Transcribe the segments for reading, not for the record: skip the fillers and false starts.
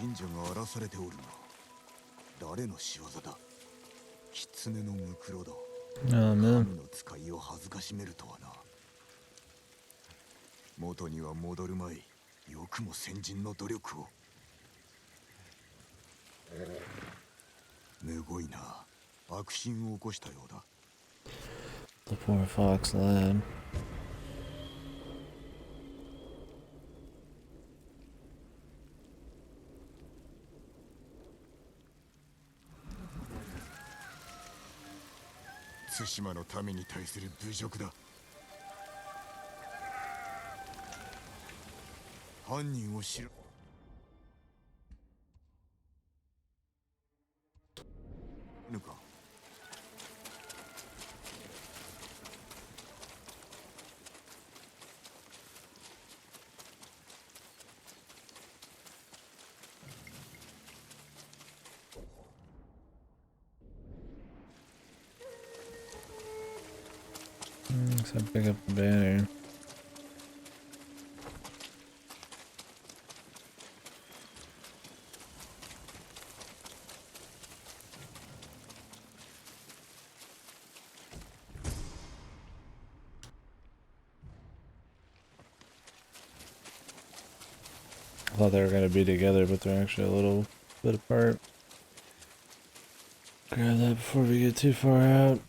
神社が荒らされておるが、誰の仕業だ。狐のムクロだ。神の使いを恥ずかしめるとはな。元には戻るまい。よくも先人の努力を。むごいな。悪心を起こしたようだ。The poor fox lad. 対馬の民に対する侮辱だ。犯人を知る。ぬか。Except pick up the banner. I thought they were going to be together, but they're actually a little bit apart. Grab that before we get too far out.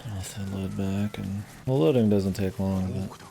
I'll have to load back, and the loading doesn't take long, but...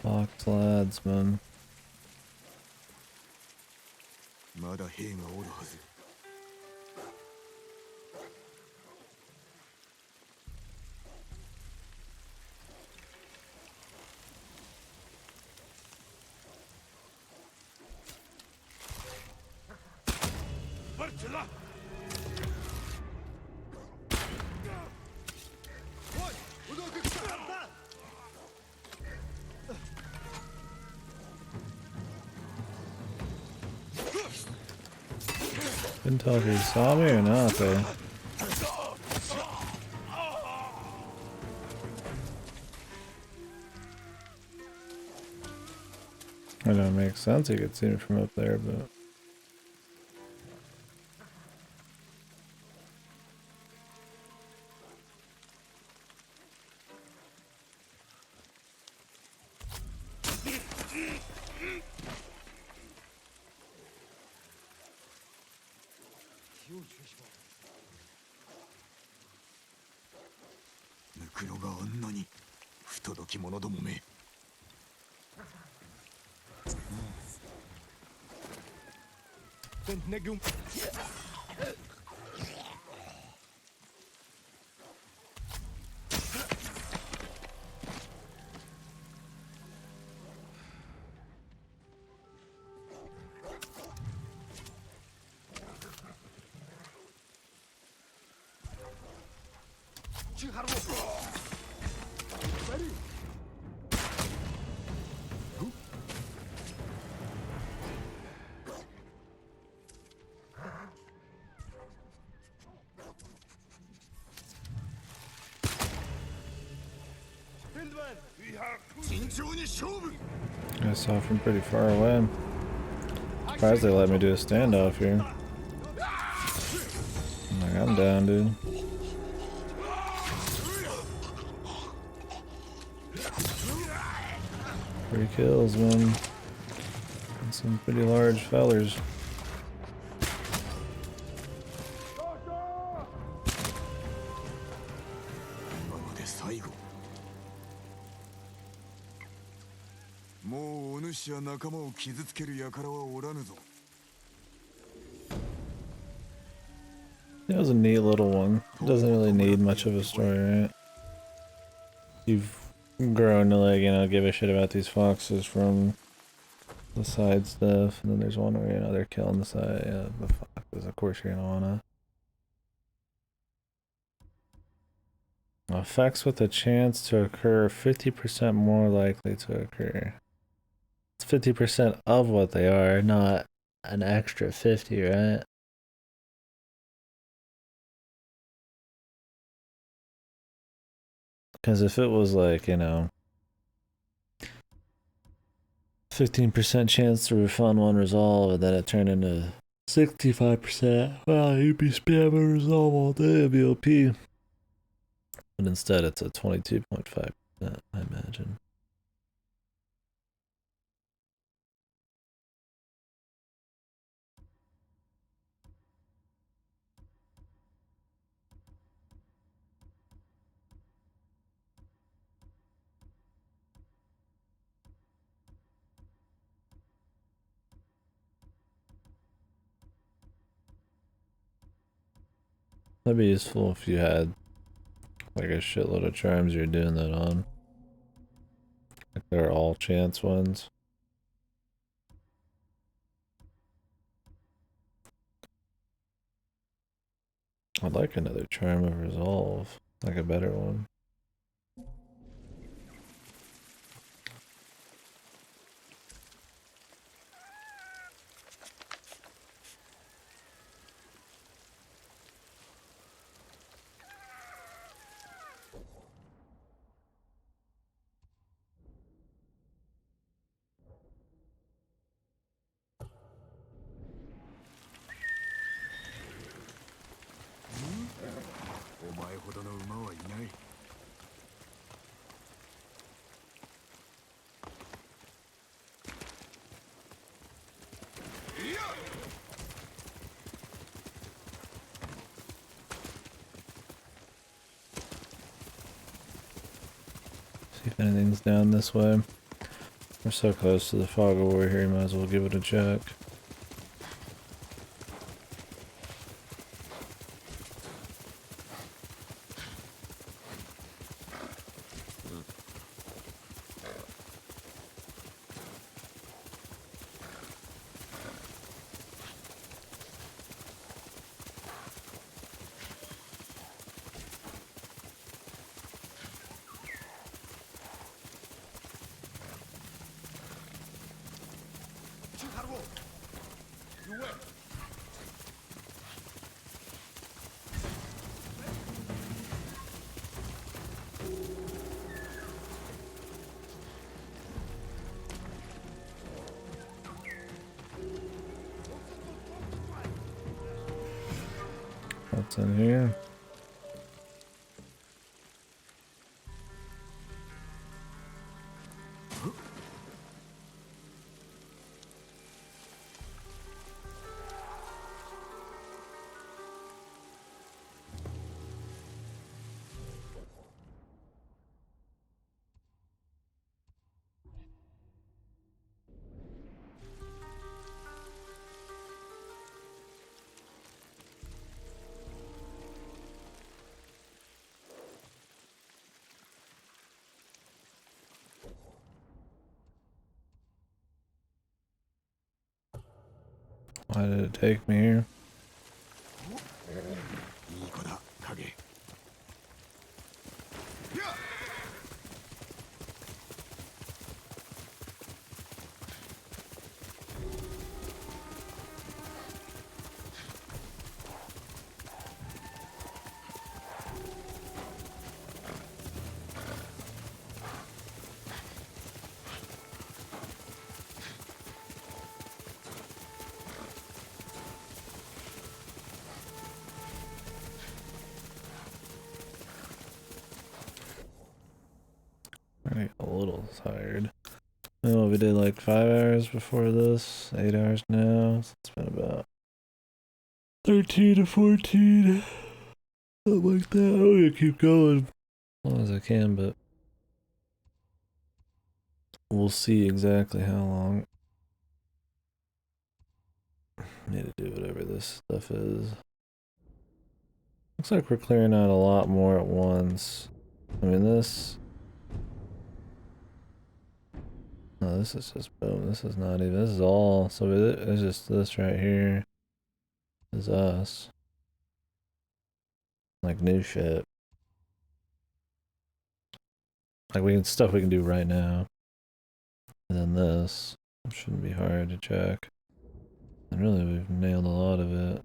Fox lads, man. まだ兵がおるはず。Couldn't tell if he saw me or not, though. I know it makes sense he could see me from up there, but... I saw from pretty far away. Surprised they let me do a standoff here. I'm like, I'm down, dude. 3 kills, man. And some pretty large fellers. It was a neat little one. It doesn't really need much of a story, right? You've grown to, like, you know, give a shit about these foxes from the side stuff, and then there's one where, you know, they're killing the side, the foxes. Of course you're gonna wanna. Effects with a chance to occur 50% more likely to occur. It's 50% of what they are, not an extra 50, right? Because if it was like, you know, 15% chance to refund one resolve and then it turned into 65%, well, you'd be spamming resolve all day, it'd be OP. But instead it's a 22.5%, I imagine. That'd be useful if you had like a shitload of charms you're doing that on. Like they're all chance ones. I'd like another charm of resolve, like a better one. See if anything's down this way. We're so close to the fog of war here, you might as well give it a check. What's in here? Why did it take me here? Alright, a little tired. Oh, we did like 5 hours before this, 8 hours now, so it's been about 13 to 14. Something like that. I'm gonna keep going as long as I can, but we'll see exactly how long. I need to do whatever this stuff is. Looks like we're clearing out a lot more at once. I mean, this... No, this is just boom. This is not even... This is all... So it's just this right here is us. Like new shit. Like stuff we can do right now. And then this. It shouldn't be hard to check. And really we've nailed a lot of it.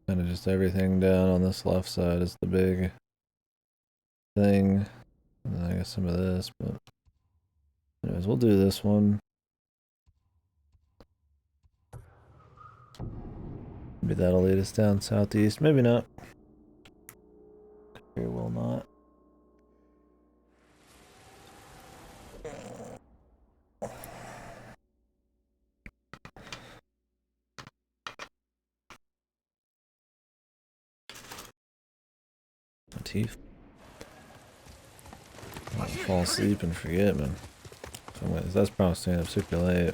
Kind of just everything down on this left side is the big thing. And then I guess some of this, but anyways, we'll do this one. Maybe that'll lead us down southeast. Maybe not. It will not. My teeth. I'll fall asleep and forget, man. Anyways, that's probably staying up super late.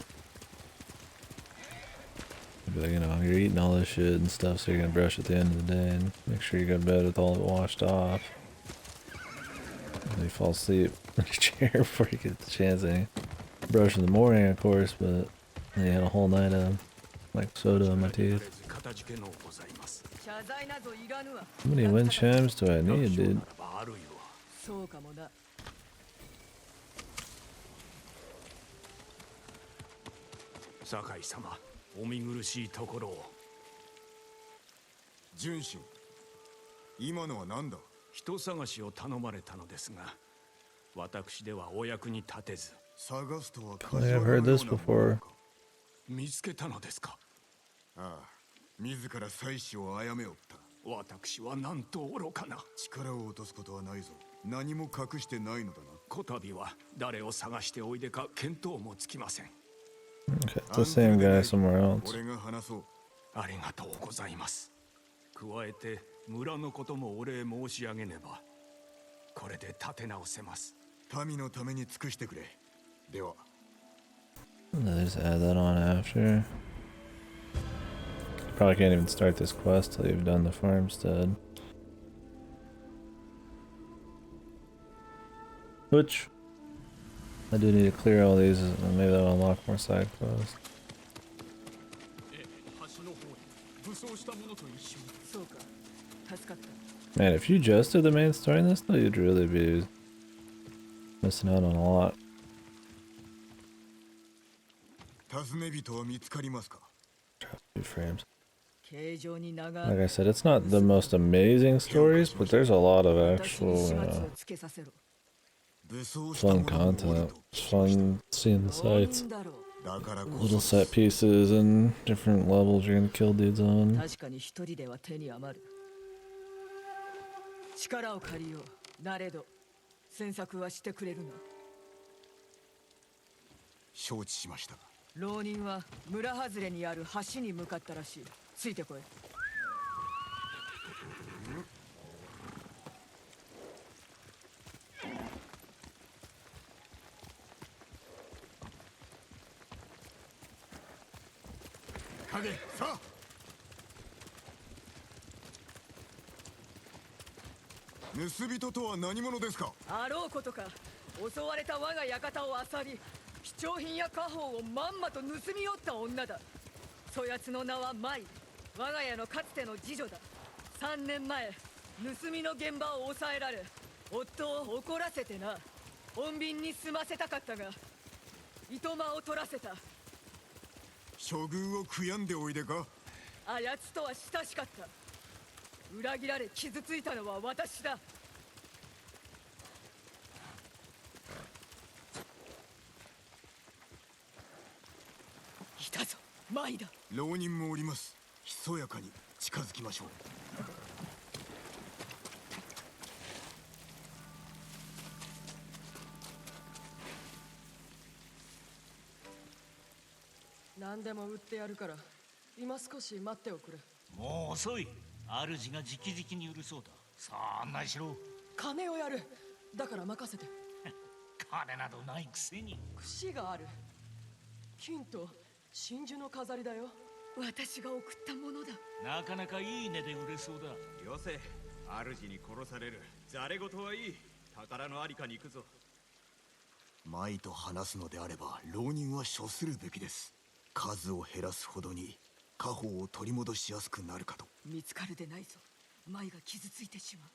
But you know, you're eating all this shit and stuff, so you're gonna brush at the end of the day and make sure you go to bed with all of it washed off. And you fall asleep in your chair before you get the chance to brush in the morning, of course, but then you had a whole night of like soda in my teeth. How many wind chimes do I need, dude? 酒井様、お見苦しいところを。純真、今のは何だ？人探しを頼まれたのですが、私ではお役に立てず。探すとは I've heard this before. 見つけたのですか？ああ、自ら妻子を殺めおった。私はなんと愚かな。力を落とすことはないぞ。何も隠してないのだな。こたびは誰を探しておいでか見当もつきません。 Okay, it's the same guy somewhere else. ありがとうございます。加えて村のこともお礼申し上げねば。これで立て直せます。民のために尽くしてくれ。では。They just add that on after. Probably can't even start this quest till you've done the farmstead. Which I do need to clear all these, and maybe that'll unlock more side quests. Man, if you just did the main story in this, though, you'd really be missing out on a lot. Drop 2 frames. Like I said, it's not the most amazing stories, but there's a lot of actual, fun content. It's fun seeing the sights. Little set pieces and different levels you're gonna kill dudes on. 力を借りよう。なれど詮索はしてくれるな。承知しました。浪人は村外れにある橋に向かったらしい。ついてこい。影、さあ。 盗人とは何者ですか。あろうことか。襲われた我が館を漁り、貴重品や家宝をまんまと盗み寄った女だ。そやつの名は舞。我が家のかつての次女だ。3年前、盗みの現場を抑えられ、夫を怒らせてな。穏便に済ませたかったが、いとまを取らせた。処遇を悔やんでおいでか。あやつとは親しかった。 裏切られ傷ついたのは私だ。いたぞ、マイだ。浪人もおります。ひそやかに近づきましょう。何でも売ってやるから、今少し待っておくれ。もう遅い。 主が直々に売るそうだ。さあ案内しろ。金をやる。だから任せて。金などないくせに。櫛がある。金と真珠の飾りだよ。私が送ったものだ。なかなかいい値で売れそうだ。よせ、主に殺される。ざれ言はいい。宝のありかに行くぞ。舞と話すのであれば浪人は処するべきです。数を減らすほどに家宝を取り戻しやすくなるかと。見つかるでないぞ。舞が傷ついてしまう。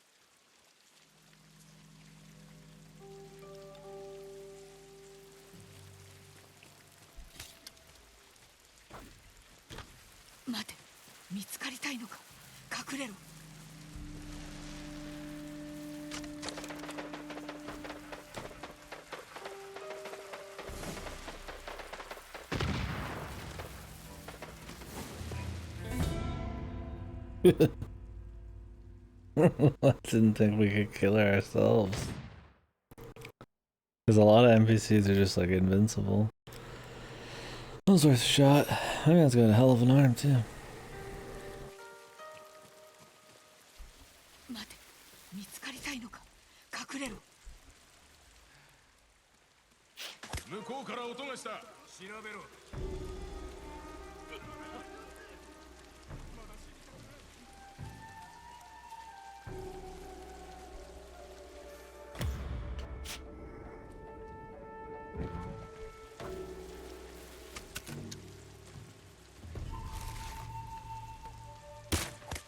待て、見つかりたいのか。隠れろ。I didn't think we could kill her ourselves. Because a lot of NPCs are just like invincible. That was worth a shot. I think that's got a hell of an arm too. 待て、見つかりたいのか。隠れろ。向こうから音がした。調べろ。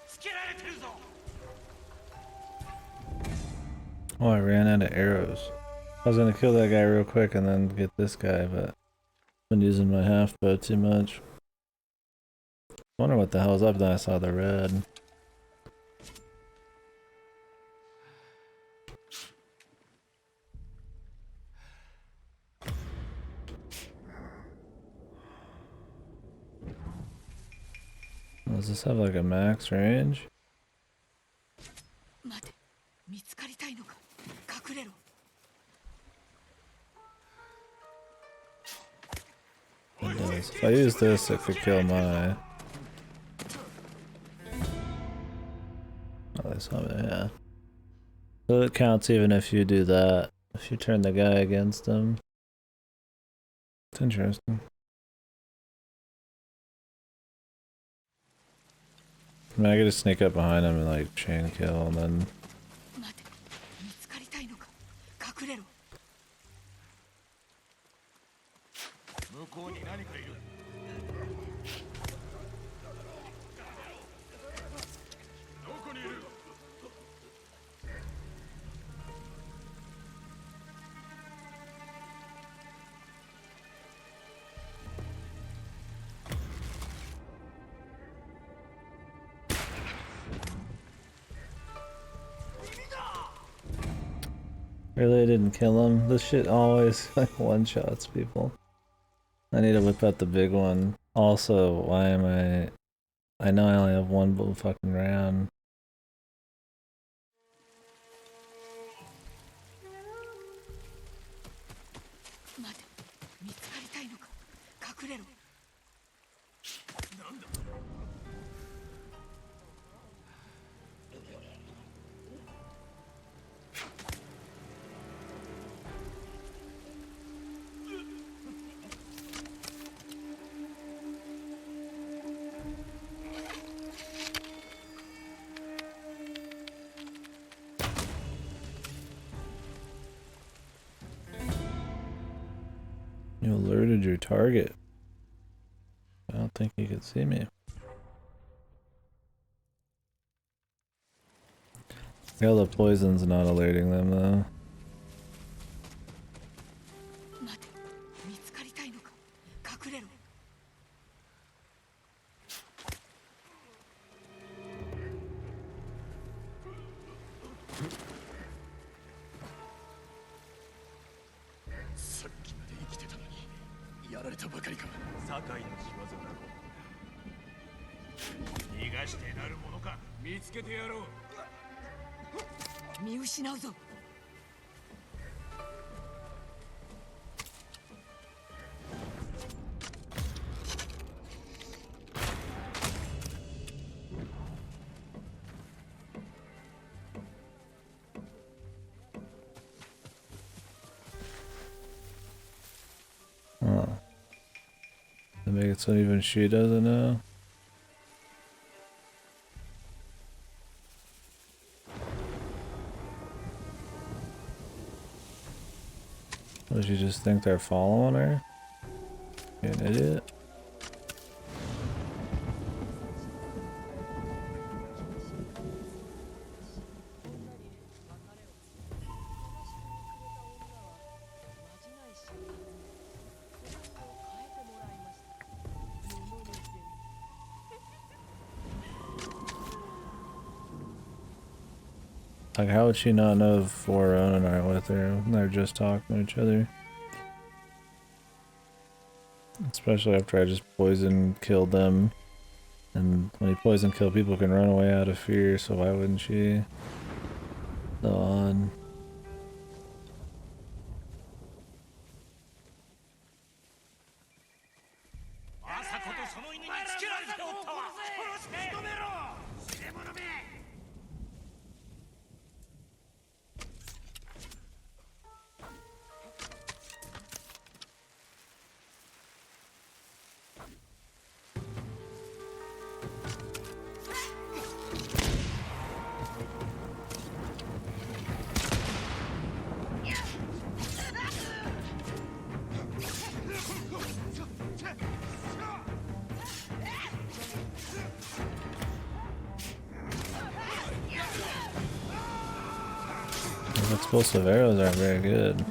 つけられてるぞ。 Oh, I ran out of arrows. I was gonna kill that guy real quick and then get this guy, but I've been using my half bow too much. Wonder what the hell's up, then I saw the red. Does this have like a max range? 待て、見つかりたいのか。隠れろ。It does. If I use this, it could kill my... Oh, they saw me, yeah. So it counts even if you do that. If you turn the guy against him. It's interesting. I mean, I could just sneak up behind him and like chain kill and then... 待て、見つかりたいのか。隠れろ。向こうに何かいる。どこにいる。Really didn't kill him. This shit always like one-shots people. I need to whip out the big one. Also, why am I know I only have one fucking round. You alerted your target. I don't think he could see me. Yeah, the poison's not alerting them though. make it so even she doesn't know. Does she just think they're following her? You an idiot? Like, how would she not know if four Ronin aren't with her when they're just talking to each other? Especially after I just poison killed them. And when you poison kill, people can run away out of fear, so why wouldn't she? So on. Explosive arrows aren't very good.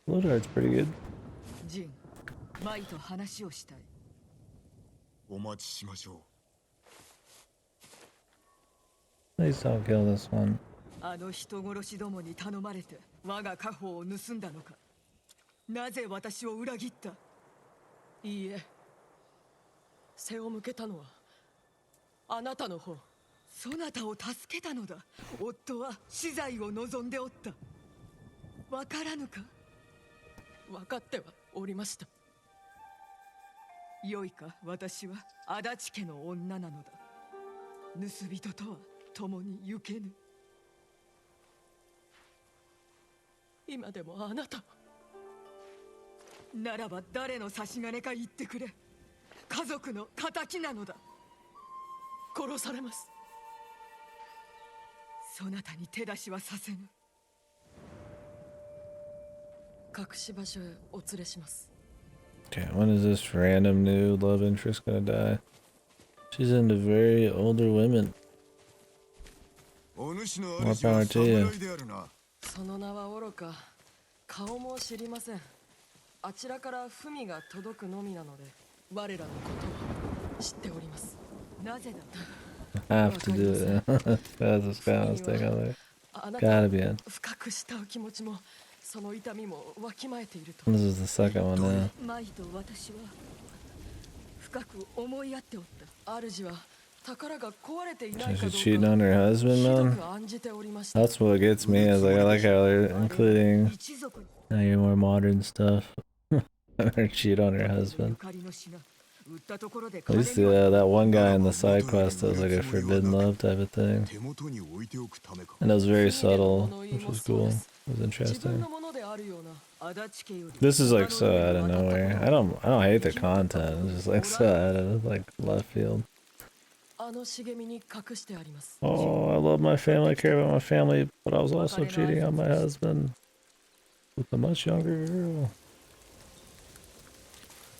Blood art's pretty good. マイと話をしたい。お待ちしましょ Please don't kill this one. あの人殺しどもに頼まれて我が家宝を盗んだのか。なぜ私を裏切った。いいえ、背を向けたのはあなたの方。そなたを助けたのだ。夫は死罪を望んでおった。わからぬか。分かってはおりました。よいか、私は足立家の女なのだ。盗人とは共に行けぬ。今でもあなたは。ならば誰の差し金か言ってくれ。家族の仇なのだ。殺されます。そなたに手出しはさせぬ。隠し場所へお連れします。Okay, when is this random new love interest gonna die? She's into very older women. う。お主の More 主は power to you. 侍であるな。その名はおろか、顔も知りません。あちらから文が届くのみなので、我らのことは知っております。なぜだ。 I have to do it. That's this guy I was thinking of there. あなた Gotta を be in. 深く慕う気持ちも、その痛みもわきまえていると。This is the second one now. マイと私は深く思い合っておった。主は宝が壊れていないかどう She's か cheating on her husband, ひど man. く案じておりました。 That's what gets me. Is like I like how they're including 一族に now your more modern stuff. Or cheat on her husband. ゆかりの品売ったところで At least that one guy in the side quest was like a forbidden love type of thing. 手元に置いておくためか。 And it was very subtle, which was cool. It was 自分 interesting. のものであるような。 足立家より This is like so out of nowhere. I don't hate the content. It's just like so out of like left field. あの茂みに隠してあります。 Oh, I love my family. I care about my family, but I was also cheating on my husband with a much younger girl.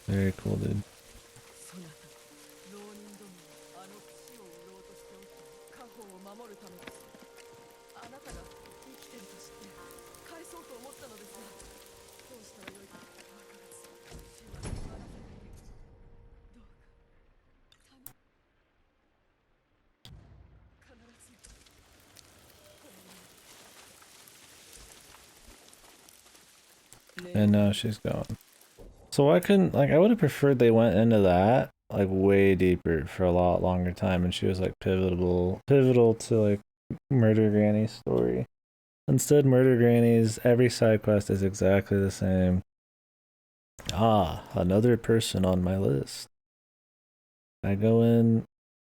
Very cool, dude. そなた浪人どもはあの櫛を売ろうとしておった家宝を守るためです。あなたが生きてると知って返そうと思ったのですが、どうしたらよいかわからず。死は終わらせてくれ。どうか必ず。 And now she's gone. So I couldn't, like, I would have preferred they went into that, like way deeper for a lot longer time, and she was like pivotal to like Murder Granny's story. Instead, Murder Granny's every side quest is exactly the same. Ah, another person on my list. I go in,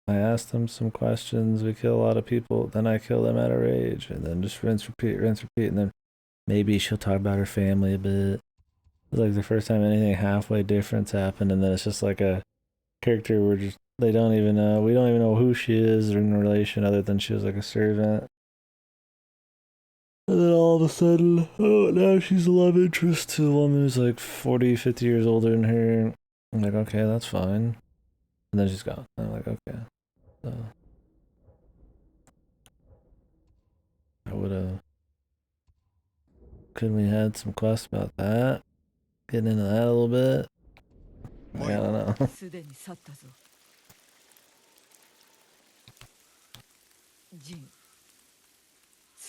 I ask them some questions, we kill a lot of people, then I kill them out of rage, and then just rinse, repeat, and then maybe she'll talk about her family a bit. It's like the first time anything halfway different's happened, and then it's just like a character where just we don't even know who she is or in relation other than she was like a servant. And then all of a sudden, oh, now she's a love interest to a woman who's like 40, 50 years older than her. I'm like, okay, that's fine. And then she's gone. I'm like, okay. So I would have. Could we had some quests about that? Getting into that a little bit. I don't know. すでに去ったぞ。ジン、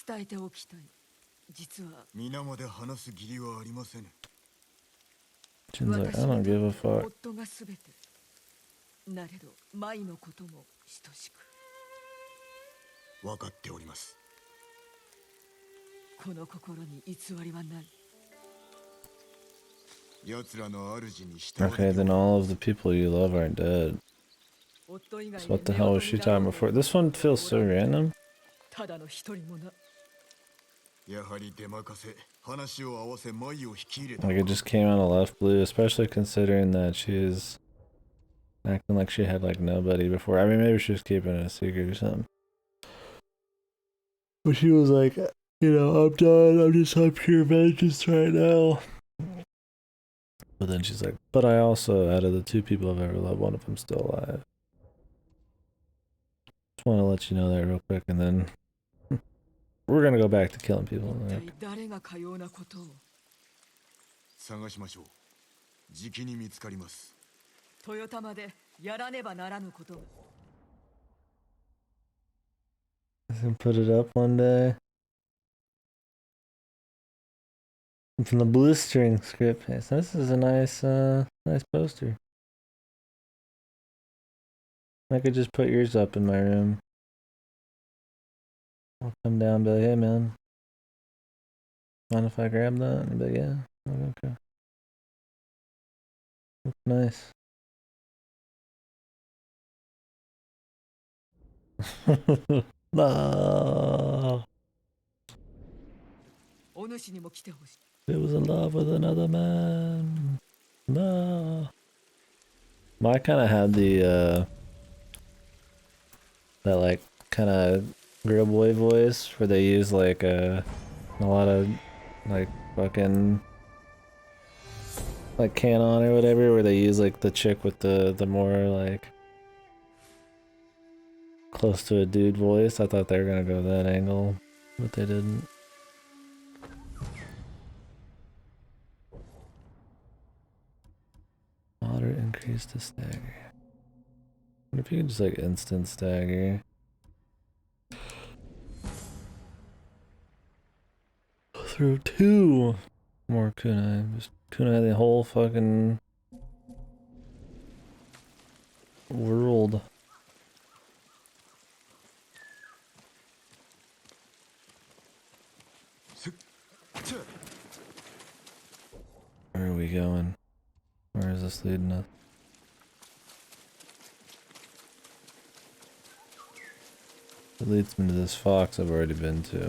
伝えておきたい。実は皆まで話す義理はありません。 Jin's like, I don't give a fuck. 夫がすべて。なれど、舞のことも等しく。分かっております。この心に偽りはない。 Okay, then all of the people you love aren't dead. So what the hell was she talking before? This one feels so random. ただの一人もな。 Like it just came out of left blue, especially considering that she's acting like she had like nobody before. I mean, maybe she was keeping it a secret or something. But she was like, you know, I'm done. I'm just on pure vengeance right now. But then she's like, but I also, out of the two people I've ever loved, one of them's still alive. Just want to let you know that real quick, and then we're gonna go back to killing people. Like, 誰がかようなことを。探しましょう。じきに見つかります。豊玉でやらねばならぬことが。 and put it up one day. From the blistering script. So this is a nice poster. I could just put yours up in my room. I'll come down and be like, hey man, mind if I grab that? And be like, yeah, okay. Looks nice. No. お主にも来てほしい。 It was in love with another man. No. Well, I kind of had the that like kind of girl boy voice where they use like a lot of like fucking like canon or whatever, where they use like the chick with the more like close to a dude voice. I thought they were gonna go that angle, but they didn't. Moderate increase to stagger. What if you could just like instant stagger? Through 2 more kunai. Just kunai the whole fucking world. Where are we going? Where is this leading us? It leads me to this fox I've already been to.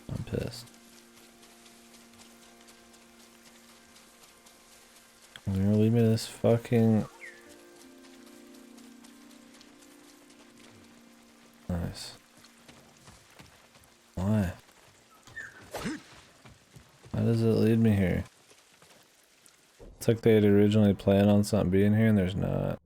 I'm pissed. You're gonna lead me to this fucking... Nice. Why? Why does it lead me here? It's like they had originally planned on something being here and there's not.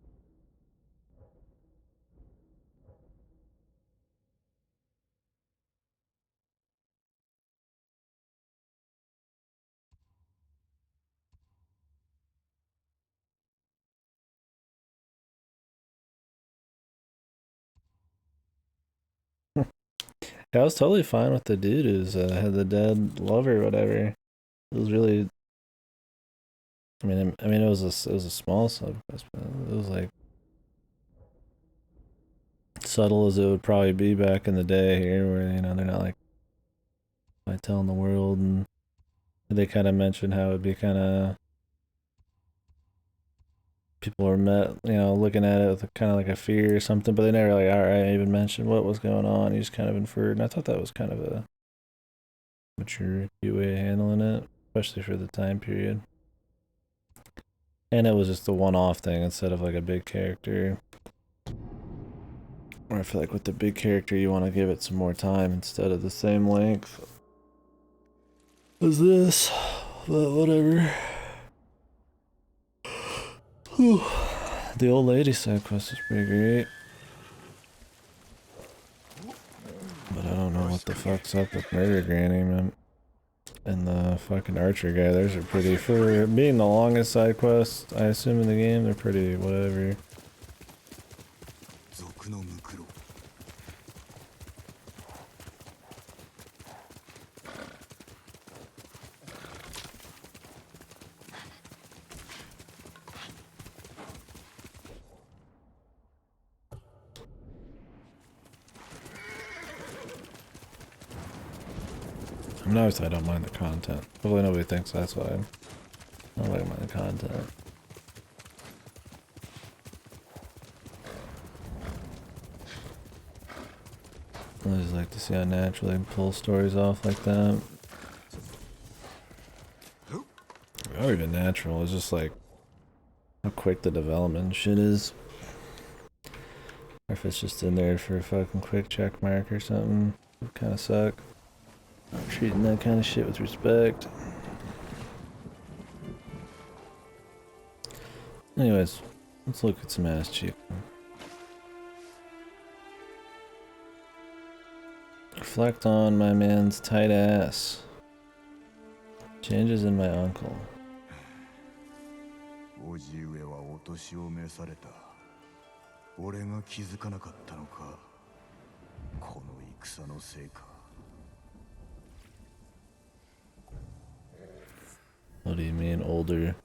I was totally fine with the dude who's had the dead lover or whatever. It was really it was a small sub quest, but it was like subtle as it would probably be back in the day here, where they're not like by telling the world, and they kind of mentioned how it'd be kind of people were looking at it with kind of like a fear or something, but they never like outright even mentioned what was going on. You just kind of inferred, and I thought that was kind of a mature, cute way of handling it, especially for the time period. And it was just a one-off thing instead of like a big character. Or I feel like with the big character, you want to give it some more time instead of the same length as this. But whatever. Whew. The old lady side quest is pretty great. But I don't know what the fuck's up with Murder Granny, man. And the fucking archer guy. Theirs are pretty, for being the longest side quest, I assume, in the game, they're pretty whatever. I mean, obviously I don't mind the content. Hopefully nobody thinks that's why I don't like mind the content. I just like to see how naturally pull stories off like that. Or even natural, it's just like how quick the development shit is. Or if it's just in there for a fucking quick check mark or something, it would kinda suck. Not treating that kind of shit with respect. Anyways, let's look at some ass cheek. Reflect on my man's tight ass. Changes in my uncle. 叔父上はお年を召された。俺が気づかなかったのか。この戦のせいか。What do you mean older?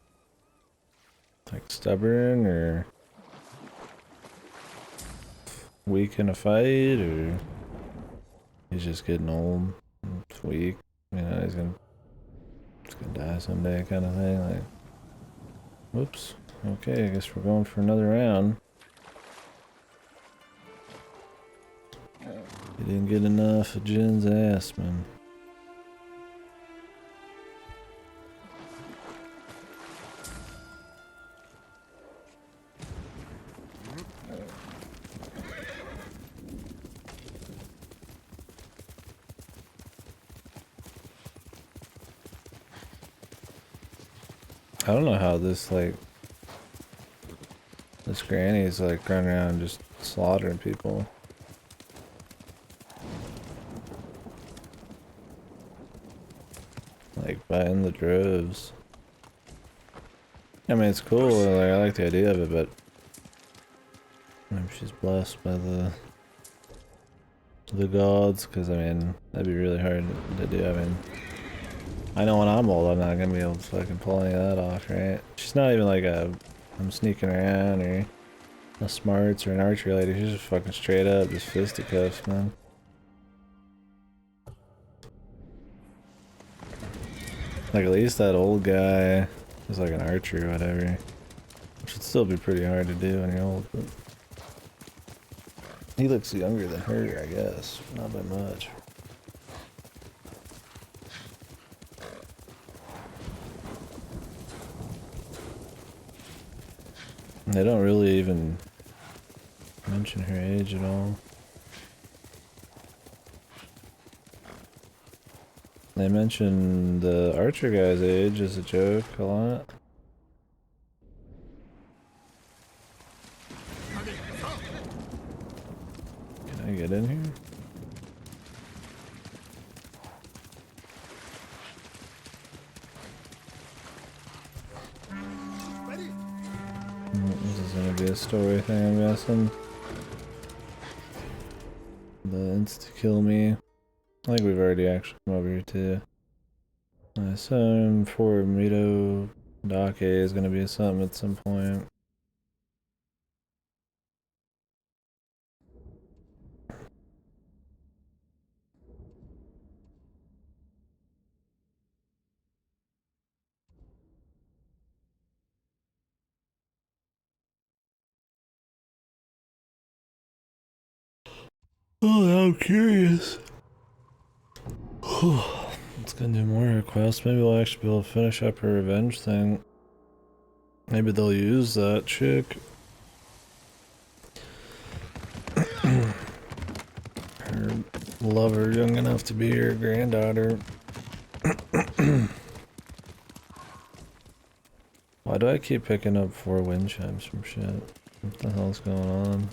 Like stubborn or weak in a fight, or he's just getting old, weak, he's gonna die someday kind of thing, like, whoops, okay, I guess we're going for another round. You didn't get enough of Jin's ass, man. I don't know how this granny's like running around just slaughtering people. Like buying the droves. I mean, it's cool, like, I like the idea of it, but maybe she's blessed by the gods, because I mean, that'd be really hard to do. I mean, I know when I'm old, I'm not gonna be able to fucking pull any of that off, right? She's not even like I'm sneaking around or a smarts or an archery lady. She's just fucking straight up, just fisticuffs, man. Like, at least that old guy is like an archer or whatever. Which would still be pretty hard to do when you're old, but he looks younger than her, I guess. Not by much. They don't really even mention her age at all. They mention the archer guy's age as a joke a lot. Can I get in here? This is gonna be a story thing, I'm guessing. The insta-kill me. I think we've already actually come over here too. I saw him for Mito Dock A is gonna be something at some point. Oh, I'm curious. Let's go do more requests. Maybe we'll actually be able to finish up her revenge thing. Maybe they'll use that chick. Her lover young enough to be her granddaughter. Why do I keep picking up 4 wind chimes from shit? What the hell's going on?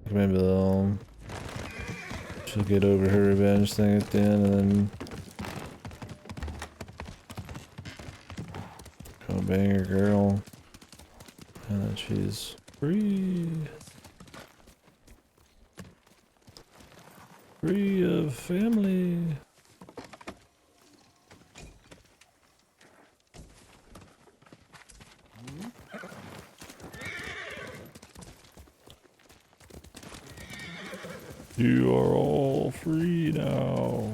Maybe she'll get over her revenge thing at the end and then go bang her girl. And then she's free. Free of family. You are all free now.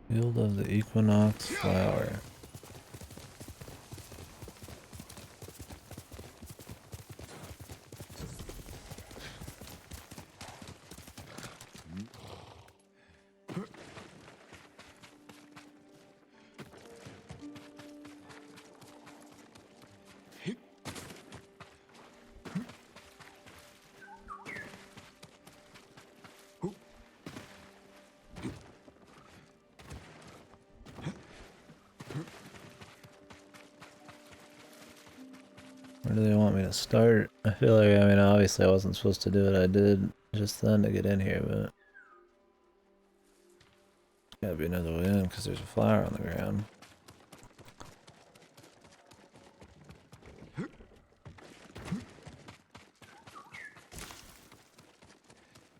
Field of the Equinox Flower. Where do they want me to start? I feel like, I mean, obviously I wasn't supposed to do what I did just then to get in here, but gotta be another way in because there's a flower on the ground.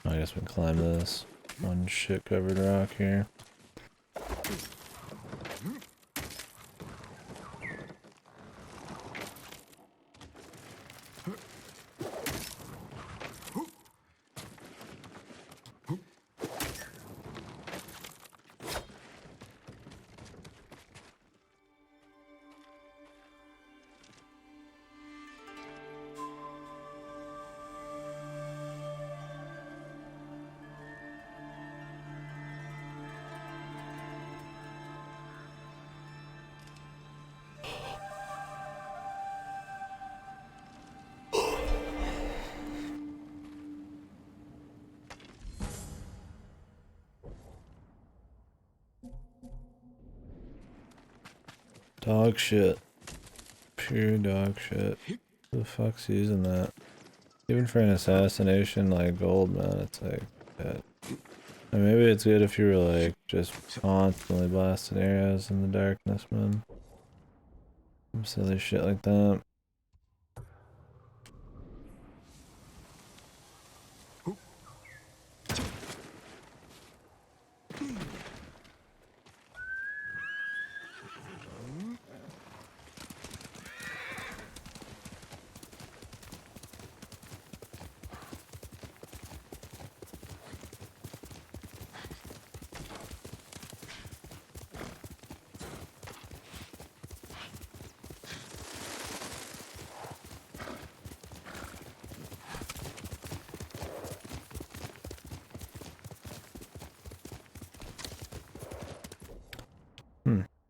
I guess we can climb this one shit covered rock here. Dog shit. Pure dog shit. Who the fuck's using that? Even for an assassination like gold, man, it's like that. And maybe it's good if you were like just constantly blasting arrows in the darkness, man. Some silly shit like that.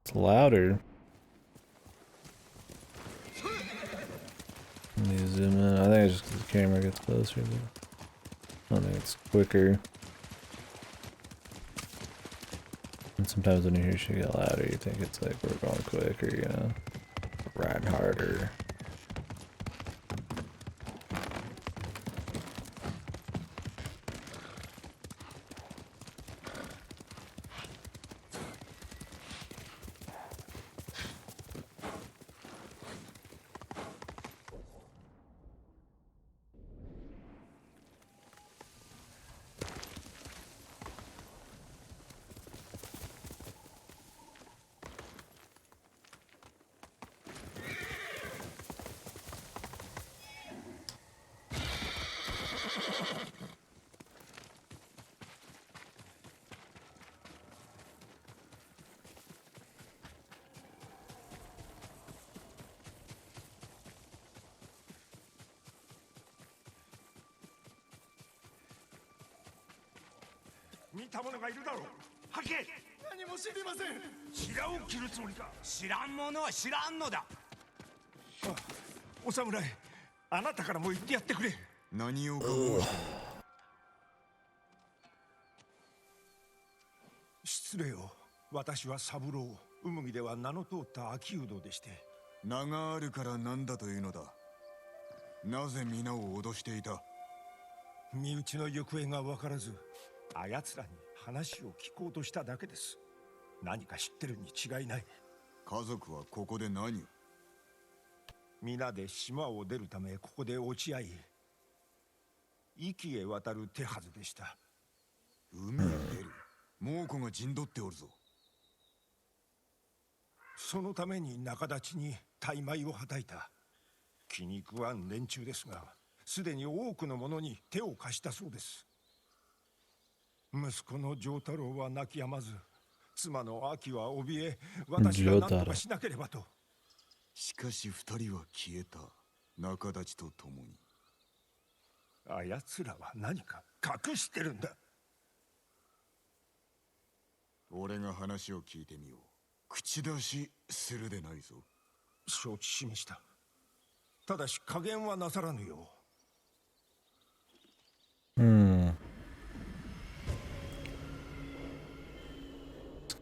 It's louder. Let me zoom in. I think it's just 'cause the camera gets closer, but I think it's quicker. And sometimes when you hear shit get louder, you think it's like we're going quicker, you know, riding harder.見た者がいるだろう。吐け。何も知りません。白を切るつもりか。知らんものは知らんのだ。お侍、あなたからも言ってやってくれ。何をか申して失礼を。私は三郎。うむぎでは名の通った秋うどでして。名があるからなんだというのだ。なぜ皆を脅していた。身内の行方が分からず、あやつらに話を聞こうとしただけです。何か知ってるに違いない。家族はここで何を。皆で島を出るためここで落ち合い、壱岐へ渡る手はずでした。海へ出る。猛虎が陣取っておるぞ。そのために仲立ちに大枚をはたいた。気に食わん連中ですが、すでに多くの者に手を貸したそうです。息子の丈太郎は泣き止まず、妻の秋は怯え、私が何とかしなければと。しかし二人は消えた。仲立ちと共に。あやつらは何か隠してるんだ。俺が話を聞いてみよう。口出しするでないぞ。承知しました。ただし加減はなさらぬよう。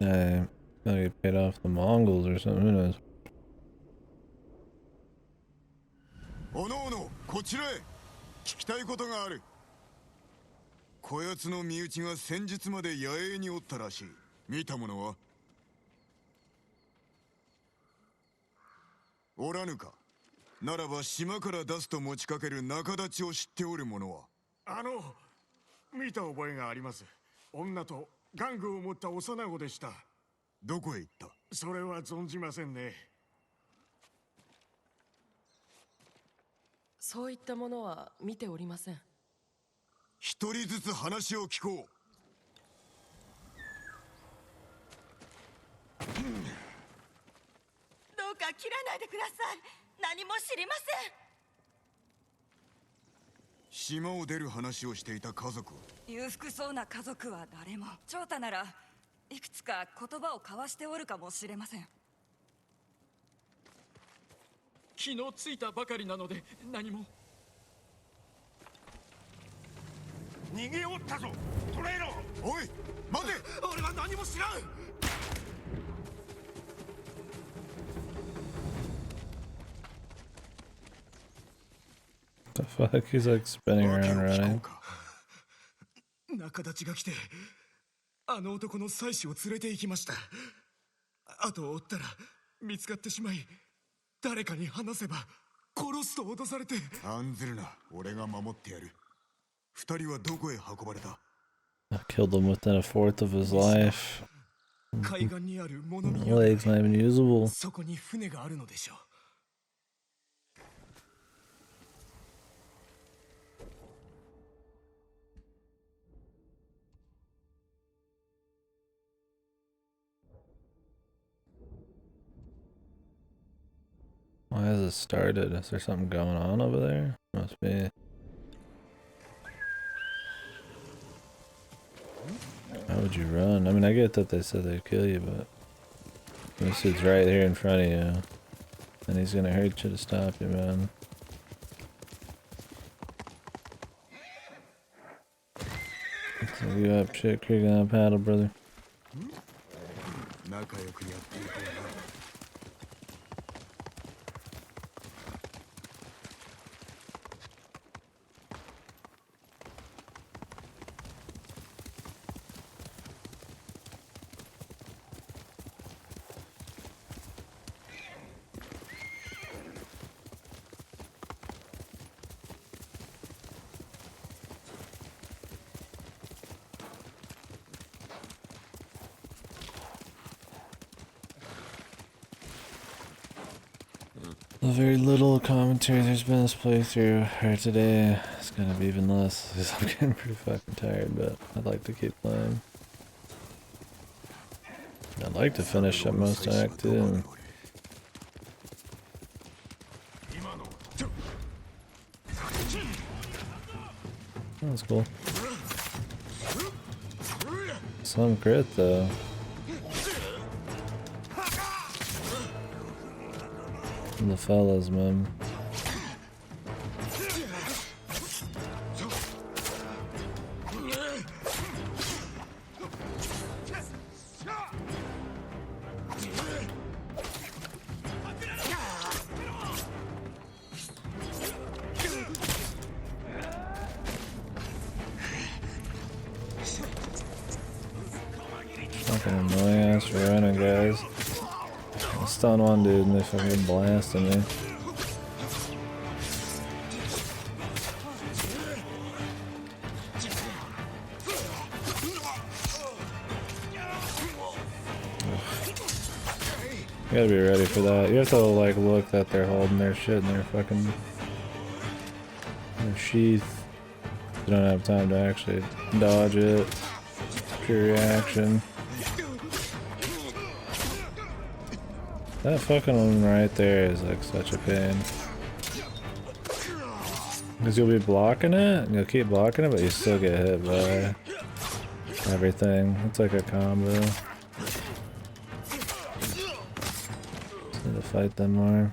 This guy gotta get paid off the Mongols or something. Who knows? おのおのこちらへ。聞きたいことがある。こやつの身内が先日まで野営におったらしい。見た者はおらぬか。ならば島から出すと持ちかける仲立ちを知っておる者は。見た覚えがあります。女と玩具を持った幼子でした。どこへ行った。それは存じませんね。そういったものは見ておりません。一人ずつ話を聞こう。どうか切らないでください。何も知りません。島を出る話をしていた家族は。裕福そうな家族は誰も。長太ならいくつか言葉を交わしておるかもしれません。昨日着いたばかりなので何も。逃げおったぞ。捕らえろ。おい待て。俺は何も知らん。What the fuck? He's like spinning around running. 仲立ちが来てあの男の妻子を連れて行きました。後を追ったら見つかってしまい、誰かに話せば殺すと脅されて。案ずるな。俺が守ってやる。二人はどこへ運ばれた。 I killed him within a fourth of his life. 海岸にある物見 The leg's not even usable. そこに船があるのでしょう。Why has it started? Is there something going on over there? Must be. How would you run? I mean, I get that they said they'd kill you, but this dude's right here in front of you, and he's gonna hurt you to stop you, man. So you up shit creek on paddle, brother. 仲良くやっていこうな。The very little commentary there's been this playthrough, or today, it's gonna be even less, because I'm getting pretty fucking tired, but I'd like to keep playing. I'd like to finish up most act too. That's cool. Some crit though. The fellas, man. Fucking annoying ass running guys. I stun one dude and they fucking blasting me. You gotta be ready for that. You have to like look that they're holding their shit in their fucking their sheath. You don't have time to actually dodge it. Pure reaction. That fucking one right there is like such a pain. Because you'll be blocking it, and you'll keep blocking it, but you still get hit by everything. It's like a combo. Just need to fight them more.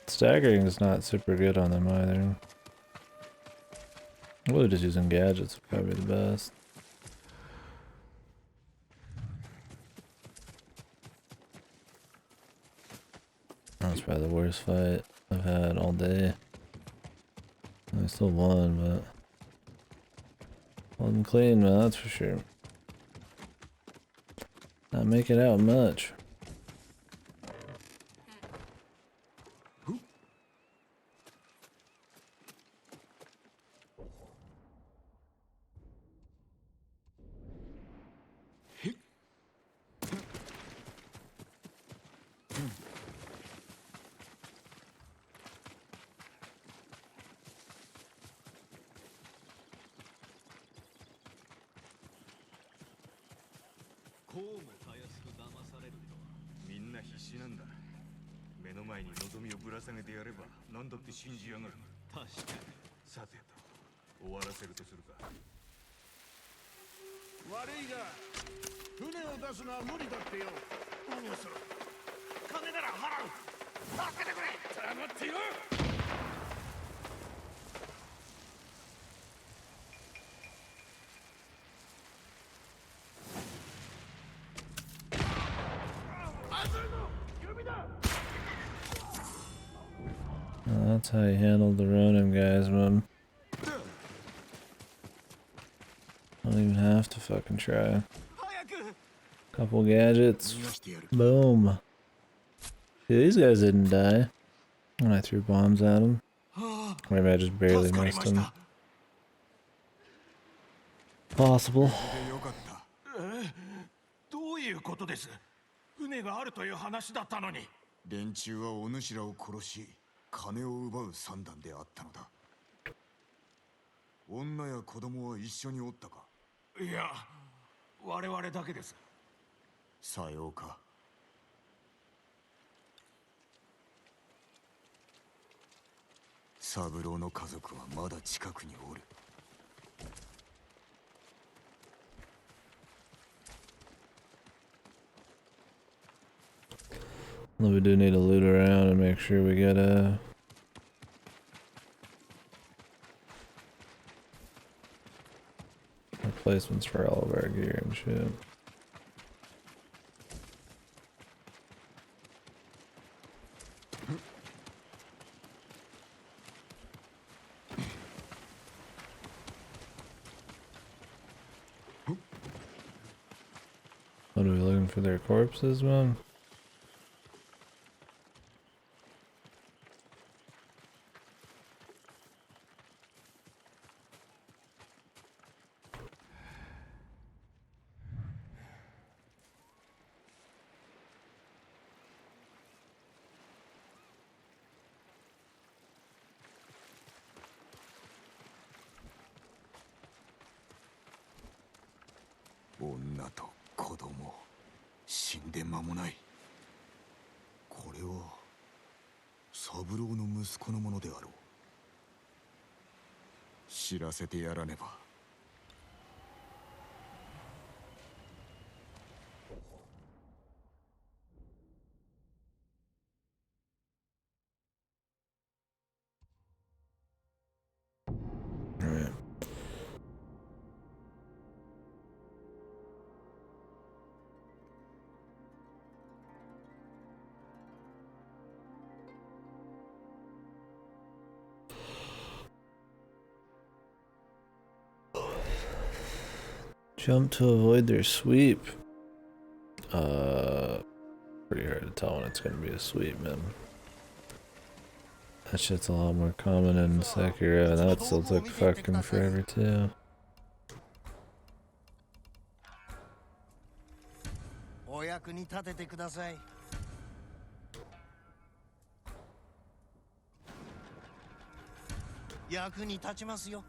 Staggering is not super good on them either. Really just using gadgets would probably be the best. That was probably the worst fight I've had all day. I still won, but wasn't clean, man, that's for sure. Not make it out much. That's how you handle the Ronin guys, man. Don't even have to fucking try. Couple gadgets. Boom. See, these guys didn't die when I threw bombs at them. Maybe I just barely missed them. Possible. どういうことです？船があるという話だったのに。連中はお主らを殺し、金を奪う算段であったのだ。女や子供は一緒におったか？いや、我々だけです。さようか。三郎の家族はまだ近くにおる。Well, we do need to loot around and make sure we get replacements for all of our gear and shit. What are we looking for their corpses, man?女と子供、死んで間もない。これは三郎の息子のものであろう。知らせてやらねば。Alright. Jump to avoid their sweep. Pretty hard to tell when it's gonna be a sweep, man. That shit's a lot more common in Sekiro, and that still took fucking forever too. お役に立ててください。役に立ちますよ。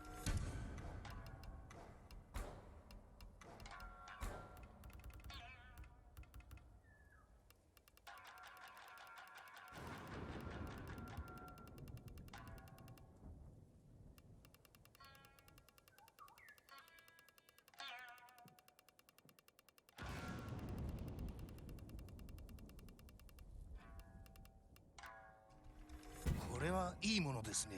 これはいいものですね。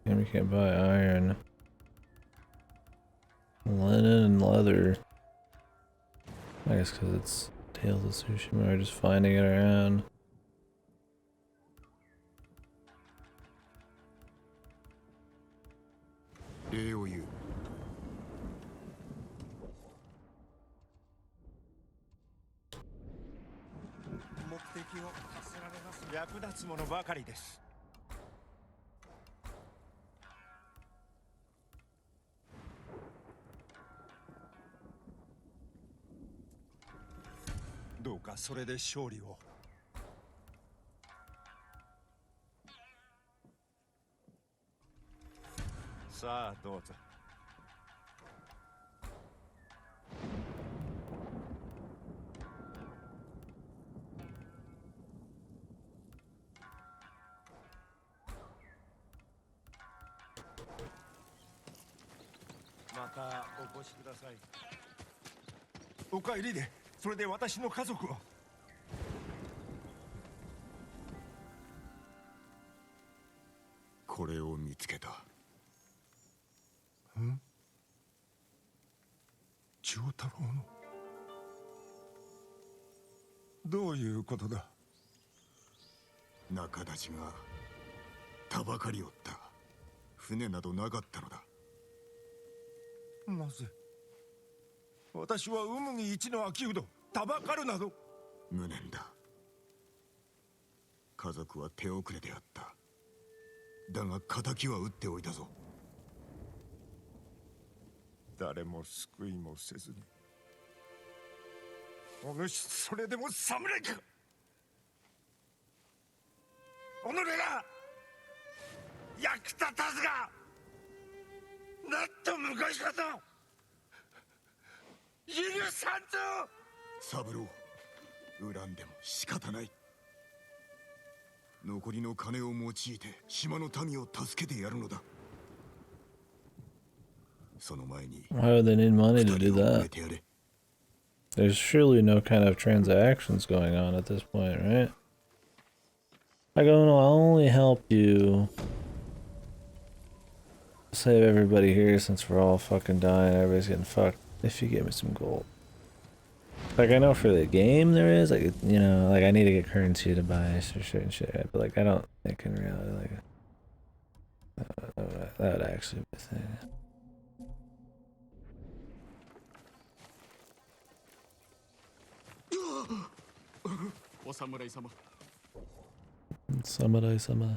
And we can't buy iron. Linen and leather. I guess because it's Tales of Tsushima, we're just finding it around.目的を課せられます。役立つものばかりです。どうかそれで勝利を。さあどうぞ。またお越しください。お帰りで、それで私の家族を。これを見つけた。ん？長太郎の。どういうことだ？仲立ちがたばかりおった。船などなかったのだ。なぜ？私は海に一の秋うど、たばかるなど。無念だ。家族は手遅れであった。だが仇は撃っておいたぞ。誰も救いもせずに。お主それでも侍か。己が役立たずがなんとむごいこと。許さんぞ。三郎、恨んでも仕方ない。残りの金を用いて島の民を助けてやるのだ。その前に Why would they need money to 二 do 人を埋め that? てやれ。 There's surely no kind of transactions going on at this point, right? I go, no, I'll only help you save everybody here since we're all fucking dying, everybody's getting fucked, if you give me some gold. Like, I know for the game there is, like, you know, like, I need to get currency to buy certain shit, but, like, I don't think in reality, like, that would actually be a thing. お侍様。Samurai sama. い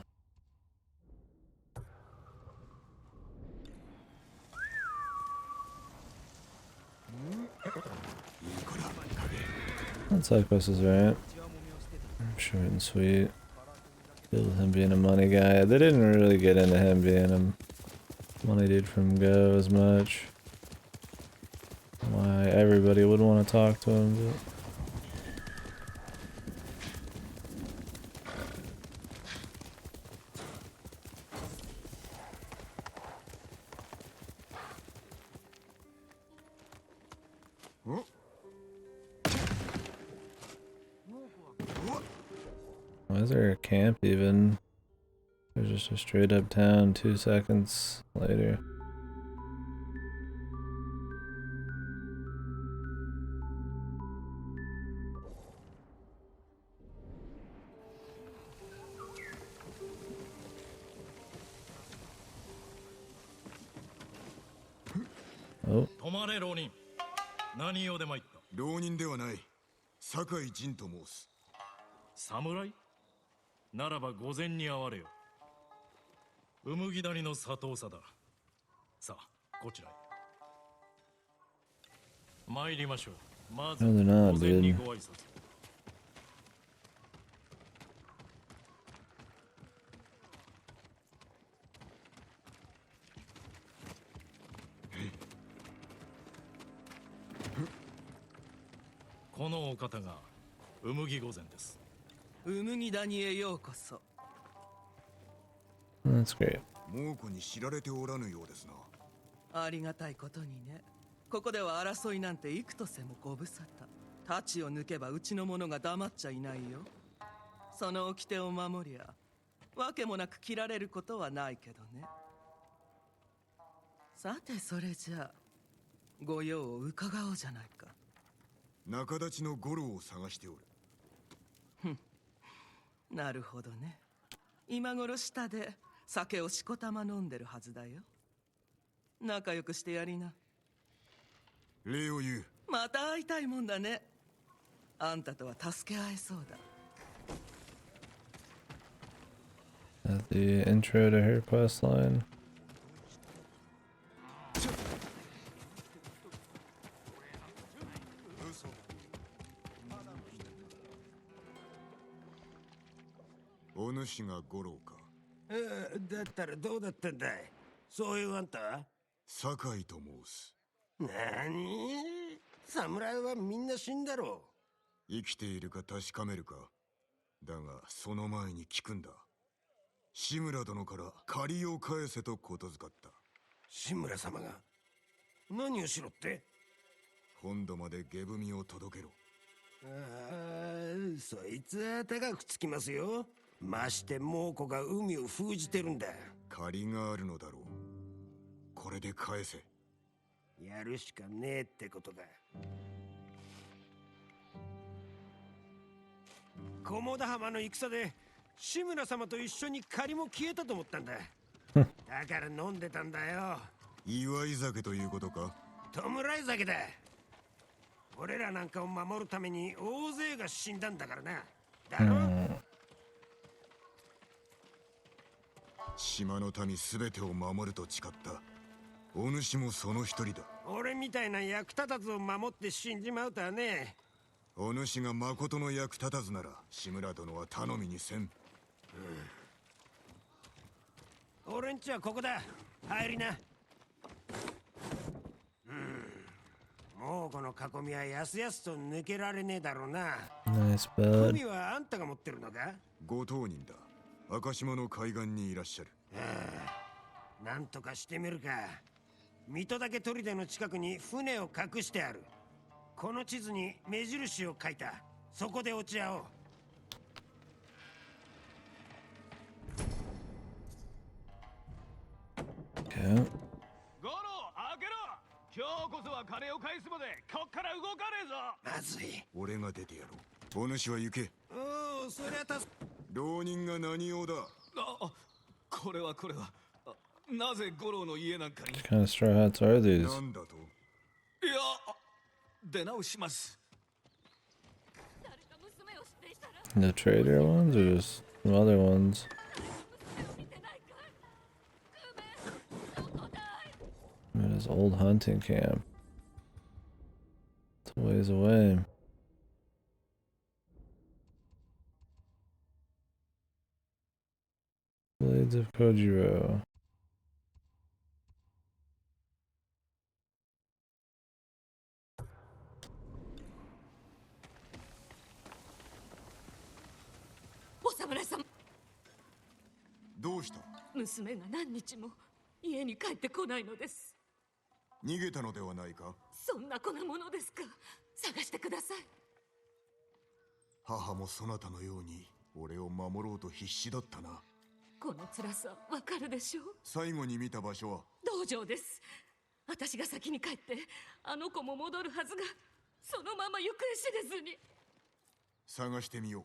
い子だ、影。 That side quest is right. Short and sweet. Deal with him being a money guy. They didn't really get into him being a money dude from Go as much. Why everybody would want to talk to him, but... Why is there a camp even? There's just a straight up town 2 seconds later. Oh. 止まれ浪人。何用で参った。浪人ではない。酒井仁と申す。侍ならば御前に会われよ。うむぎ谷の佐藤さだ。さあ、こちらへ。参りましょう。まず、 No, they're not, 御前に dude. ご挨拶。このお方がうむぎ御前です。うむぎ谷へようこそ。 That's great. 猛虎に知られておらぬようですな。ありがたいことにね。ここでは争いなんて幾とせもご無沙汰。太刀を抜けばうちの者が黙っちゃいないよ。その掟を守りゃ、わけもなく切られることはないけどね。さてそれじゃあ、ご用を伺おうじゃないか。仲立ちの五郎を探しておる。なるほどね。今頃下で酒をしこたま飲んでるはずだよ。仲良くしてやりな。礼を言う。また会いたいもんだね。あんたとは助け合えそうだ。 At the intro to her quest line. お主が五郎か。だったらどうだったんだい。そういうあんた。酒井と申す。なに、侍はみんな死んだろう。生きているか確かめるか。だがその前に聞くんだ。志村殿から借りを返せとことづかった。志村様が何をしろって。本土まで下踏みを届けろ。そいつは高くつきますよ。まして猛虎が海を封じてるんだ。借りがあるのだろう。これで返せ。やるしかねえってことだ。菰田浜の戦で志村様と一緒に借りも消えたと思ったんだ。だから飲んでたんだよ。祝い酒ということか。弔い酒だ。俺らなんかを守るために大勢が死んだんだからな。だろ、島の民すべてを守ると誓った。お主もその一人だ。俺みたいな役立たずを守って死んじまうとはね。お主が誠の役立たずなら志村殿は頼みにせん。俺んちはここだ。入りな。もうこの囲みはやすやすと抜けられねえだろうな。ナイスバー。海はあんたが持ってるのか。ご当人だ。赤島の海岸にいらっしゃる。なんとかしてみるか。水戸岳砦の近くに船を隠してある。この地図に目印を書いた。そこで落ち合おう。Okay. ゴロ開けろ。今日こそは金を返すまでこっから動かねえぞ。まずい。俺が出てやろう。お主は行け。おお、そりゃ助浪人が何用だ。これはなぜ五郎の家なんかに。 What kind of straw hats are these? なんだと。いや、出直します。 The trader ones or just some other ones? At his old hunting camp. It's a ways away. Blades of Kojiro. Osamura-san. どうした。娘が何日も家に帰ってこないのです。逃げたのではないか。そんな子なものですか。探してください。母もそなたのように俺を守ろうと必死だったな。この辛さわかるでしょう。最後に見た場所は道場です。私が先に帰ってあの子も戻るはずが、そのまま行方知れずに。探してみよう。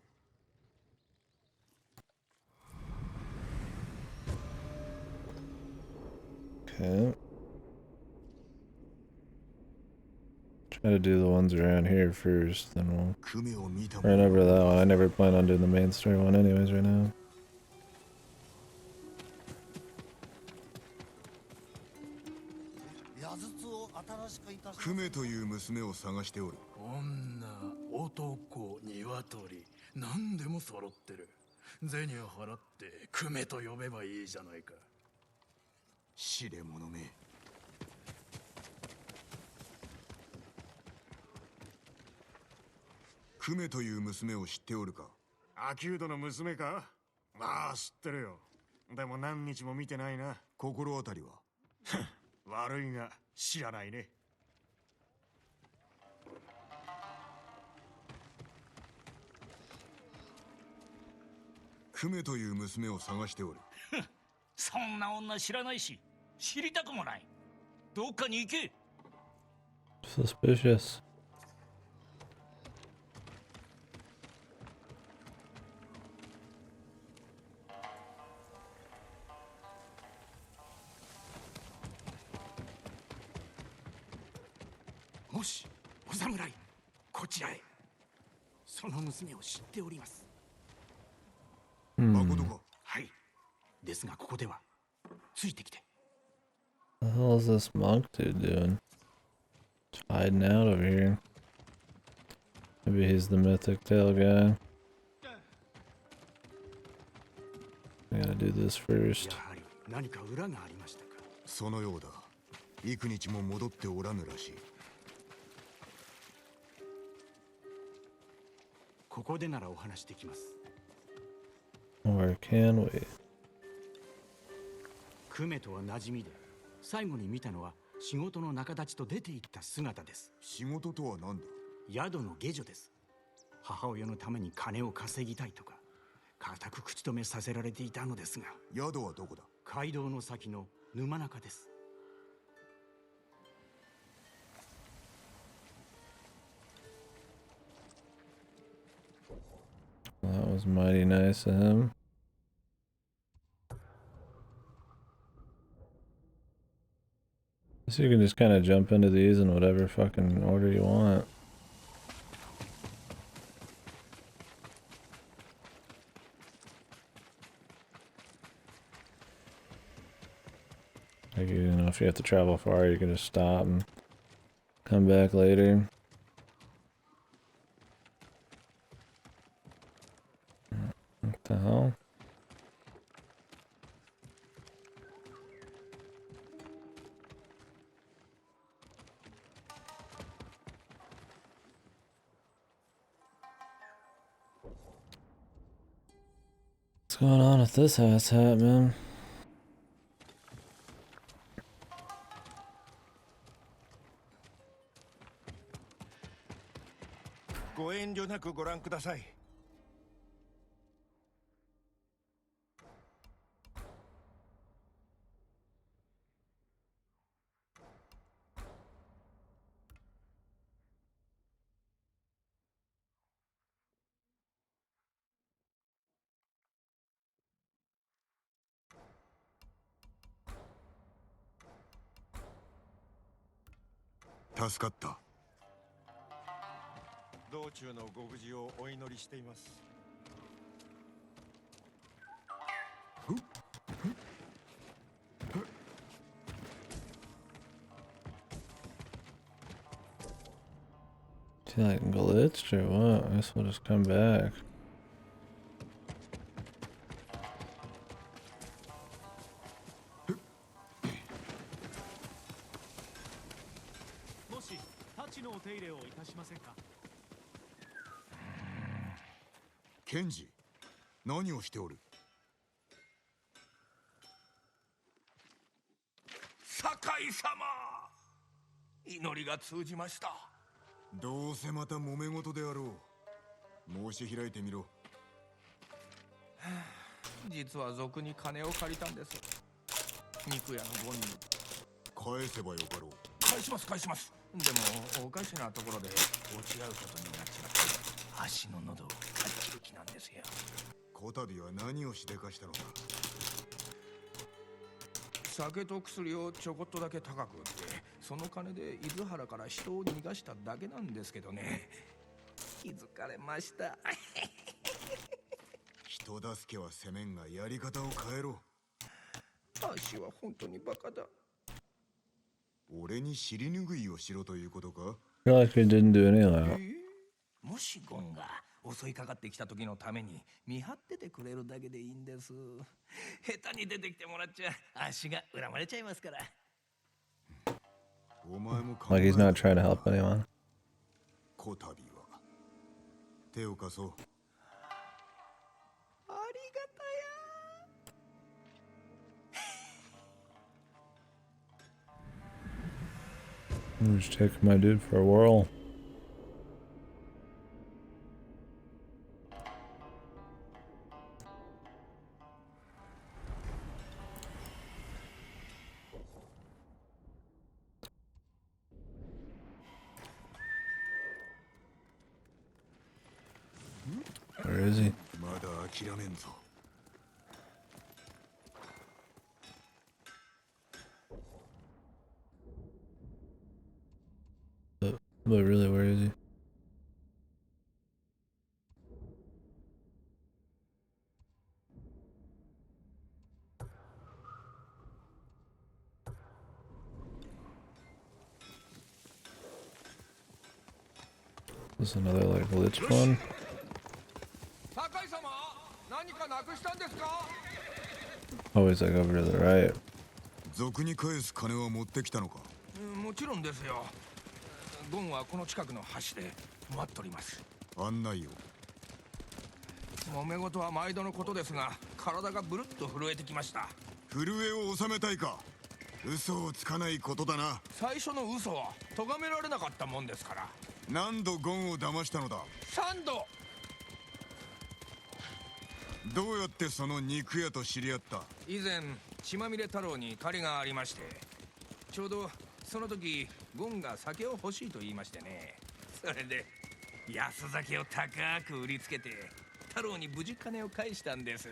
Okay. Try to do the ones around here first, then we'll run over that one. I never plan on doing the main story one anyways right now. クメという娘を探しておる。女、男、鶏、何でも揃ってる。銭を払ってクメと呼べばいいじゃないか。知れ者め。クメという娘を知っておるか。アキュードの娘か。まあ知ってるよ。でも何日も見てないな。心当たりは。悪いが知らないね。クメという娘を探しておる。そんな女知らないし、知りたくもない。どっかに行け。Suspicious. もしお侍、こちらへ。その娘を知っております。誠か。はい。ですがここではついてきて。 What the hell is this monk dude doing? Just hiding out over here. Maybe he's the mythic tail guy. I gotta do this first. やはり何か裏がありましたか。そのようだ。幾日も戻っておらぬらしい。ここでならお話できます。 Where can we? クメとは馴染みで、最後に見たのは仕事の仲立ちと出て行った姿です。仕事とは何だ。宿の下女です。母親のために金を稼ぎたいとか固く口止めさせられていたのですが。宿はどこだ。街道の先の沼中です。 That was mighty nice of him. So you can just kind of jump into these in whatever fucking order you want. Like, you know, if you have to travel far, you can just stop and come back later. What the hell? What's going on with this ass hat, man? くご覧ください。助かった。道中のご無事をお祈りしています。Is he like glitched or what? I guess we'll just come back. もし太刀のお手入れをいたしませんか。ケンジ、何をしておる？堺様、祈りが通じました。どうせまた揉め事であろう。申し開いてみろ。実は賊に金を借りたんです。肉屋のゴンに。返せばよかろう。返します返します。でもおかしなところで落ち合うことになっちまって、足の喉をかっきる気なんですよ。こたびは何をしでかしたのか。酒と薬をちょこっとだけ高く売って、その金で伊豆原から人を逃がしただけなんですけどね。気づかれました。人助けはせめんがやり方を変えろ。足は本当にバカだ。俺に尻拭いをしろということか？ I feel like we didn't do any of that. もしゴンが襲いかかってきた時のために見張っててくれるだけでいいんです。下手に出てきてもらっちゃ足が恨まれちゃいますから。お前も Like he's not trying to help anyone. こたびは手を貸そう。ありがたや。I'm just taking my dude for a whirl. Where is he? まだ諦めんぞ。But really, where is he? This is another like glitch one. 堺様、何かなくしたんですか？ Always like over to the right. 賊に返す金は持ってきたのか？もちろんですよ。ゴンはこの近くの橋で待っております。案内を。揉め事は毎度のことですが、体がブルッと震えてきました。震えを収めたいか？嘘をつかないことだな。最初の嘘は咎められなかったもんですから。何度ゴンを騙したのだ？3度。どうやってその肉屋と知り合った？以前血まみれ太郎に借りがありまして、ちょうどその時ゴンが酒を欲しいと言いましてね。それで安酒を高く売りつけて太郎に無事金を返したんです。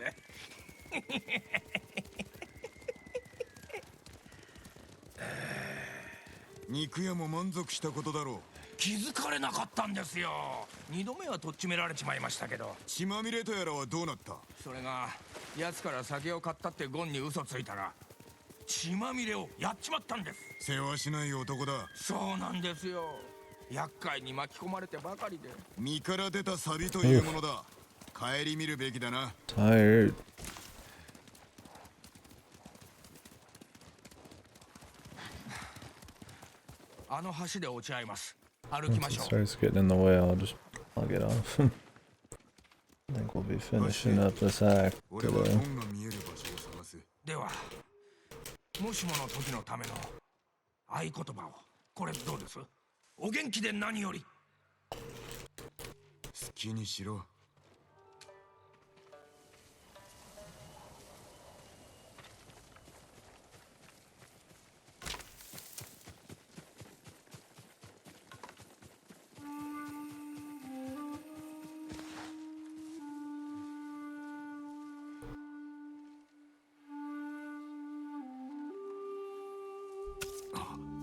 肉屋も満足したことだろう。気づかれなかったんですよ。2度目はとっちめられちまいましたけど。血まみれとやらはどうなった？それが奴から酒を買ったってゴンに嘘ついたら血まみれをやっちまったんです。世話しない男だ。そうなんですよ。厄介に巻き込まれてばかりで。身から出たサビというものだ。帰り見るべきだな。Tired. あの橋で落ち合います。歩き Once ま it しょう。 starts getting in the way, I'll get off. I think we'll be finishing up this act 俺はゴ today. ンが見える場所を探す。では、もしもの時のための合言葉を。これどうです？お元気で何より。好きにしろ。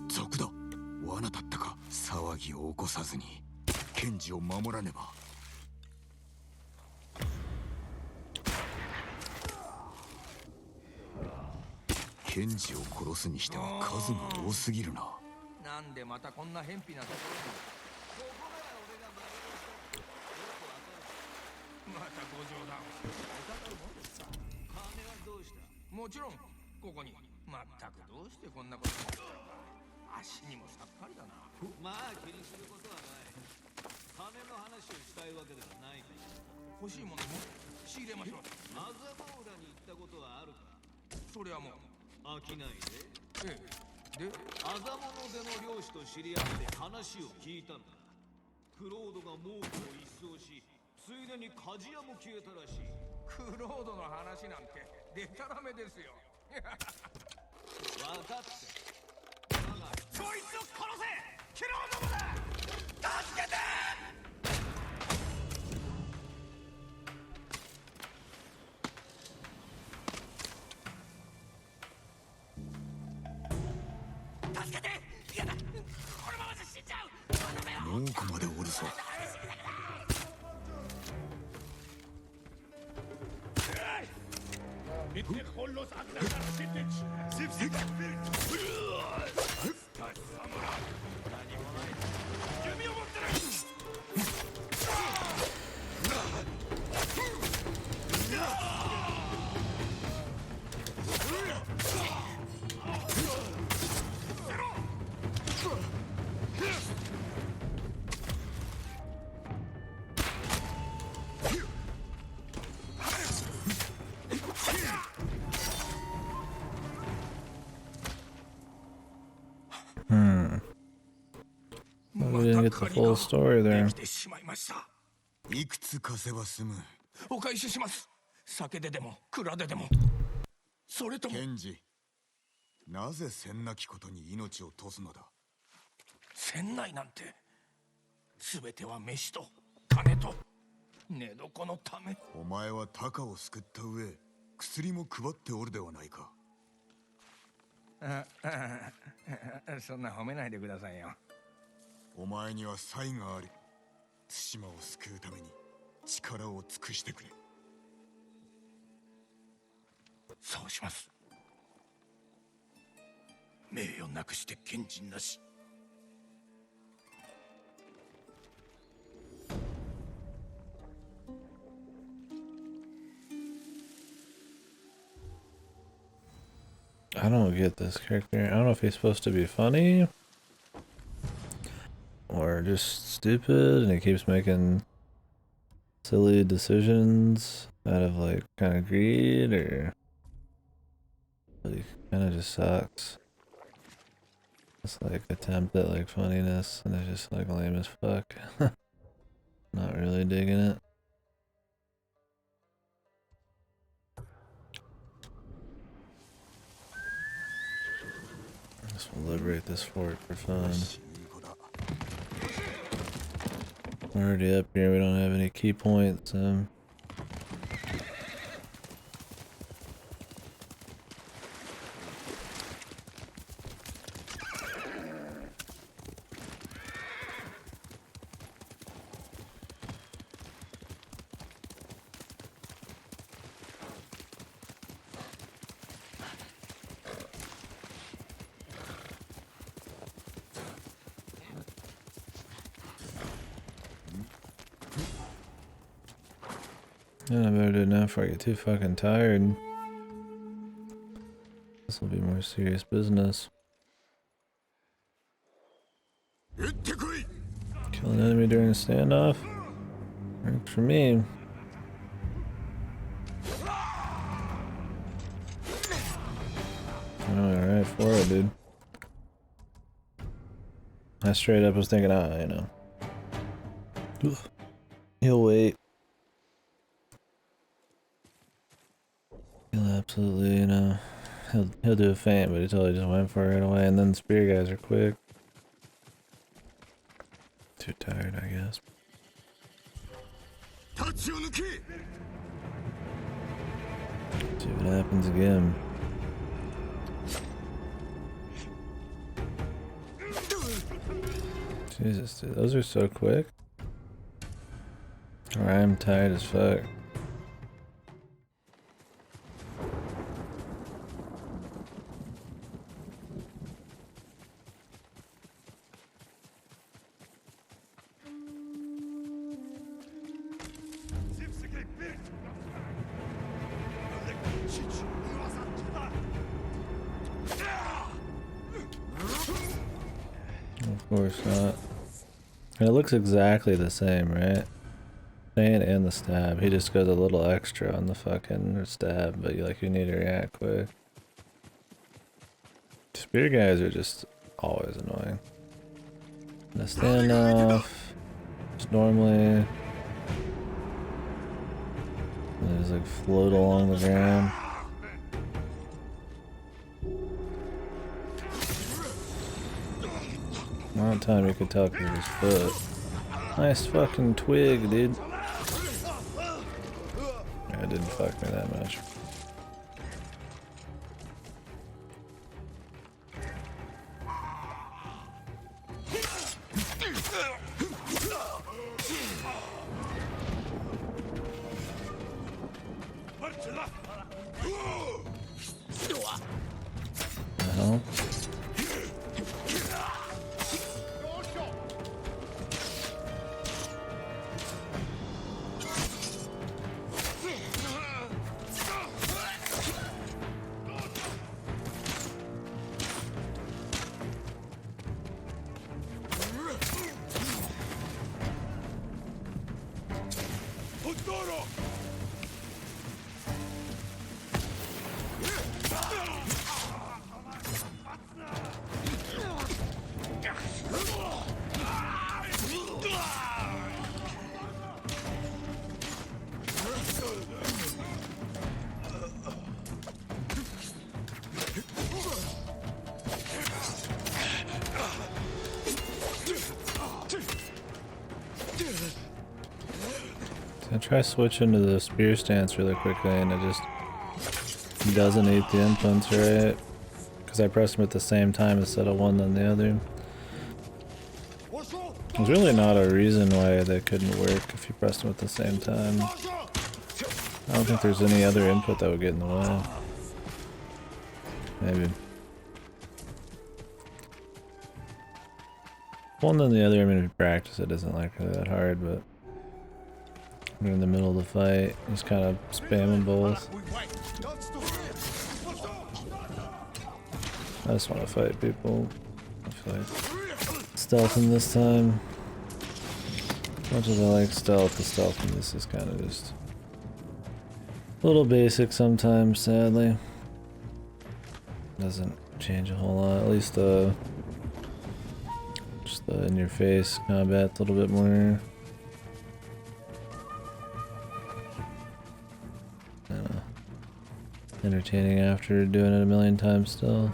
賊だ。罠だったか。騒ぎを起こさずにケンジを守らねば。ケンジを殺すにしては数が多すぎるな。なんでまたこんな偏僻なところに。またご冗談。金はどうした？もちろんここに。まったくどうしてこんなことになったのか。足にもさっぱりだな。まあ気にすることはない。金の話をしたいわけではないから。欲しいものも仕入れましょう。マザボーラに行ったことはあるか？それはもう飽きないで。ええ。でアザモノでの漁師と知り合って話を聞いたんだ。クロードが猛虎を一掃し、ついでに鍛冶屋も消えたらしい。クロードの話なんてデタラメですよ。分かって。こいつを殺せ！クロードだ！助けて！助けて！やだ！このままじゃ死んじゃう！猛虎までおるぞ。We didn't get the full story there. いくつ貸せば済む。お返しします。酒ででも蔵ででも。それともケンジ、なぜせんなきことに命を賭すのだ。船内なんて全ては飯と金と寝床のため。お前はタカを救った上、薬も配っておるではないか。そんな褒めないでくださいよ。お前には才がある。対馬を救うために力を尽くしてくれ。そうします。名誉なくして賢人なし。I don't get this character. I don't know if he's supposed to be funny or just stupid and he keeps making silly decisions out of like kind of greed, or but he kind of just sucks. It's like attempt at like funniness and it's just like lame as fuck. Not really digging it. Just liberate this fort for fun. We're already up here, we don't have any key points. Yeah, I better do it now before I get too fucking tired. This will be more serious business. Kill an enemy during a standoff? Worked for me. Alright, for it, dude. I straight up was thinking, you know. He'll wait. He'll absolutely, you know, he'll do a feint, but he totally just went for it right away. And then the spear guys are quick. Too tired, I guess. See what happens again. Jesus, dude, those are so quick. Or I'm tired as fuck. Of course not. And it looks exactly the same, right? Feint and the stab. He just goes a little extra on the fucking stab, but you need to react quick. Spear guys are just always annoying. The standoff, just normally, they just like float along the ground. One time you could tell because of his foot. Nice fucking twig, dude. Yeah, it didn't fuck me that much. Uh-huh. I try switching to the spear stance really quickly and it just doesn't eat the inputs right. Because I pressed them at the same time instead of one than the other. There's really not a reason why they couldn't work if you pressed them at the same time. I don't think there's any other input that would get in the way. Maybe. One than the other, I mean if you practice it isn't like really that hard, but we're in the middle of the fight, just kind of spamming both. I just want to fight people. I feel like stealthing this time. As much as I like stealth, the stealth in this is kind of just a little basic sometimes, sadly. Doesn't change a whole lot, at least just the in-your-face combat's a little bit more entertaining after doing it a million times still.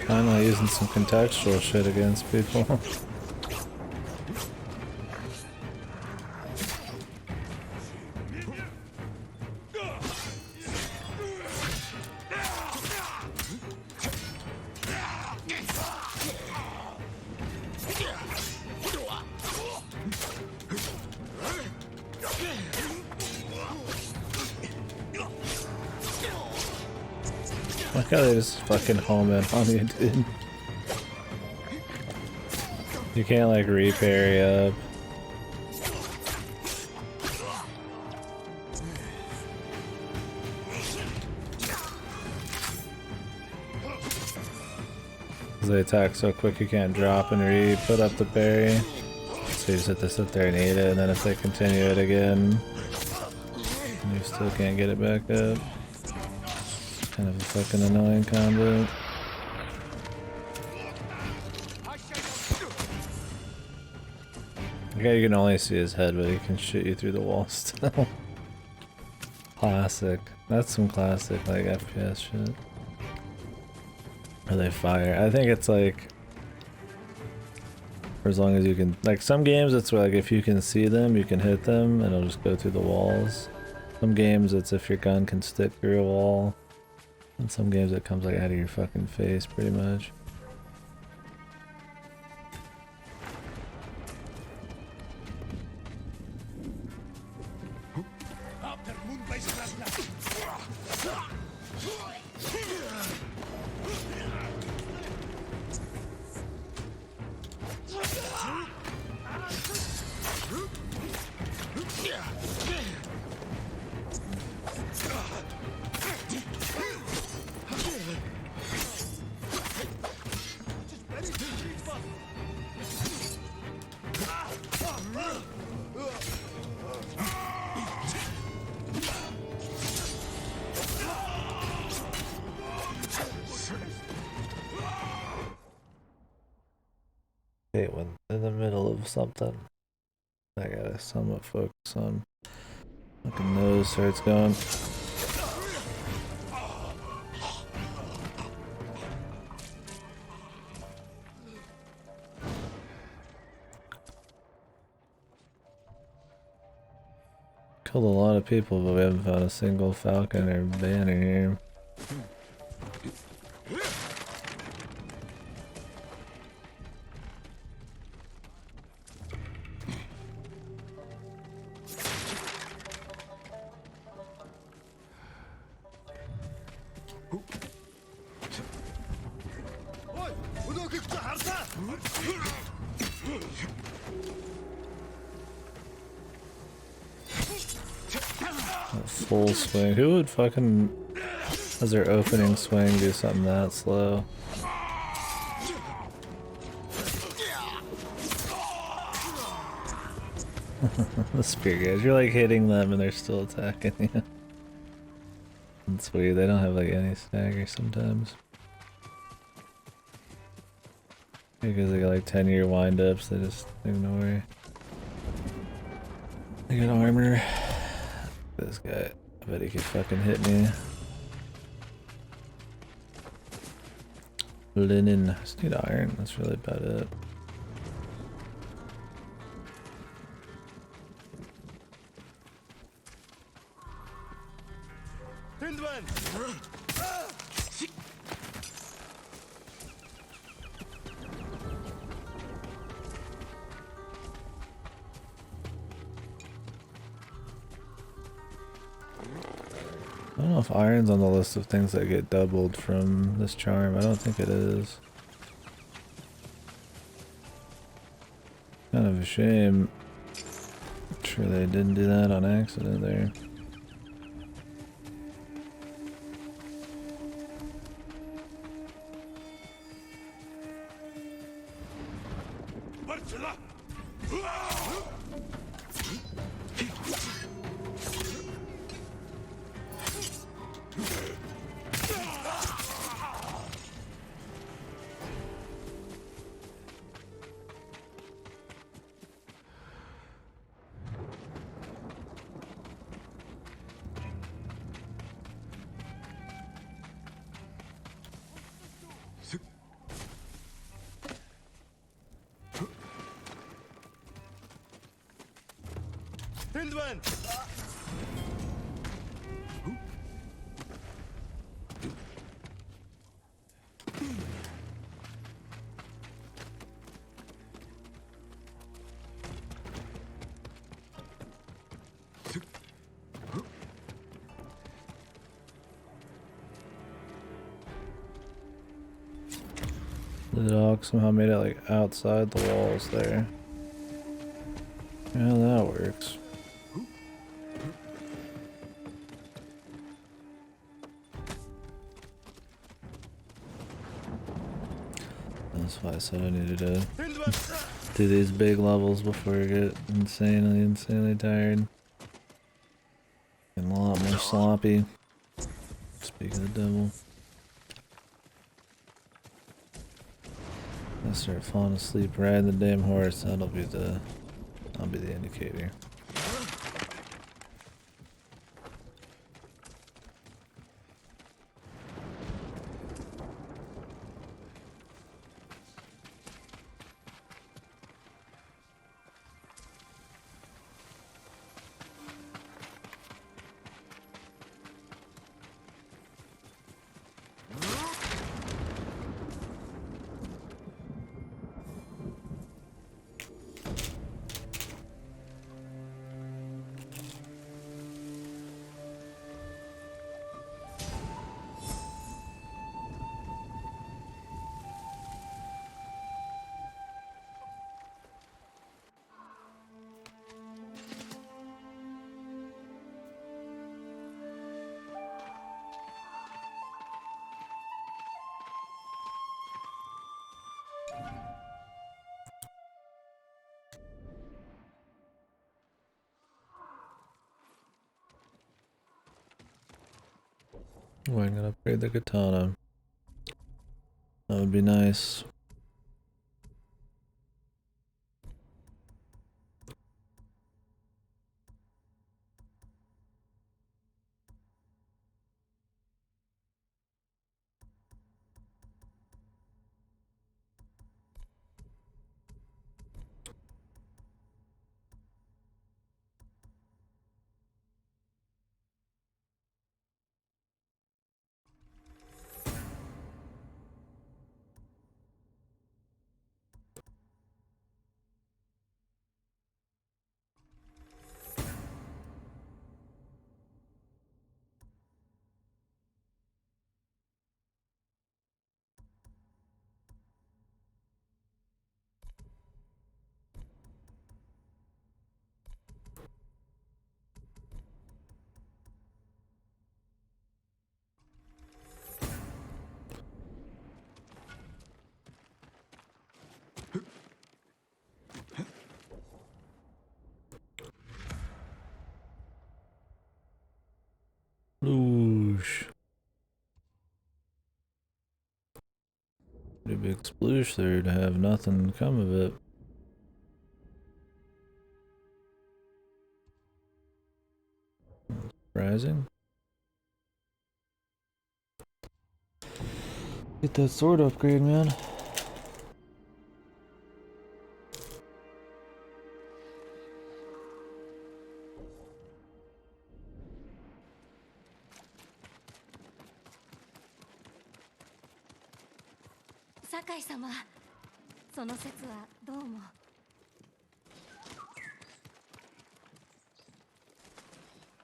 Finally using some contextual shit against people. Look how they just fucking home in on you, dude. You can't like re-parry up. Because they attack so quick you can't drop and re-put up the parry. So you just have to sit there and eat it, and then if they continue it again, you still can't get it back up. Kind of a fucking annoying combo. The guy, you can only see his head, but he can shoot you through the wall still. Classic. That's some classic, like, FPS shit. Or they fire. I think it's like, for as long as you can, like some games it's like if you can see them, you can hit them, and it'll just go through the walls. Some games it's if your gun can stick through a wall. And some games it comes like out of your fucking face, pretty much. Hate when in the middle of something I gotta somewhat focus on. Fucking nose starts going. Killed a lot of people, but we haven't found a single falcon or banner here. Full swing. Who would fucking, as their opening swing, do something that slow? The spear guys, you're like hitting them and they're still attacking you. That's weird, they don't have like any stagger sometimes. Because they got like 10-year wind-ups, they just ignore. They got armor. This guy, I bet he could fucking hit me. Linen, I just need iron, that's really about it. I don't know if iron's on the list of things that get doubled from this charm. I don't think it is. Kind of a shame. I'm sure they didn't do that on accident there. The dog somehow made it like outside the walls there. Yeah, that works. That's why I said I needed to do these big levels before I get insanely tired. And a lot more sloppy. Speak of the devil. I start falling asleep riding the damn horse, that'll be the indicator. Oh, I'm gonna upgrade the katana. That would be nice. Sploosh. Pretty big sploosh there to have nothing come of it. Surprising. Get that sword upgrade, man.酒井様、その説はどうも。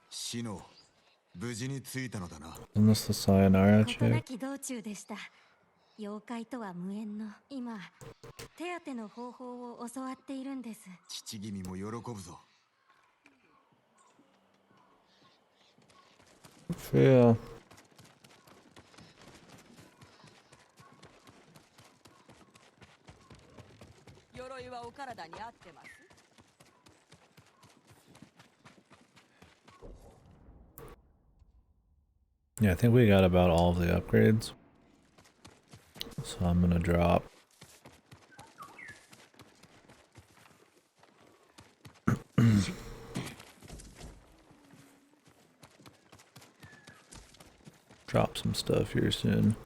シノ、無事に着いたのだな。Isn't this the sayonara 事な check? き道中でした。妖怪とは無縁の今、手当ての方法を教わっているんです。父君も喜ぶぞ。Yeah. Yeah, I think we got about all of the upgrades. So I'm gonna drop. Drop some stuff here soon.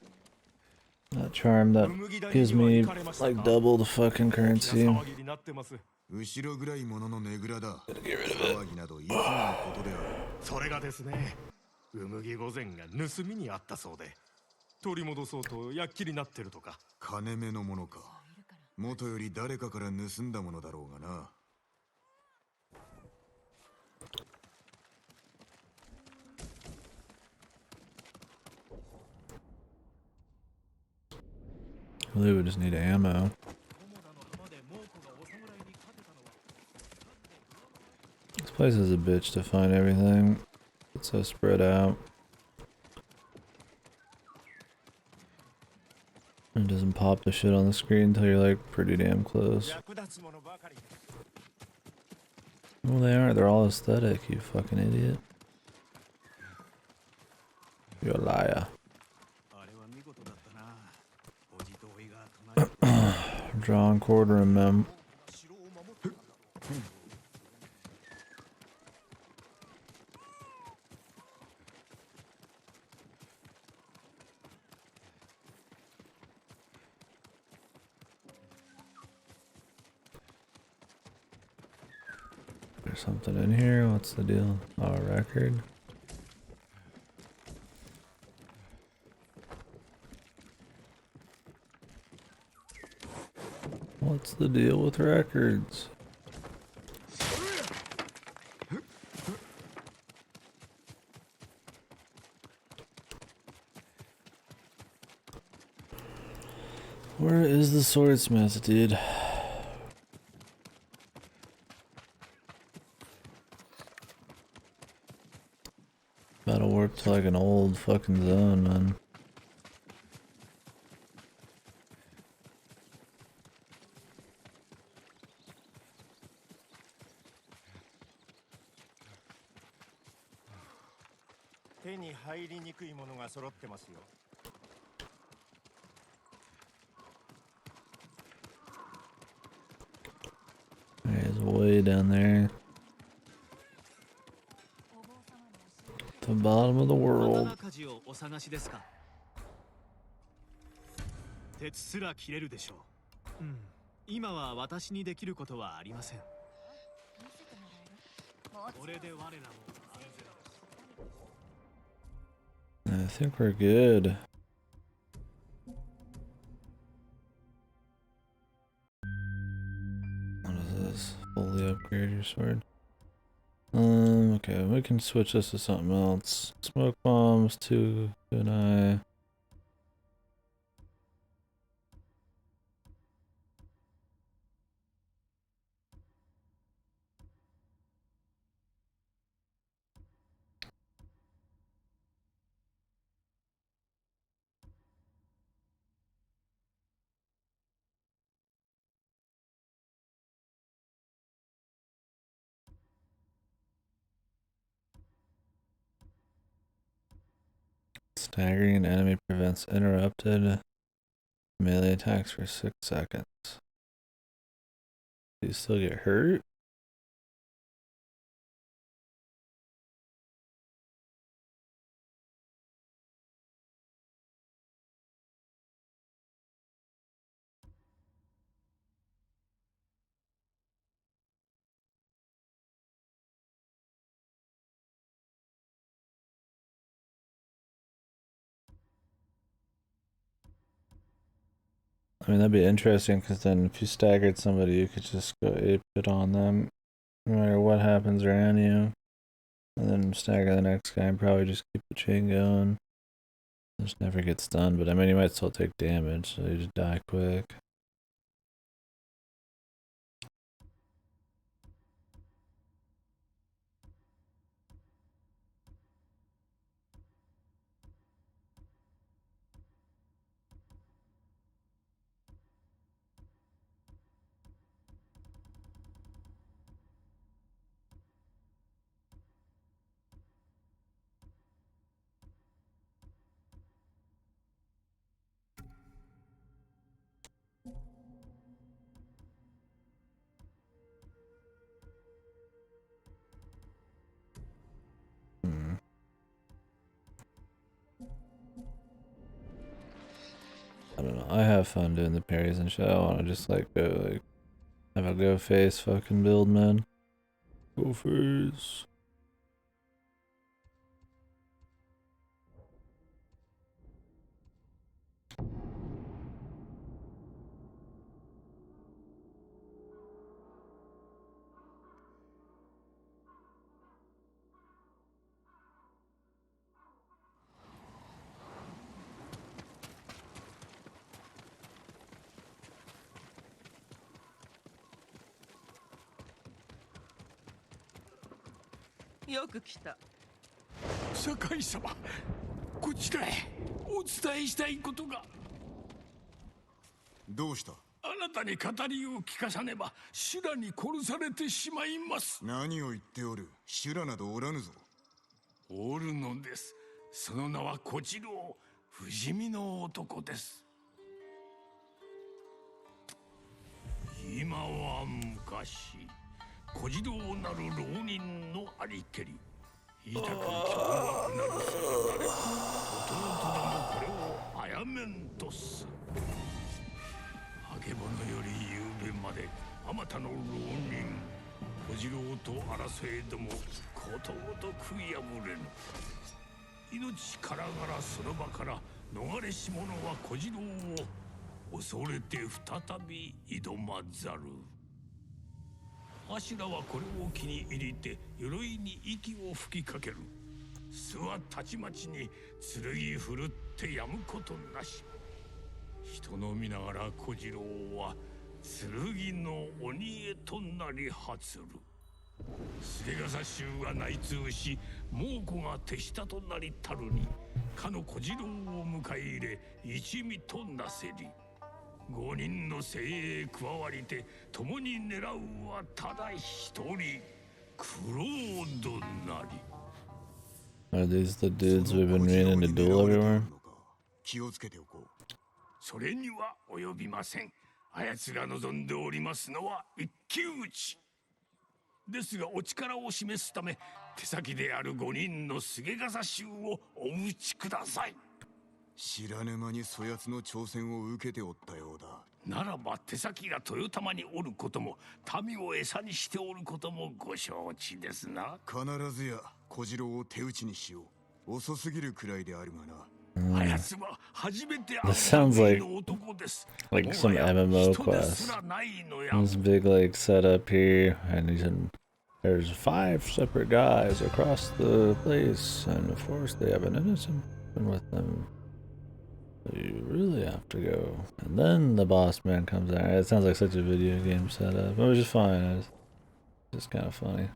That charm that gives me like double the fucking currency. 後ろぐらいもののねぐらだ。騒ぎなどいつものことである。それがですね、うむぎ御前が盗みにあったそうで、取り戻そうと躍起になってるとか。金目のものか。元より誰かから盗んだものだろうがな。Really, we just need ammo. This place is a bitch to find everything. It's so spread out. It doesn't pop pop the shit on the screen until you're like pretty damn close. Well, they aren't. They're all aesthetic, you fucking idiot. You're a liar. Drawn quarter and mem. There's something in here. What's the deal? Oh, a record. What's the deal with records? Where is the swordsmith, dude? That'll work to like an old fucking zone, man. He's way down there. The bottom of the world. 鉄すら切れるでしょう。うん。今は私にできることはありません。これで我らも安全です。 I think we're good. What is this? Fully upgrade your sword. Okay, we can switch this to something else. Smoke bombs, 2 good eye. Staggering an enemy prevents interrupted melee attacks for 6 seconds. Do you still get hurt? I mean, that'd be interesting because then if you staggered somebody, you could just go ape it on them no matter what happens around you. And then stagger the next guy and probably just keep the chain going. Just never gets done, but I mean, you might still take damage, so you just die quick. I don't know. I have fun doing the parries and shit. I want to just like go like have a go face fucking build, man. Go face. Yokukita. 酒井様、こちらへお伝えしたいことが。どうした？あなたに語りを聞かさねば修羅に殺されてしまいます。何を言っておる？修羅などおらぬぞ。おるのです。その名は小次郎、不死身の男です。今は昔、小次郎なる浪人のありけり、痛く凶悪なるさなれ、弟どもこれをあやめんとす。あけぼのより夕べまであまたの浪人小次郎と争えどもことごとく破れぬ。命からがらその場から逃れし者は小次郎を恐れて再び挑まざる。あしらはこれを気に入りて鎧に息を吹きかける。巣はたちまちに剣振るってやむことなし。人の見ながら小次郎は剣の鬼へとなり果つる。菅笠衆が内通し猛虎が手下となりたるにかの小次郎を迎え入れ一味となせり。5人の精鋭加わりて共に狙うはただ一人クロードなり。 Are these the dudes we've been meaning to duel everywhere? 気をつけておこう。それには及びません。あやつが望んでおりますのは一騎打ちですが、お力を示すため手先である5人の菅笠衆をお討ちください。知らぬ間にそやつの挑戦を受けておったようだ。ならば手先が豊玉におることも民を餌にしておることもご承知ですな。必ずや小次郎を手打ちにしよう。遅すぎるくらいであるがな。あやつは初めて会 This う sounds の男です。 like some MMO quest. This big like setup here, and he's in. There's 5 separate guys across the place, and of course they have an innocent person with them. So you really have to go. And then the boss man comes out. It sounds like such a video game setup, which is fine. It's just kind of funny.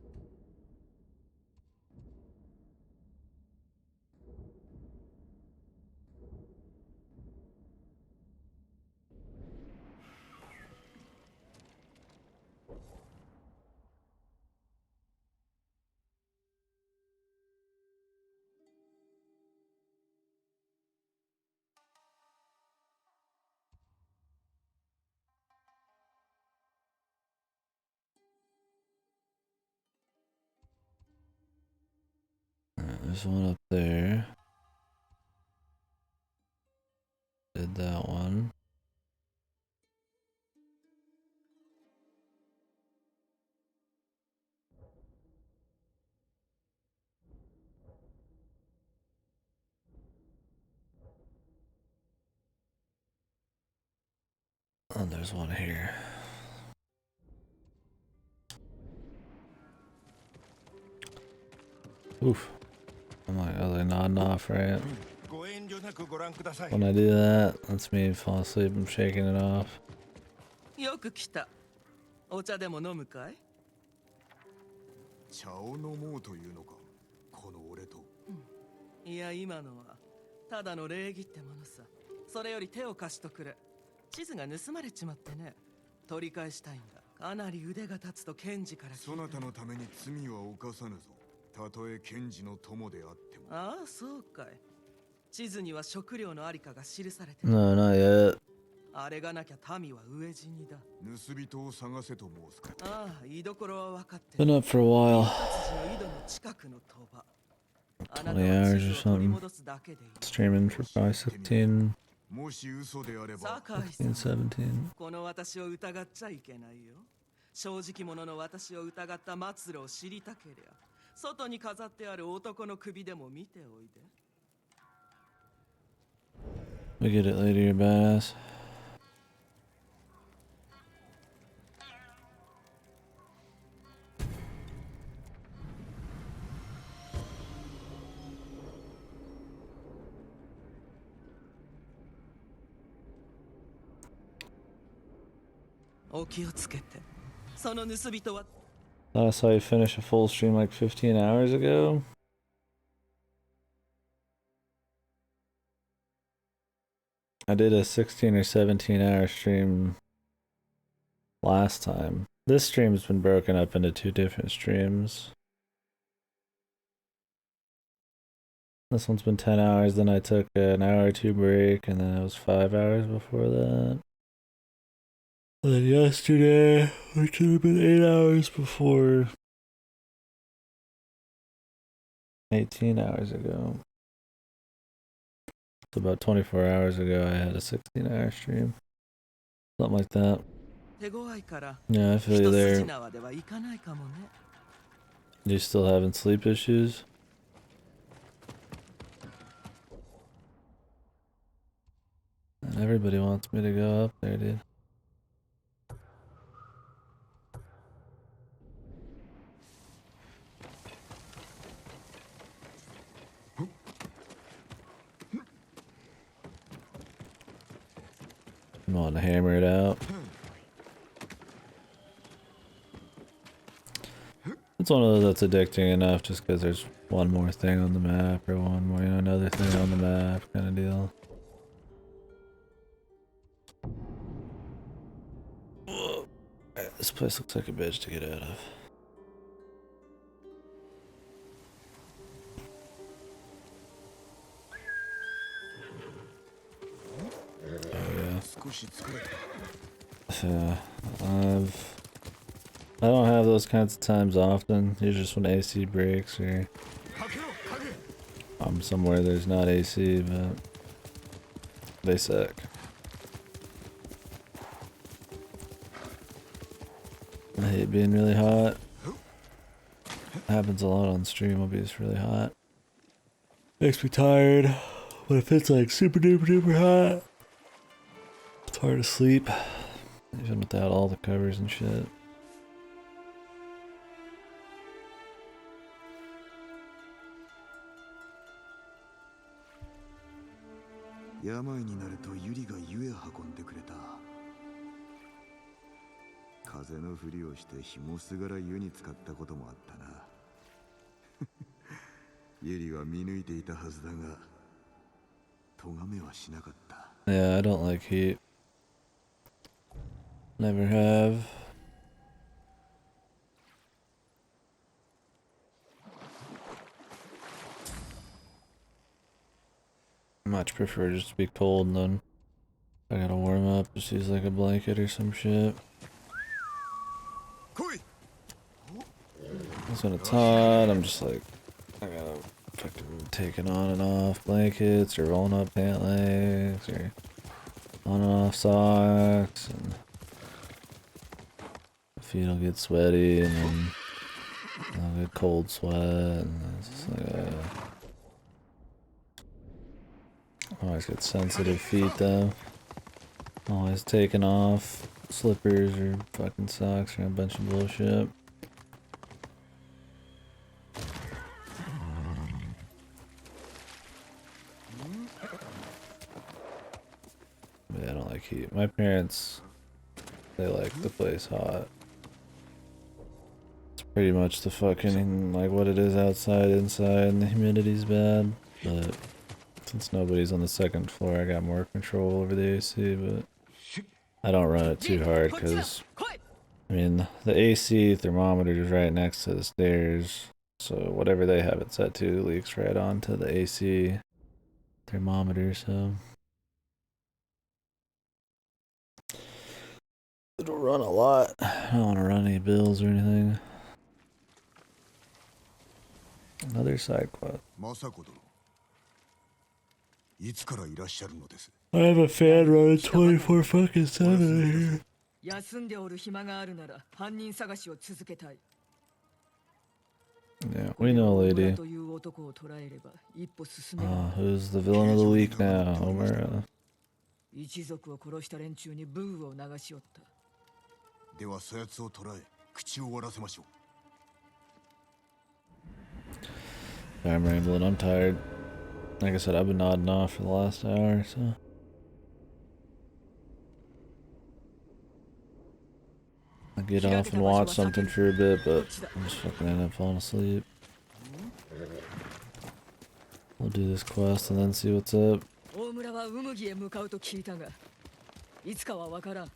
There's one up there. Did that one. Oh, there's one here. Oof. I'm like, I was like nodding off, right? When I do that, that's me fall asleep and shaking it off. よく来た。お茶でも飲むかい？茶を飲もうというのか、この俺と。いや、今のはただの礼儀ってものさ。それより手を貸しとくれ。地図が盗まれちまってね。取り返したいんだ。かなり腕が立つと検事から聞いた。そなたのために罪は犯さぬぞ。たとえ検事の友であっても。ああ、そうかい。地図には食料のありかが記されてる。No, not yet. あれがなきゃ民は飢え死にだ。盗人を探せと申すか。ああ、居所は分かってる。Been up for a while. 達治の井戸の近くの鳥羽。 20 hours or something. Streaming for probably 16, 16, 17. この私を疑っちゃいけないよ。正直者の私を疑った末路を知りたけりゃ、外に飾ってある男の首でも見ておいで。We get it later, you badass. Thought I saw you finish a full stream like 15 hours ago. I did a 16 or 17 hour stream last time. This stream's been broken up into 2 different streams. This one's been 10 hours, then I took an hour or 2 break, and then it was 5 hours before that. And then yesterday, which should have been 8 hours before. 18 hours ago. So about 24 hours ago, I had a 16-hour stream. Something like that. Yeah, I feel you there. You still having sleep issues? And everybody wants me to go up there, dude. I'm on to hammer it out. It's one of those that's addicting enough just because there's one more thing on the map or one more, you know, another thing on the map kind of deal. This place looks like a bitch to get out of. Yeah, I don't have those kinds of times often. Usually just when AC breaks or I'm somewhere there's not AC, but they suck. I hate being really hot. Happens a lot on stream. I'll be just really hot. Makes me tired. But if it's like super duper duper hot, it's hard to sleep. Even without all the covers and shit. Yeah, I don't like heat. Never have. Much prefer just to be cold and then I gotta warm up, just use like a blanket or some shit. When it's hot, I'm just like, I gotta fucking taking on and off blankets or rolling up pant legs or on and off socks, and the feet will get sweaty and then I'll get cold sweat, and it's just like I always get sensitive feet though. Always taking off slippers or fucking socks or a bunch of bullshit. Yeah, I don't like heat. My parents, they like the place hot. It's pretty much the fucking, like what it is outside, inside, and the humidity's bad. But since nobody's on the second floor, I got more control over the AC, but I don't run it too hard because, I mean, the AC thermometer is right next to the stairs, so whatever they have it set to leaks right onto the AC thermometer, so it'll run a lot. I don't want to run any bills or anything. Another side quest. I have a fan running 24 fucking 7 here. Yeah, we know, lady. Who's the villain of the week now, Homer? I'm rambling, I'm tired. Like I said, I've been nodding off for the last hour, so. I get off and watch something for a bit, but I'm just fucking end up falling asleep. We'll do this quest and then see what's up. 大村は海麦へ向かうと聞いたが、いつかはわからん。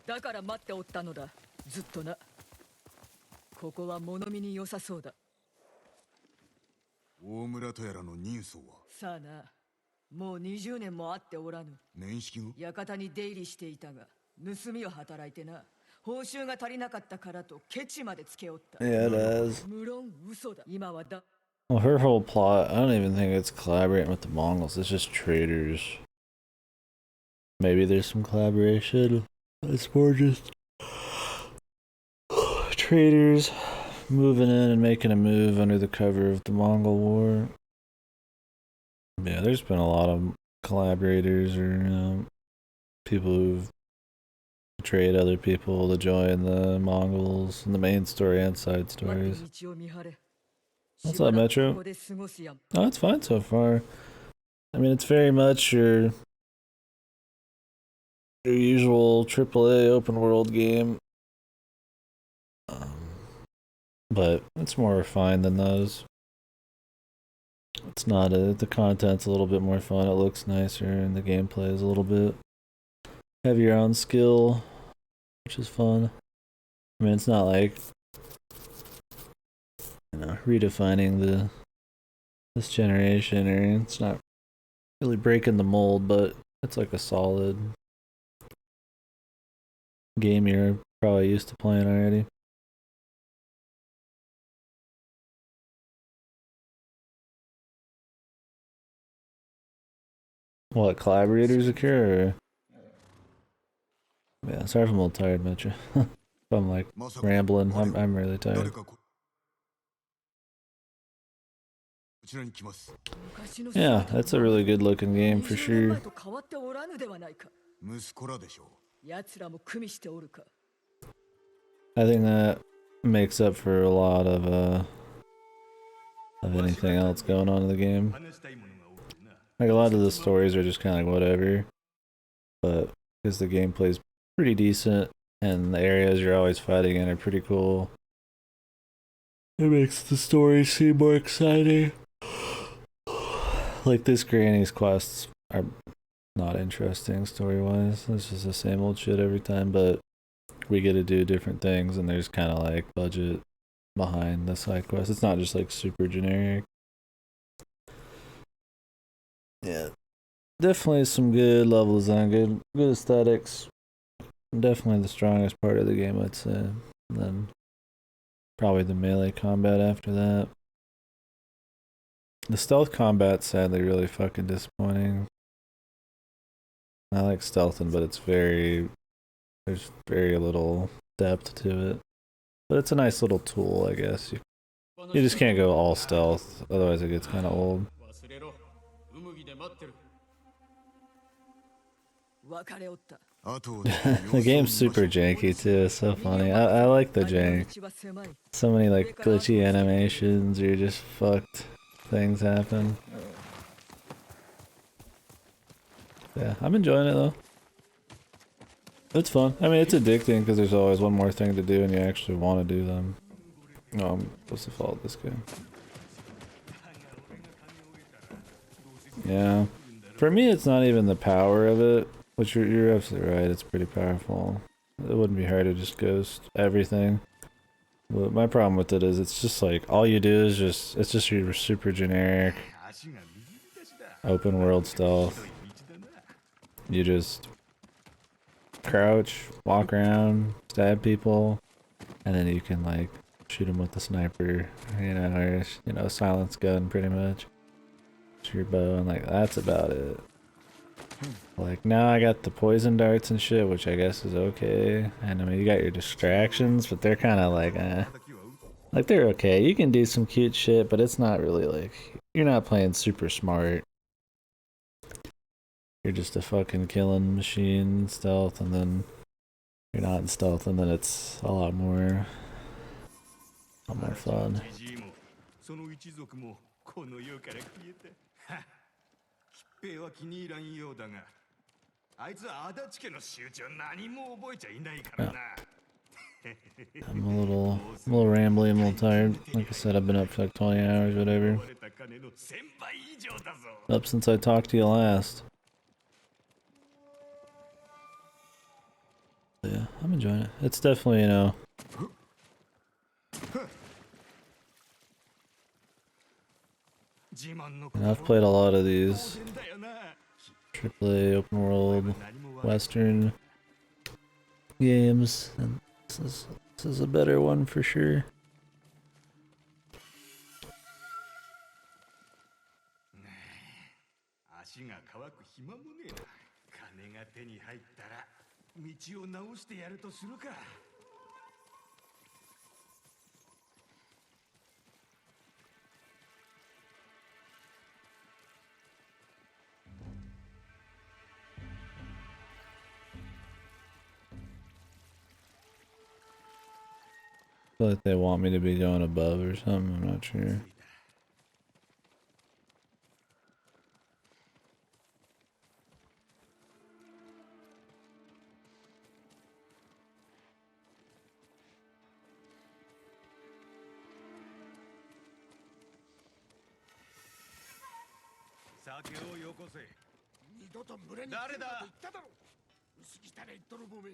だから待っておったのだ、ずっとな。ここは物見に良さそうだ。大村とやらの人相はさあな、もう20年も会っておらぬ。面識が館に出入りしていたが、盗みを働いてな。報酬が足りなかったからとケチまでつけおった。 Yeah, it is. 無論嘘だ。今はだ。 Well, her whole plot, I don't even think it's collaborating with the Mongols, it's just traders. Maybe there's some collaboration. It's more just traders moving in and making a move under the cover of the Mongol War. Yeah, there's been a lot of collaborators or people who've betrayed other people to join the Mongols in the main story and side stories. What's up, Metro? Oh, it's fine so far. I mean, it's very much your usual AAA open world game. But it's more refined than those. It's not the content's a little bit more fun, it looks nicer, and the gameplay is a little bit heavier on skill, which is fun. I mean, it's not like, redefining this generation, or it's not really breaking the mold, but it's like a solid game you're probably used to playing already. What, collaborators occur? Or... Yeah, sorry if I'm a little tired, Metro. If I'm like rambling, I'm really tired. Yeah, that's a really good looking game for sure. I think that makes up for a lot of anything else going on in the game. Like, a lot of the stories are just kind of like whatever, but because the gameplay's pretty decent and the areas you're always fighting in are pretty cool, it makes the story seem more exciting. Like, this Granny's quests are not interesting story-wise. It's just the same old shit every time, but we get to do different things, and there's kind of like budget behind the side quest. It's not just like super generic. Yeah, definitely some good level design, good aesthetics. Definitely the strongest part of the game, I'd say. And then probably the melee combat after that. The stealth combat's sadly really fucking disappointing. I like stealthing, but there's very little depth to it. But it's a nice little tool, I guess. You just can't go all stealth, otherwise it gets kind of old. The game's super janky too, it's so funny. I like the jank. So many like glitchy animations, you're just fucked. Things happen. Yeah, I'm enjoying it though. It's fun. I mean, it's addicting because there's always one more thing to do and you actually want to do them. No, I'm supposed to follow this guy. Yeah. For me, it's not even the power of it, which you're absolutely right, it's pretty powerful. It wouldn't be hard to just ghost everything. But my problem with it is it's just like, all you do is it's just your super generic open world stealth. You just crouch, walk around, stab people, and then you can like shoot them with the sniper, or silence gun pretty much. Shoot your bow, and like that's about it. Like, now I got the poison darts and shit, which I guess is okay. And I mean, you got your distractions, but they're kind of like, like, they're okay. You can do some cute shit, but it's not really like, you're not playing super smart. You're just a fucking killing machine, stealth, and then you're not in stealth, and then it's a lot more fun. 兵は気に入らんようだが、あいつは足立家の仕打ちを何も覚えちゃいないからな。I'm a little rambly, I'm a little tired. Like I said, I've been up for like 20 hours, whatever. Up since I talked to you last. Yeah, I'm enjoying it. It's definitely, you know, I've played a lot of these AAA open world Western games, and this is a better one for sure. 足が乾く暇もねえな。金が手に入ったら道を直してやるとするか。I feel like they want me to be going above or something, I'm not sure. 酒をよこせ。二度と群れに来るなと言っただろ。薄汚い泥棒め。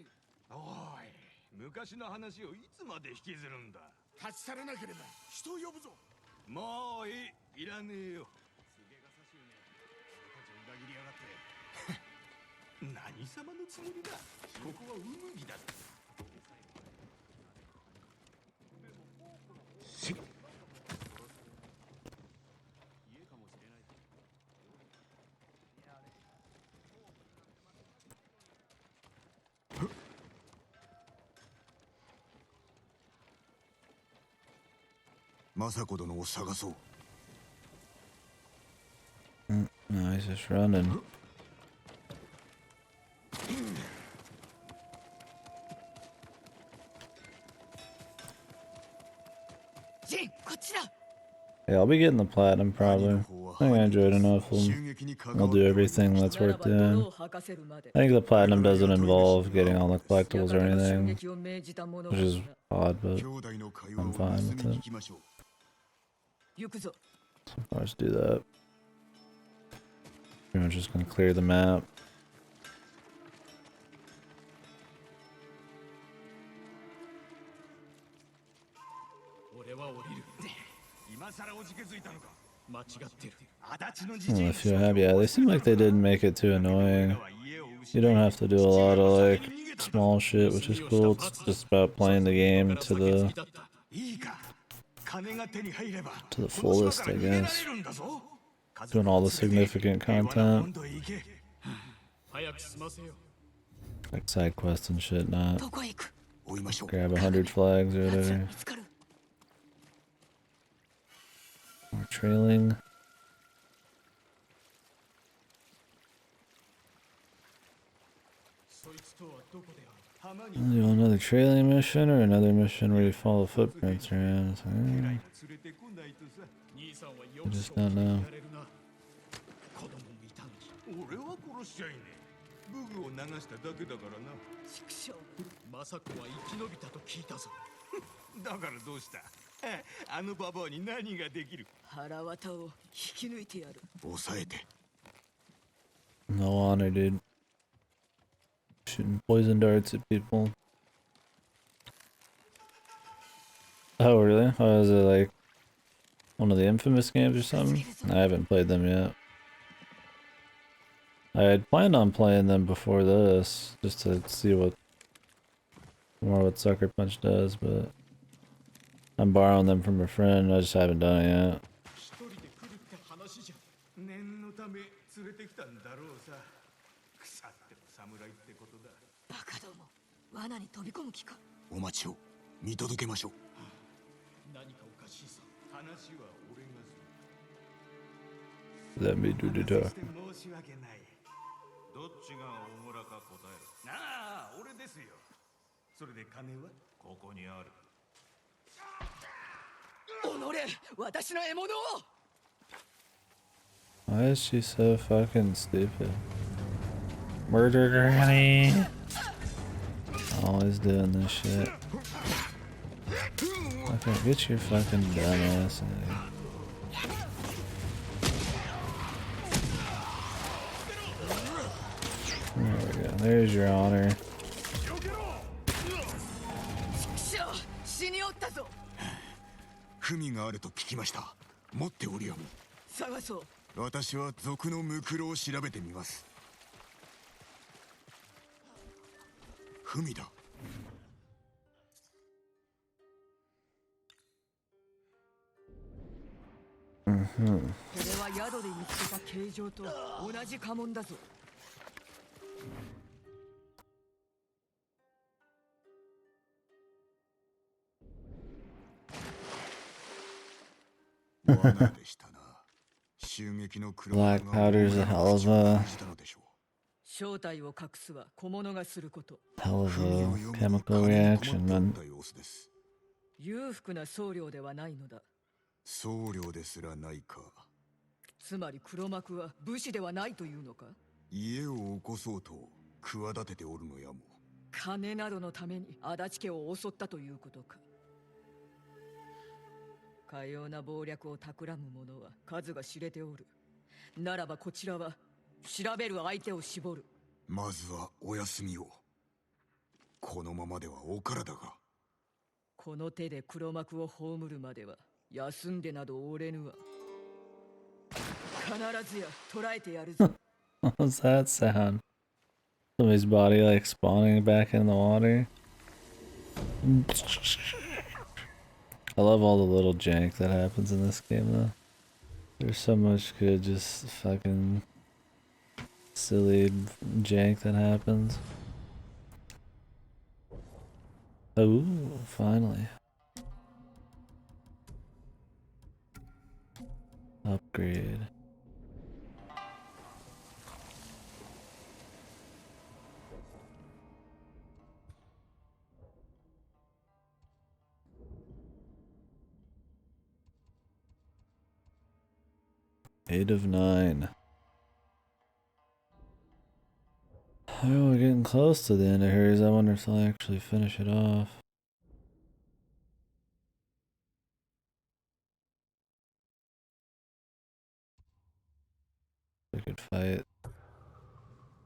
おい、昔の話をいつまで引きずるんだ。立ち去らなければ人を呼ぶぞ。もういい、いらねえよ。すげが差しよね。俺たちを裏切りやがって。何様のつもりだ。ここは海だ。政子殿を探そう。No, he's just running. ジン、こっちだ。 Yeah, I'll be getting the platinum probably. I think I enjoyed enough of them. I'll do everything that's worth doing. I think the platinum doesn't involve getting all the collectibles or anything, which is odd, but I'm fine with it. So I'll just do that. Pretty much just gonna clear the map. I feel happy. Yeah, they seem like they didn't make it too annoying. You don't have to do a lot of like small shit, which is cool. It's just about playing the game to the fullest, I guess. Doing all the significant content. Like side quests and shit, not grab 100 flags or whatever. More trailing. Do another trailing mission or another mission where you follow footprints around. I just don't know. 俺は殺しちゃいねえ。武具を流しただけだからな。畜生。政子は生き延びたと聞いたぞ。だからどうした？あのババアに何ができる？腹渡を引き抜いてやる。抑えて。No honor, dude. Shooting poison darts at people. Oh, really? Oh, is it like one of the infamous games or something? I haven't played them yet. I had planned on playing them before this, just to see what Sucker Punch does, but I'm borrowing them from a friend. I just haven't done it yet. 念のため連れてきたんだろうさ。腐っても侍ってことだ。バカども、罠に飛び込む気か。お待ちを見届けましょう。何かおかしいさ。話は俺がする。Let me do the talk. 申し訳ない。どっちが大村か答えろ。ああ、俺ですよ。それで金はここにある。おのれ、私の獲物を。Why is she so fucking stupid? Murder Granny! Always doing this shit. Okay, get your fucking dumb ass in here. There we go. There's your honor. 組があると聞きました。持っておるよ。探そう。私は賊のムクロを調べてみます。文だ。これは宿で見つけた形状と同じ家紋だぞ。罠でしたな。襲撃の黒 Black powder's a hell of a 正体を隠すは小物がすること。 hell of a chemical reaction, man. 裕福な僧侶ではないのだ。僧侶ですらないか。つまり黒幕は武士ではないというのか。家を起こそうと企てておるのやも。金などのために足立家を襲ったということか。かような謀略を企む者は数が知れておる。ならばこちらは調べる相手を絞る。まずはお休みを。このままではお体が。この手で黒幕を葬るまでは休んでなどおれぬわ。必ずや捕らえてやるぞ。What was that sound? Somebody's body like spawning back in the water. I love all the little jank that happens in this game though. There's so much good just fucking silly jank that happens. Oh, finally. Upgrade. Eight of 9. Oh, we're getting close to the end of hers. I wonder if I'll actually finish it off. We could fight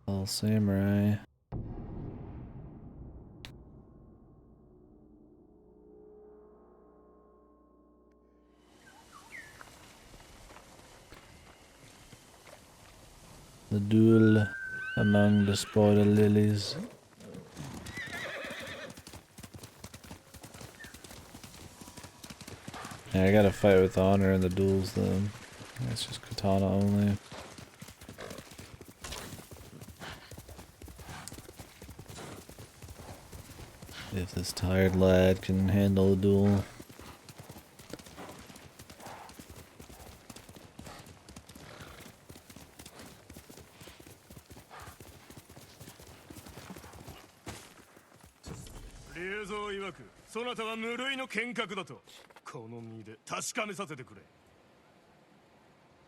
all samurai. The duel among the spoiled lilies. Yeah, I gotta fight with honor in the duels then. It's just katana only. If this tired lad can handle a duel.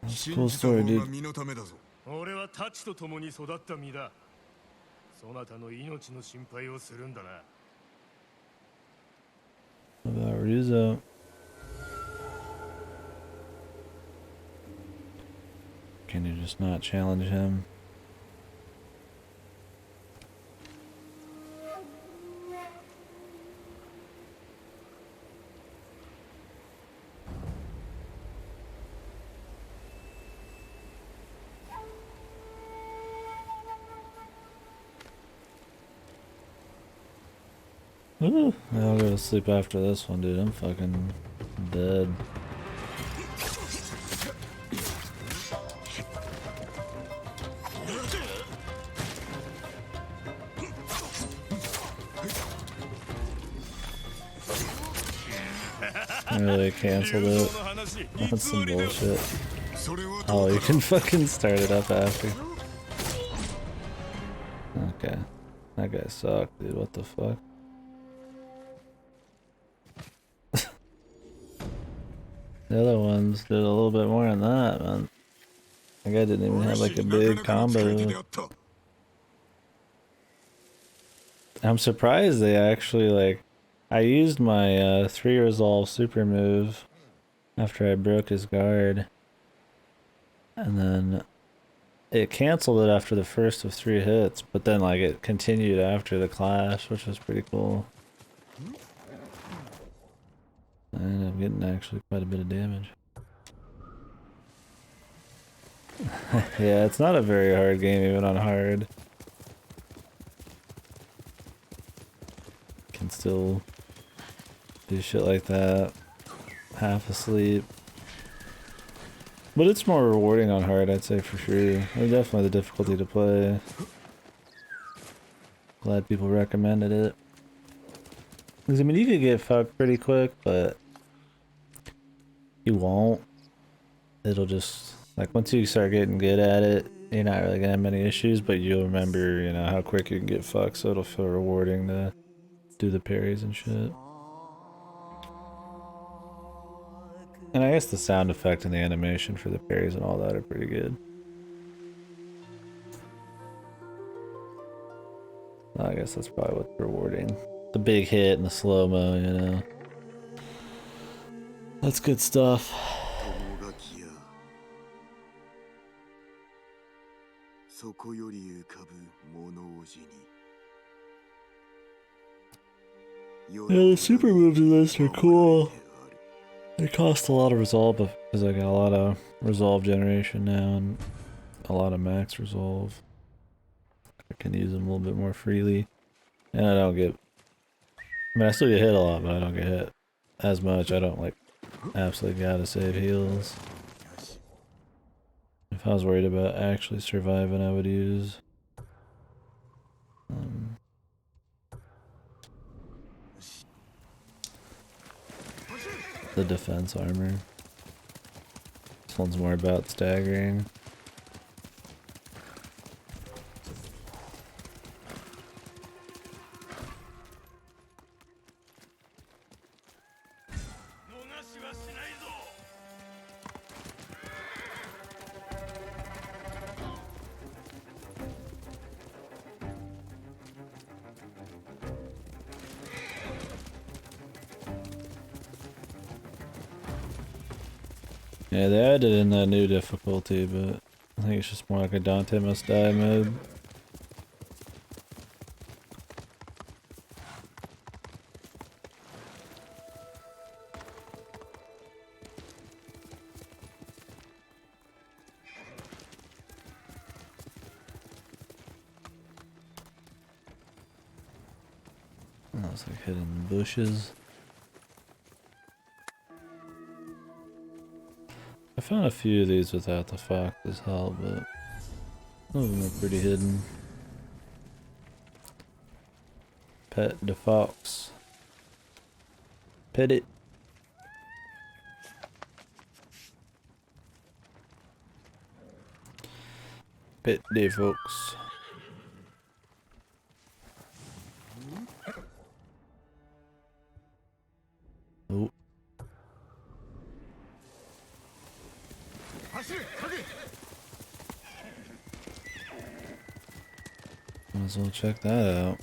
That's a cool story, dude. 俺はタチと共に育った身だ。そなたの命の心配をするんだな。What about Ryuzo? Can you just not challenge him? Ooh, I'll go to sleep after this one, dude. I'm fucking dead. I really canceled it. That's some bullshit. Oh, you can fucking start it up after. Okay. That guy sucked, dude. What the fuck? The other ones did a little bit more than that, man. That guy didn't even have like a big combo. I'm surprised they actually like... I used my 3 resolve super move after I broke his guard. And then it canceled it after the first of 3 hits, but then like it continued after the clash, which was pretty cool. And I'm getting actually quite a bit of damage. Yeah, it's not a very hard game, even on hard. Can still do shit like that. Half asleep. But it's more rewarding on hard, I'd say for sure. There's definitely the difficulty to play. Glad people recommended it. Because, I mean, you could get fucked pretty quick, but you won't. It'll just, like, once you start getting good at it, you're not really gonna have many issues, but you'll remember, you know, how quick you can get fucked, so it'll feel rewarding to do the parries and shit. And I guess the sound effect and the animation for the parries and all that are pretty good. I guess that's probably what's rewarding. The big hit and the slow-mo, you know. That's good stuff. Yeah, the super moves in this are cool. They cost a lot of resolve because I got a lot of resolve generation now and a lot of max resolve. I can use them a little bit more freely. And I don't get... I mean, I still get hit a lot, but I don't get hit as much. I don't, like, absolutely gotta save heals. If I was worried about actually surviving, I would use... the defense armor. This one's more about staggering. Yeah, they added in that new difficulty, but I think it's just more like a Dante must die mode. Oh, it's like hidden bushes. I found a few of these without the fox's help, but some of them are pretty hidden. Pet the fox. Pet it. Pet the fox. Oh. Might as well check that out.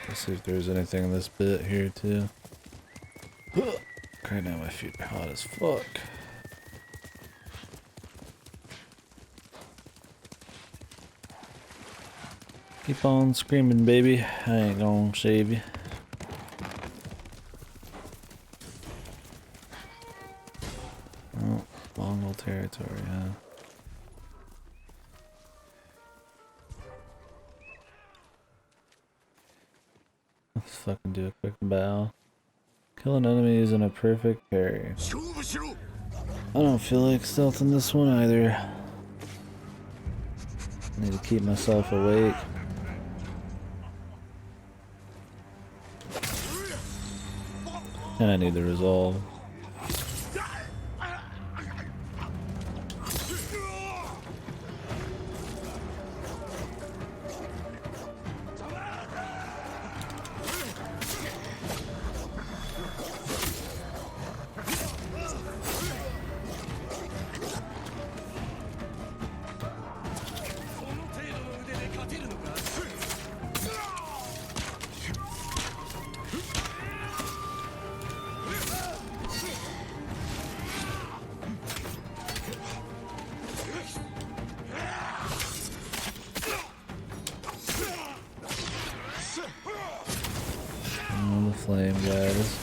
Let's see if there's anything in this bit here too. Okay, now my feet are hot as fuck. Keep on screaming, baby. I ain't gonna save you. Oh, Mongol territory, huh? Let's fucking do a quick bow. Kill an enemy using a perfect parry. I don't feel like stealthing this one either. Need to keep myself awake. And I need the resolve. flame guys.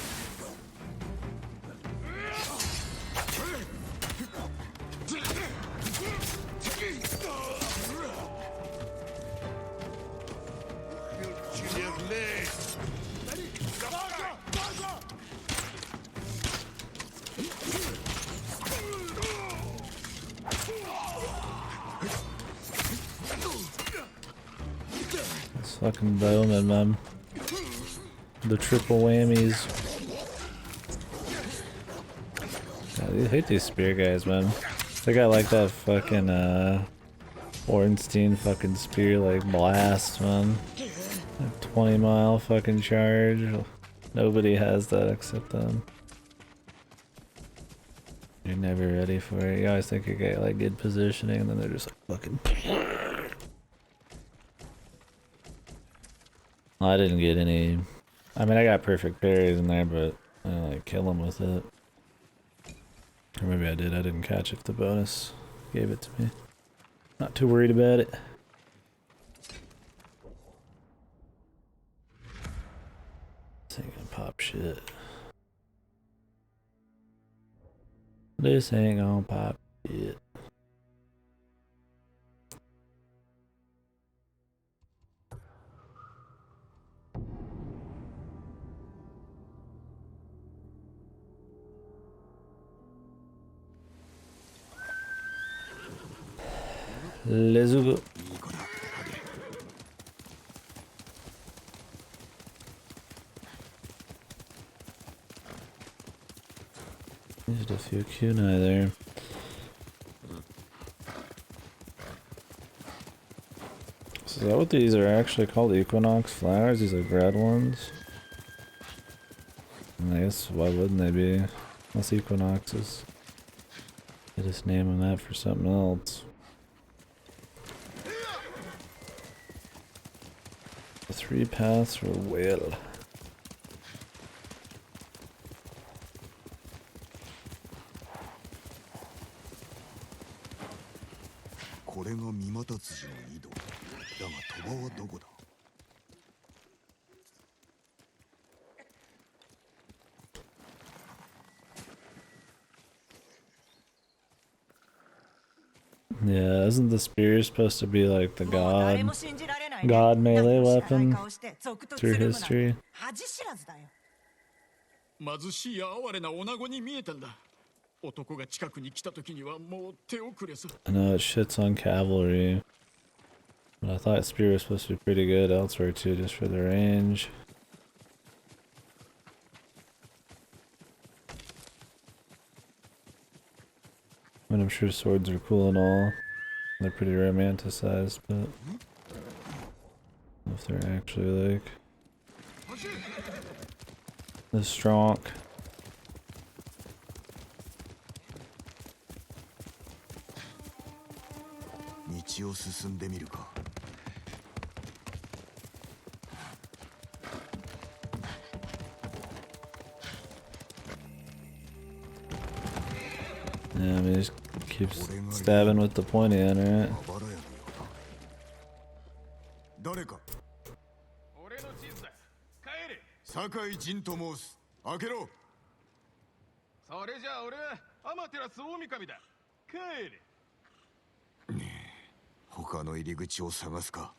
This fucking bowman, man. The triple whammies. God, I hate these spear guys, man. They got like that fucking Ornstein fucking spear like blast, man. A 20-mile fucking charge. Nobody has that except them. You're never ready for it. You always think you get like good positioning, and then they're just like fucking. I didn't get any. I mean, I got perfect parries in there, but I didn't like kill them with it. Or maybe I did. I didn't catch if the bonus gave it to me. Not too worried about it. This ain't gonna pop shit. This ain't gonna pop shit. Let's go. There's a few kunai there. So is that what these are actually called? Equinox flowers? These like red ones? I guess why wouldn't they be? Unless equinoxes. They just name them that for something else. The 3 paths for whale. Yeah, isn't the spear supposed to be like the god melee weapon through history? 貧しい哀れな女子に見えたんだ。男が近くに来た時にはもう手遅れさ。 I know it shits on cavalry, but I thought spear was supposed to be pretty good elsewhere too, just for the range. I mean, I'm sure swords are cool and all. They're pretty romanticized, but if they're actually like this strong. 道を進んでみるか。 Yeah, I mean, he just keeps stabbing with the pointy end, right? 誰か。俺の地図だ。帰れ。酒井陣と申す。開けろ。それじゃあ俺はアマテラス大神だ。帰れ。他の入り口を探すか。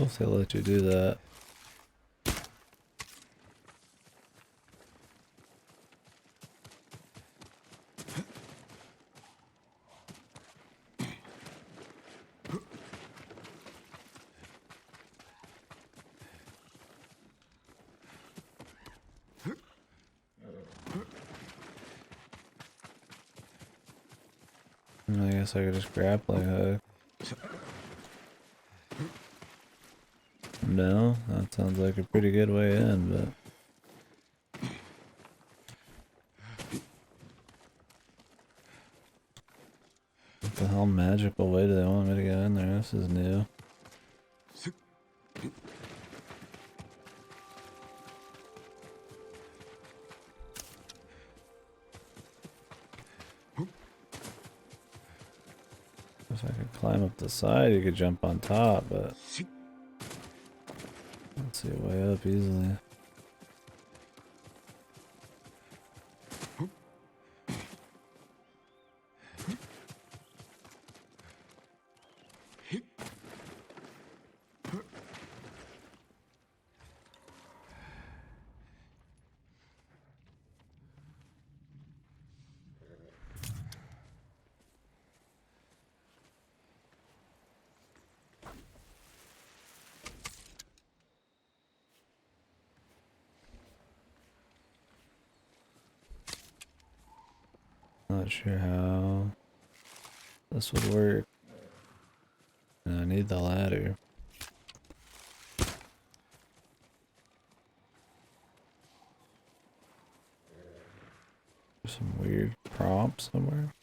If they let you do that. I guess I could just grappling hook. No, that sounds like a pretty good way in, but what the hell magical way do they want me to get in there? This is new. If I could climb up the side, you could jump on top, but let's see, way up easily. Not sure how this would work. And I need the ladder. There's some weird prompt somewhere.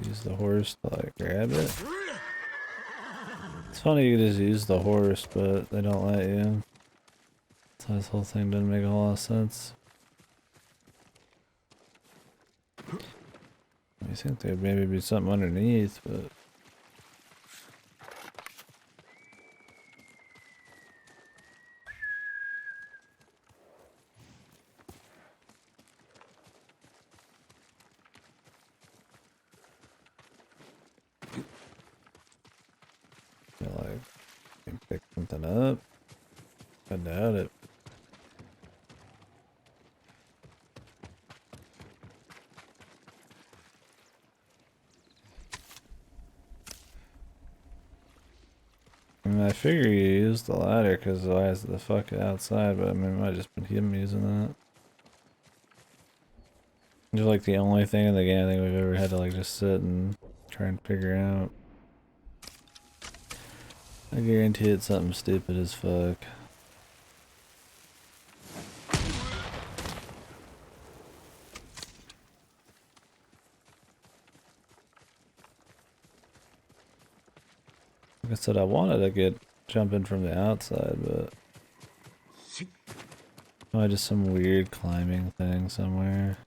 Use the horse to like grab it. It's funny you can just use the horse, but they don't let you. So this whole thing doesn't make a whole lot of sense. I think there'd maybe be something underneath, but I feel like I can pick something up. I doubt it. I mean, I figure you use the ladder because why is the fuck outside, but I mean, it might just been him using that. It's like the only thing in the game I think we've ever had to like just sit and try and figure out. I guarantee it's something stupid as fuck. Like I said, I wanted to get jumping from the outside, but oh, just some weird climbing thing somewhere.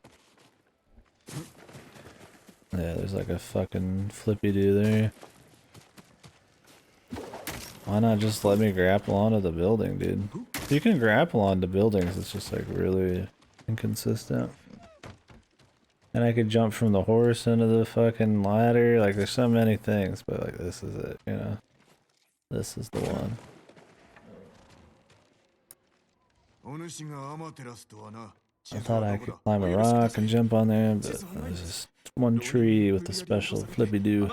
Yeah, there's like a fucking flippy-do there. Why not just let me grapple onto the building, dude? You can grapple onto buildings, it's just like really inconsistent. And I could jump from the horse into the fucking ladder, like there's so many things, but like this is it, you know? This is the one. I thought I could climb a rock and jump on there, but there's just one tree with a special flippy-do.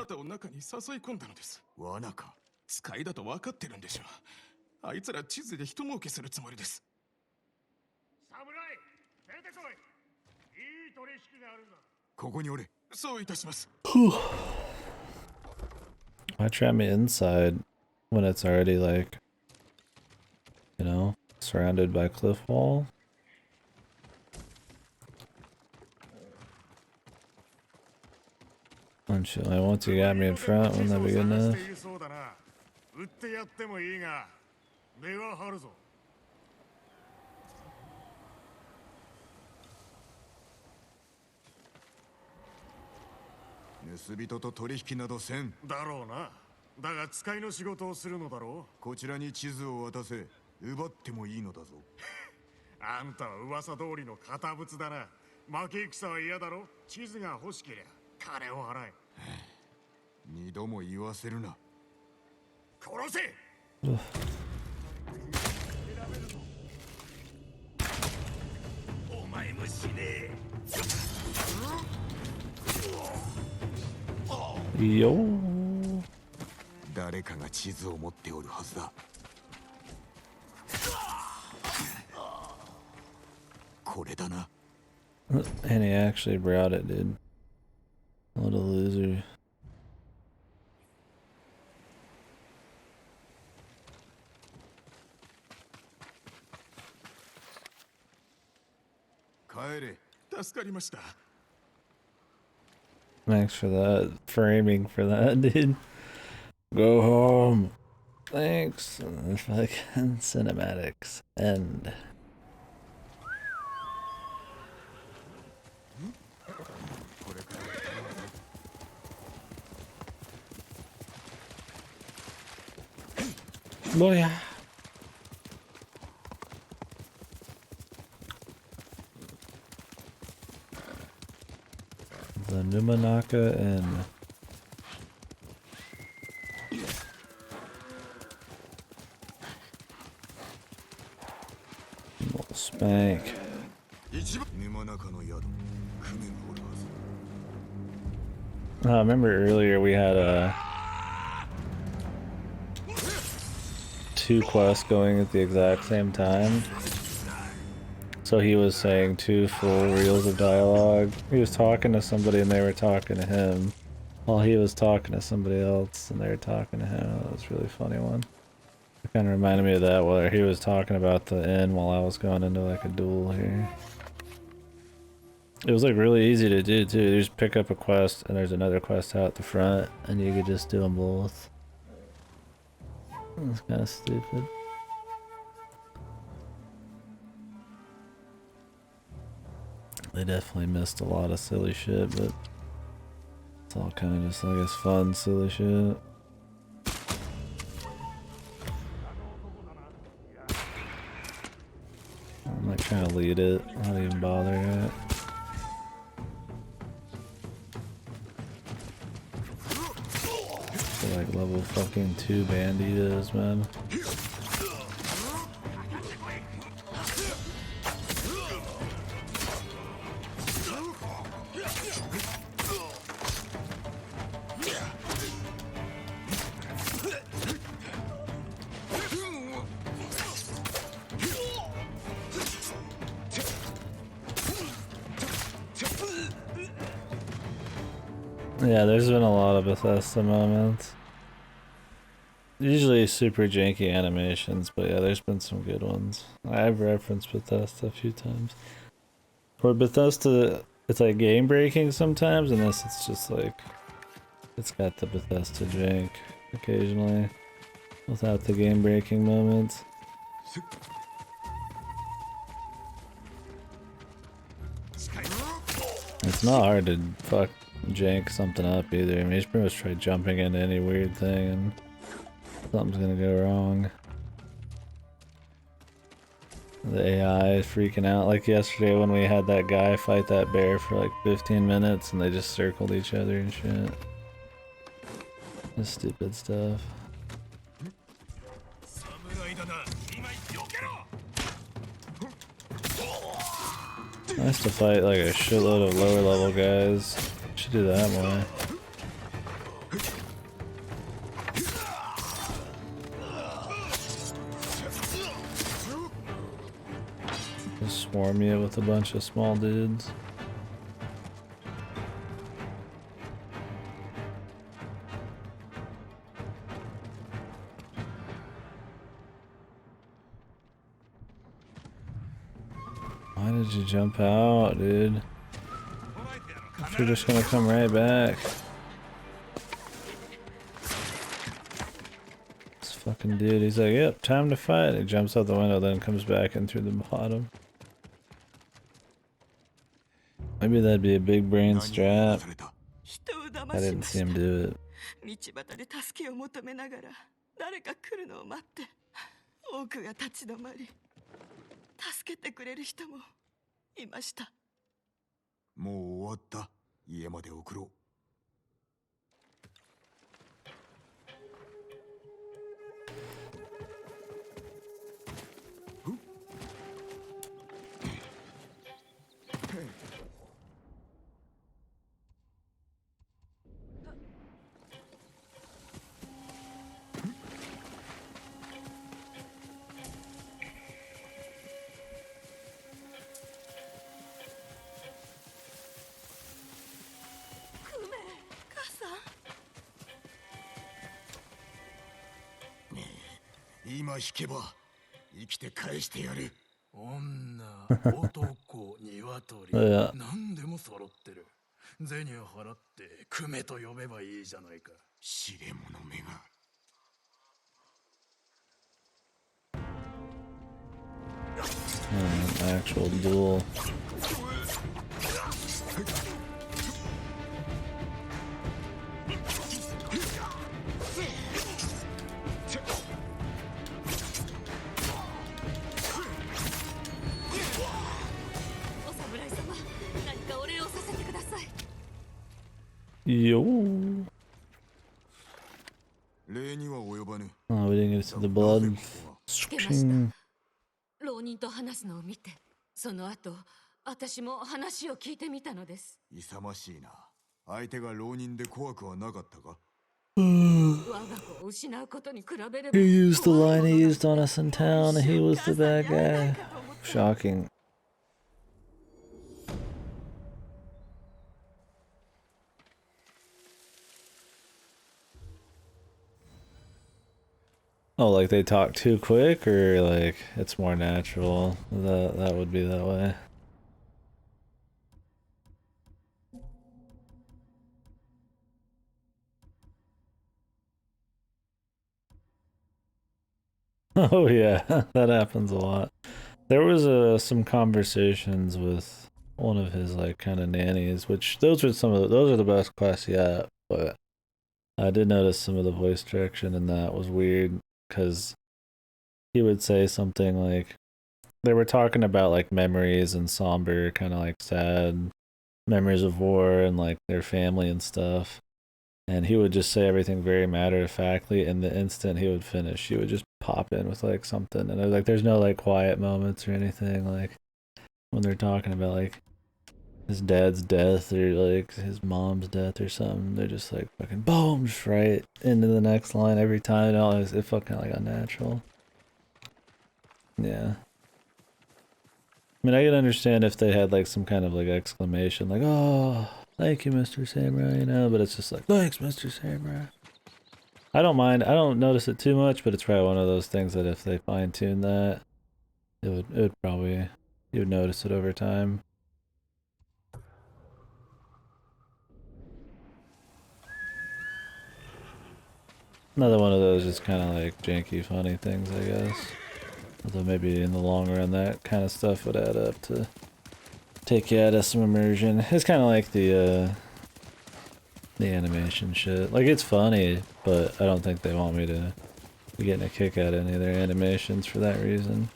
使いだと分かってるんでしょ。あいつら地図で一儲けするつもりです。侍、出てこい。いい取引があるんだ。ここにおれ。そういたします。Why trap me inside when it's already like, you know, surrounded by cliff wall? And shit, like once you got me in front, wouldn't that be good enough? 売ってやってもいいが、値は張るぞ。盗人と取引などせん。だろうな。だが使いの仕事をするのだろう。こちらに地図を渡せ。奪ってもいいのだぞ。あんたは噂通りの堅物だな。負け戦は嫌だろ。地図が欲しけりゃ金を払え。二度も言わせるな。殺せ。お前も死ね。Yo. 誰かが地図を持っておるはずだ。これだな。And he actually brought it, dude. What a loser. 助かりました。 Thanks for that framing for that, dude. Go home. Thanks. And the fucking cinematics end. Booyah. The Numanaka Inn. Little spank. I remember earlier we had 2 quests going at the exact same time. So he was saying 2 full reels of dialogue. He was talking to somebody and they were talking to him, while he was talking to somebody else and they were talking to him. That was a really funny one. It kind of reminded me of that, where he was talking about the inn while I was going into like a duel here. It was like really easy to do too. You just pick up a quest and there's another quest out the front and you could just do them both. That's kind of stupid. They definitely missed a lot of silly shit, but it's all kind of just, I guess, fun, silly shit. I'm like trying to lead it, not even bother yet. They're like level fucking 2 banditos, man. Yeah, there's been a lot of Bethesda moments. Usually super janky animations, but yeah, there's been some good ones. I've referenced Bethesda a few times. For Bethesda, it's like game breaking sometimes, and this it's just like, it's got the Bethesda jank occasionally, without the game breaking moments. It's not hard to fuck jank something up either. I mean, you just pretty much try jumping into any weird thing and something's gonna go wrong. The AI is freaking out. Like yesterday when we had that guy fight that bear for like 15 minutes and they just circled each other and shit. Just stupid stuff. Nice to fight like a shitload of lower level guys. Should do that more. Just swarm you with a bunch of small dudes. Why did you jump out, dude? You're just gonna come right back. This fucking dude, he's like, yep, time to fight. He jumps out the window, then comes back in through the bottom. Maybe that'd be a big brain strat. I didn't see him do it. 道端で助けを求めながら誰か来るのを待って多くが立ち止まり助けてくれる人もいました。もう終わった。家まで送ろう。今引けば生きて返してやる。男、鶏、Yeah. 何でも揃ってる。銭を払ってクメと呼べばいいじゃないか。知れ者めが。An actual duel. Yo. Oh, we didn't get to see the blood. 浪人と話すのを見て、その後、私も話を聞いてみたのです。勇ましいな。相手が浪人で怖くはなかったか？ 我が子を失うことに比べれば。 He used the line he used on us in town, and he was the bad guy. Shocking. Oh, like they talk too quick, or like it's more natural that would be that way. Oh yeah, that happens a lot. There was some conversations with one of his like kind of nannies, which those are the best quests yet. But I did notice some of the voice direction, and that was weird because he would say something like they were talking about like memories and somber, kind of like sad memories of war and like their family and stuff. And he would just say everything very matter of factly, and the instant he would finish, he would just pop in with like something. And I was like, there's no like quiet moments or anything like when they're talking about like his dad's death or like his mom's death or something. They're just like fucking boom, just right into the next line every time. And it felt kind of like unnatural. Yeah. I mean, I could understand if they had like some kind of like exclamation, like, oh, thank you, Mr. Samurai, you know, but it's just like, thanks, Mr. Samurai. I don't mind. I don't notice it too much, but it's probably one of those things that if they fine tune that, it would probably, you would notice it over time. Another one of those just kind of like janky, funny things, I guess. Although maybe in the long run, that kind of stuff would add up to take you out of some immersion. It's kind of like the animation shit. Like, it's funny, but I don't think they want me to be getting a kick out of any of their animations for that reason.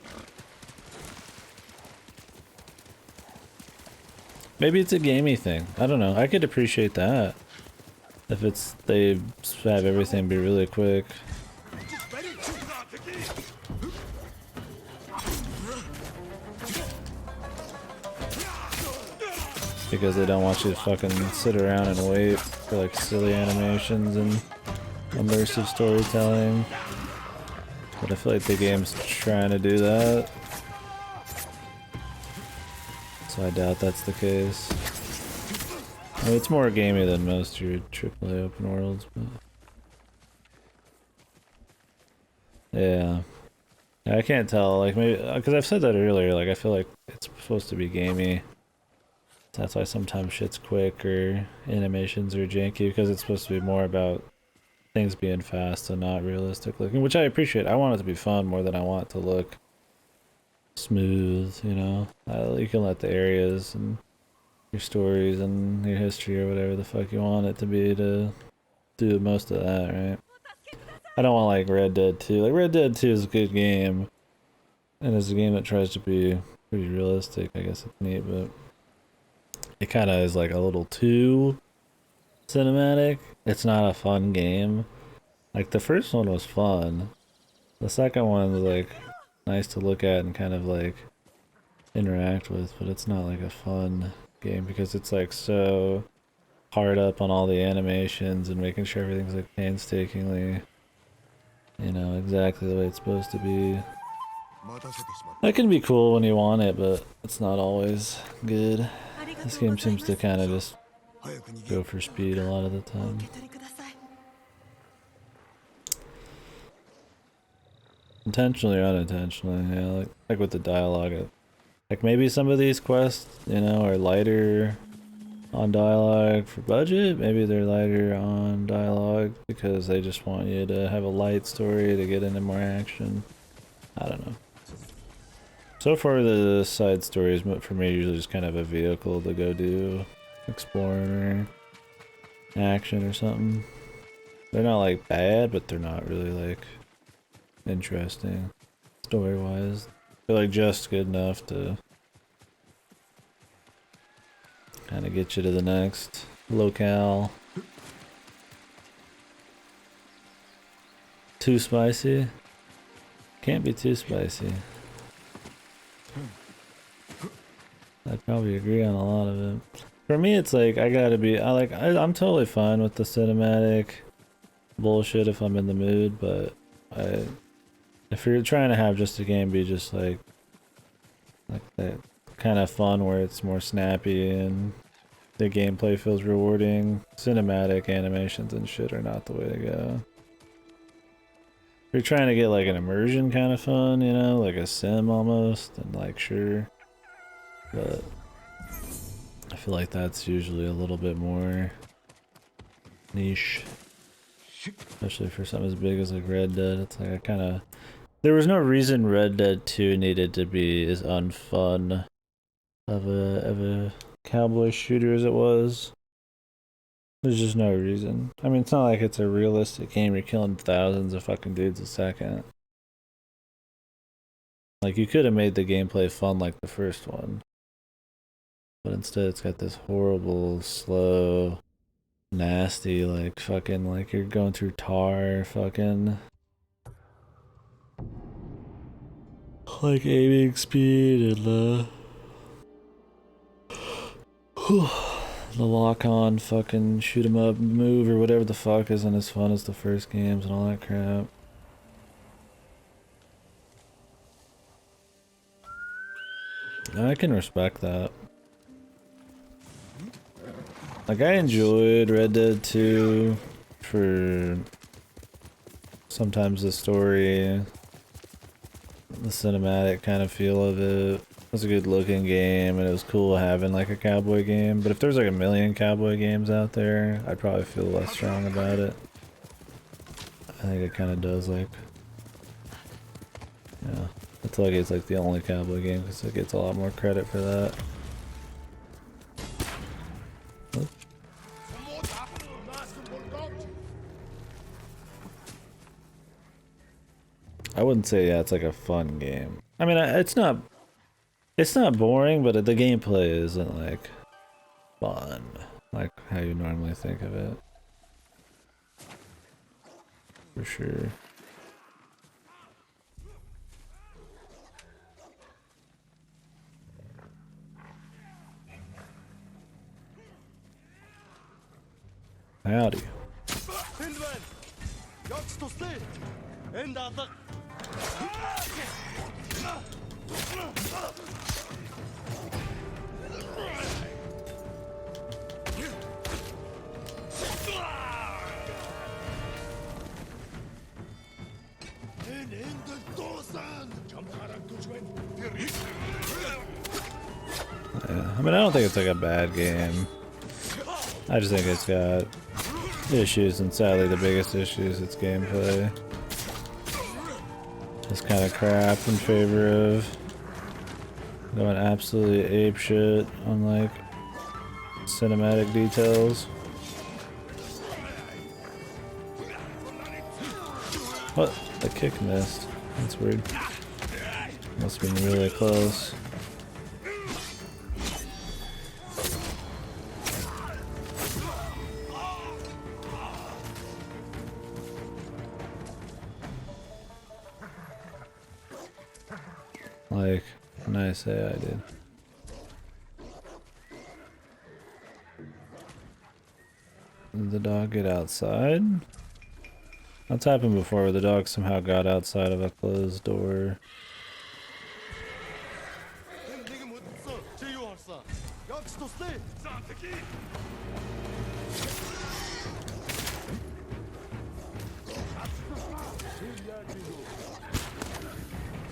Maybe it's a gamey thing. I don't know. I could appreciate that. If it's, they have everything be really quick. Because they don't want you to fucking sit around and wait for like silly animations and immersive storytelling. But I feel like the game's trying to do that. So I doubt that's the case. I mean, it's more gamey than most of your AAA open worlds, but... Yeah. I can't tell, like, maybe, because I've said that earlier, like, I feel like it's supposed to be gamey. That's why sometimes shit's quick or animations are janky, because it's supposed to be more about things being fast and not realistic looking, which I appreciate. I want it to be fun more than I want it to look smooth, you know? You can let the areas and your stories and your history or whatever the fuck you want it to be to do most of that, right? I don't want like Red Dead 2. Like Red Dead 2 is a good game, and it's a game that tries to be pretty realistic. I guess it's neat, but it kind of is like a little too cinematic. It's not a fun game. Like the first one was fun. The second one was like nice to look at and kind of like interact with, but it's not like a fun game because it's like so hard up on all the animations and making sure everything's like painstakingly, you know, exactly the way it's supposed to be. That can be cool when you want it, but it's not always good. This game seems to kind of just go for speed a lot of the time. Intentionally or unintentionally, yeah, like with the dialogue. Like maybe some of these quests, you know, are lighter on dialogue for budget. Maybe they're lighter on dialogue because they just want you to have a light story to get into more action. I don't know. So far the side stories for me usually just kind of a vehicle to go do exploring or action or something. They're not like bad, but they're not really like interesting story-wise. They're like just good enough to kind of get you to the next locale. Too spicy? Can't be too spicy. I'd probably agree on a lot of it. For me, it's like I'm totally fine with the cinematic bullshit if I'm in the mood, but if you're trying to have just a game be just like that kind of fun where it's more snappy and the gameplay feels rewarding, cinematic animations and shit are not the way to go. If you're trying to get like an immersion kind of fun, you know, like a sim almost, then like sure. But I feel like that's usually a little bit more niche. Especially for something as big as like Red Dead. It's like there was no reason Red Dead 2 needed to be as unfun of a cowboy shooter as it was. There's just no reason. I mean, it's not like it's a realistic game. You're killing thousands of fucking dudes a second. Like, you could have made the gameplay fun like the first one. But instead it's got this horrible, slow, nasty, like fucking, like you're going through tar, fucking like aiming speed and the lock on fucking shoot 'em up move or whatever the fuck isn't as fun as the first games and all that crap. I can respect that. Like, I enjoyed Red Dead 2 for sometimes the story, the cinematic kind of feel of it. It was a good looking game and it was cool having like a cowboy game, but if there's like a million cowboy games out there, I'd probably feel less strong about it. I think it kind of does like, yeah, it's like it's like the only cowboy game because it gets a lot more credit for that. I wouldn't say, yeah, it's like a fun game. I mean, it's not boring, but the gameplay isn't like fun, like how you normally think of it. For sure. Howdy. Yeah, I mean, I don't think it's like a bad game. I just think it's got issues, and sadly the biggest issue is its gameplay. It's kind of crap in favor of going absolutely apeshit on like cinematic details. What? The kick missed. That's weird. Must have been really close. Like, nice AI, dude. Did the dog get outside? That's happened before where the dog somehow got outside of a closed door.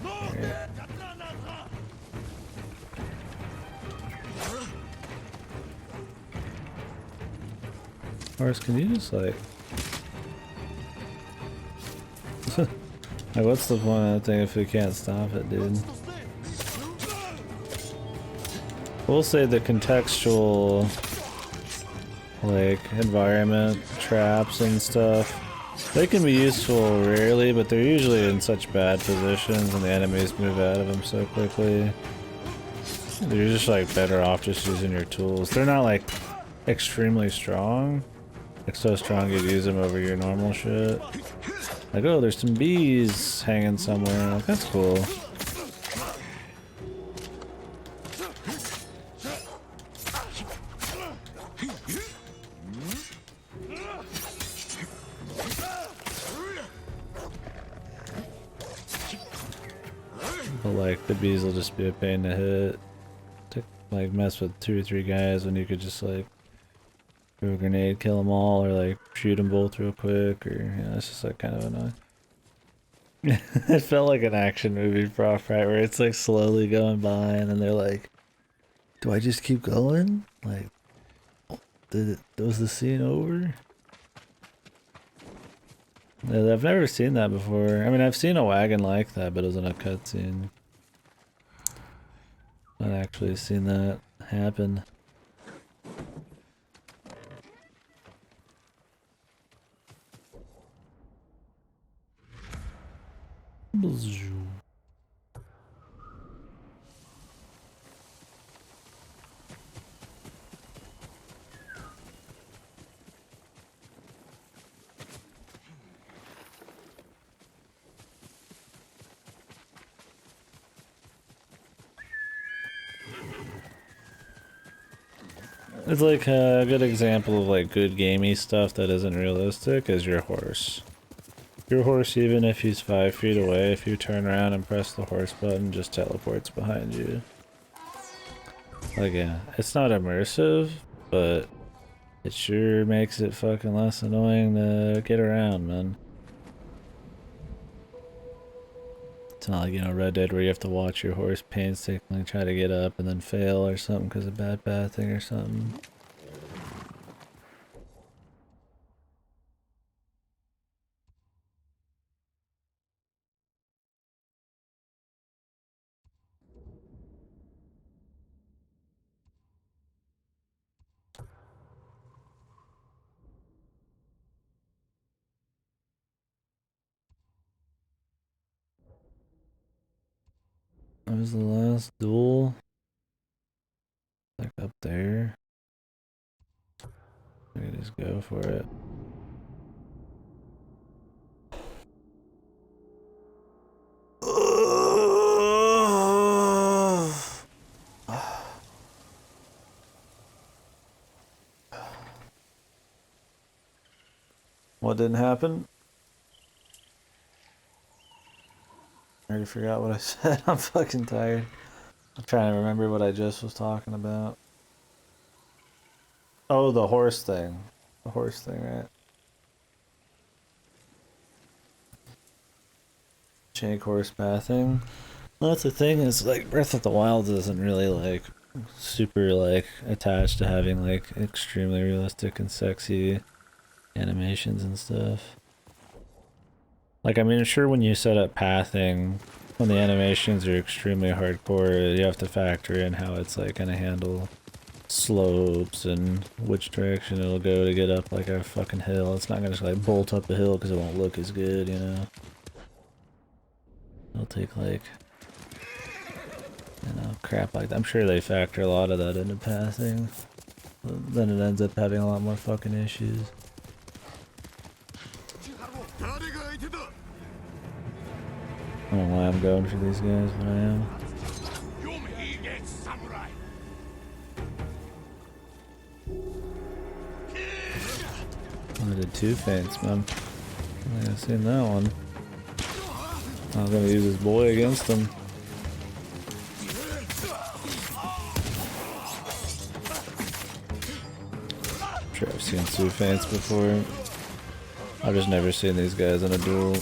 Alright. Horse, can you just like... like, what's the point of that thing if we can't stop it, dude? We'll say the contextual, like, environment traps and stuff, they can be useful rarely, but they're usually in such bad positions and the enemies move out of them so quickly. You're just like better off just using your tools. They're not like extremely strong, like so strong you'd use them over your normal shit. Like, oh, there's some bees hanging somewhere, like, that's cool. But like, the bees will just be a pain to hit. To like mess with 2 or 3 guys when you could just like throw a grenade, kill them all, or like shoot them both real quick, or you know, it's just like kind of annoying. It felt like an action movie prop, right? Where it's like slowly going by and then they're like, do I just keep going? Like, was the scene over? Yeah, I've never seen that before. I mean, I've seen a wagon like that, but it was in a cutscene. I've actually seen that happen. It's like a good example of like good gamey stuff that isn't realistic is your horse. Your horse, even if he's 5 feet away, if you turn around and press the horse button, just teleports behind you. Like, yeah, it's not immersive, but it sure makes it fucking less annoying to get around, man. It's not like, you know, Red Dead where you have to watch your horse painstakingly try to get up and then fail or something because of bad pathing or something. That was the last duel. Like up there. We can just go for it. What didn't happen? I already forgot what I said. I'm fucking tired. I'm trying to remember what I just was talking about. Oh, the horse thing. The horse thing, right? Jake horse pathing. Well, that's the thing, is like Breath of the Wild isn't really like super like attached to having like extremely realistic and sexy animations and stuff. Like, I mean, sure, when you set up pathing, when the animations are extremely hardcore, you have to factor in how it's like gonna handle slopes and which direction it'll go to get up like a fucking hill. It's not gonna just like bolt up the hill because it won't look as good, you know? It'll take like, you know, crap like that. I'm sure they factor a lot of that into pathing. But then it ends up having a lot more fucking issues. I don't know why I'm going for these guys, but I am. I did 2 feints, man. I think I've seen that one. I was gonna use his boy against him. I'm sure I've seen 2 feints before. I've just never seen these guys in a duel.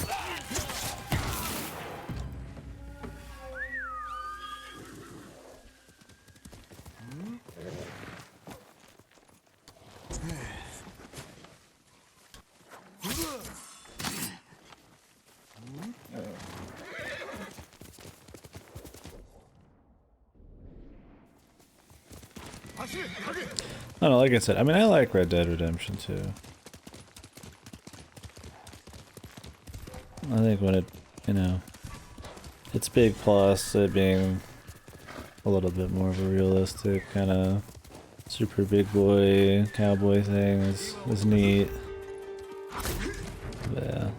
I don't know, like I said, I mean, I like Red Dead Redemption 2. I think when it, you know, its big plus, it being a little bit more of a realistic kind of super big boy cowboy thing is neat. But yeah.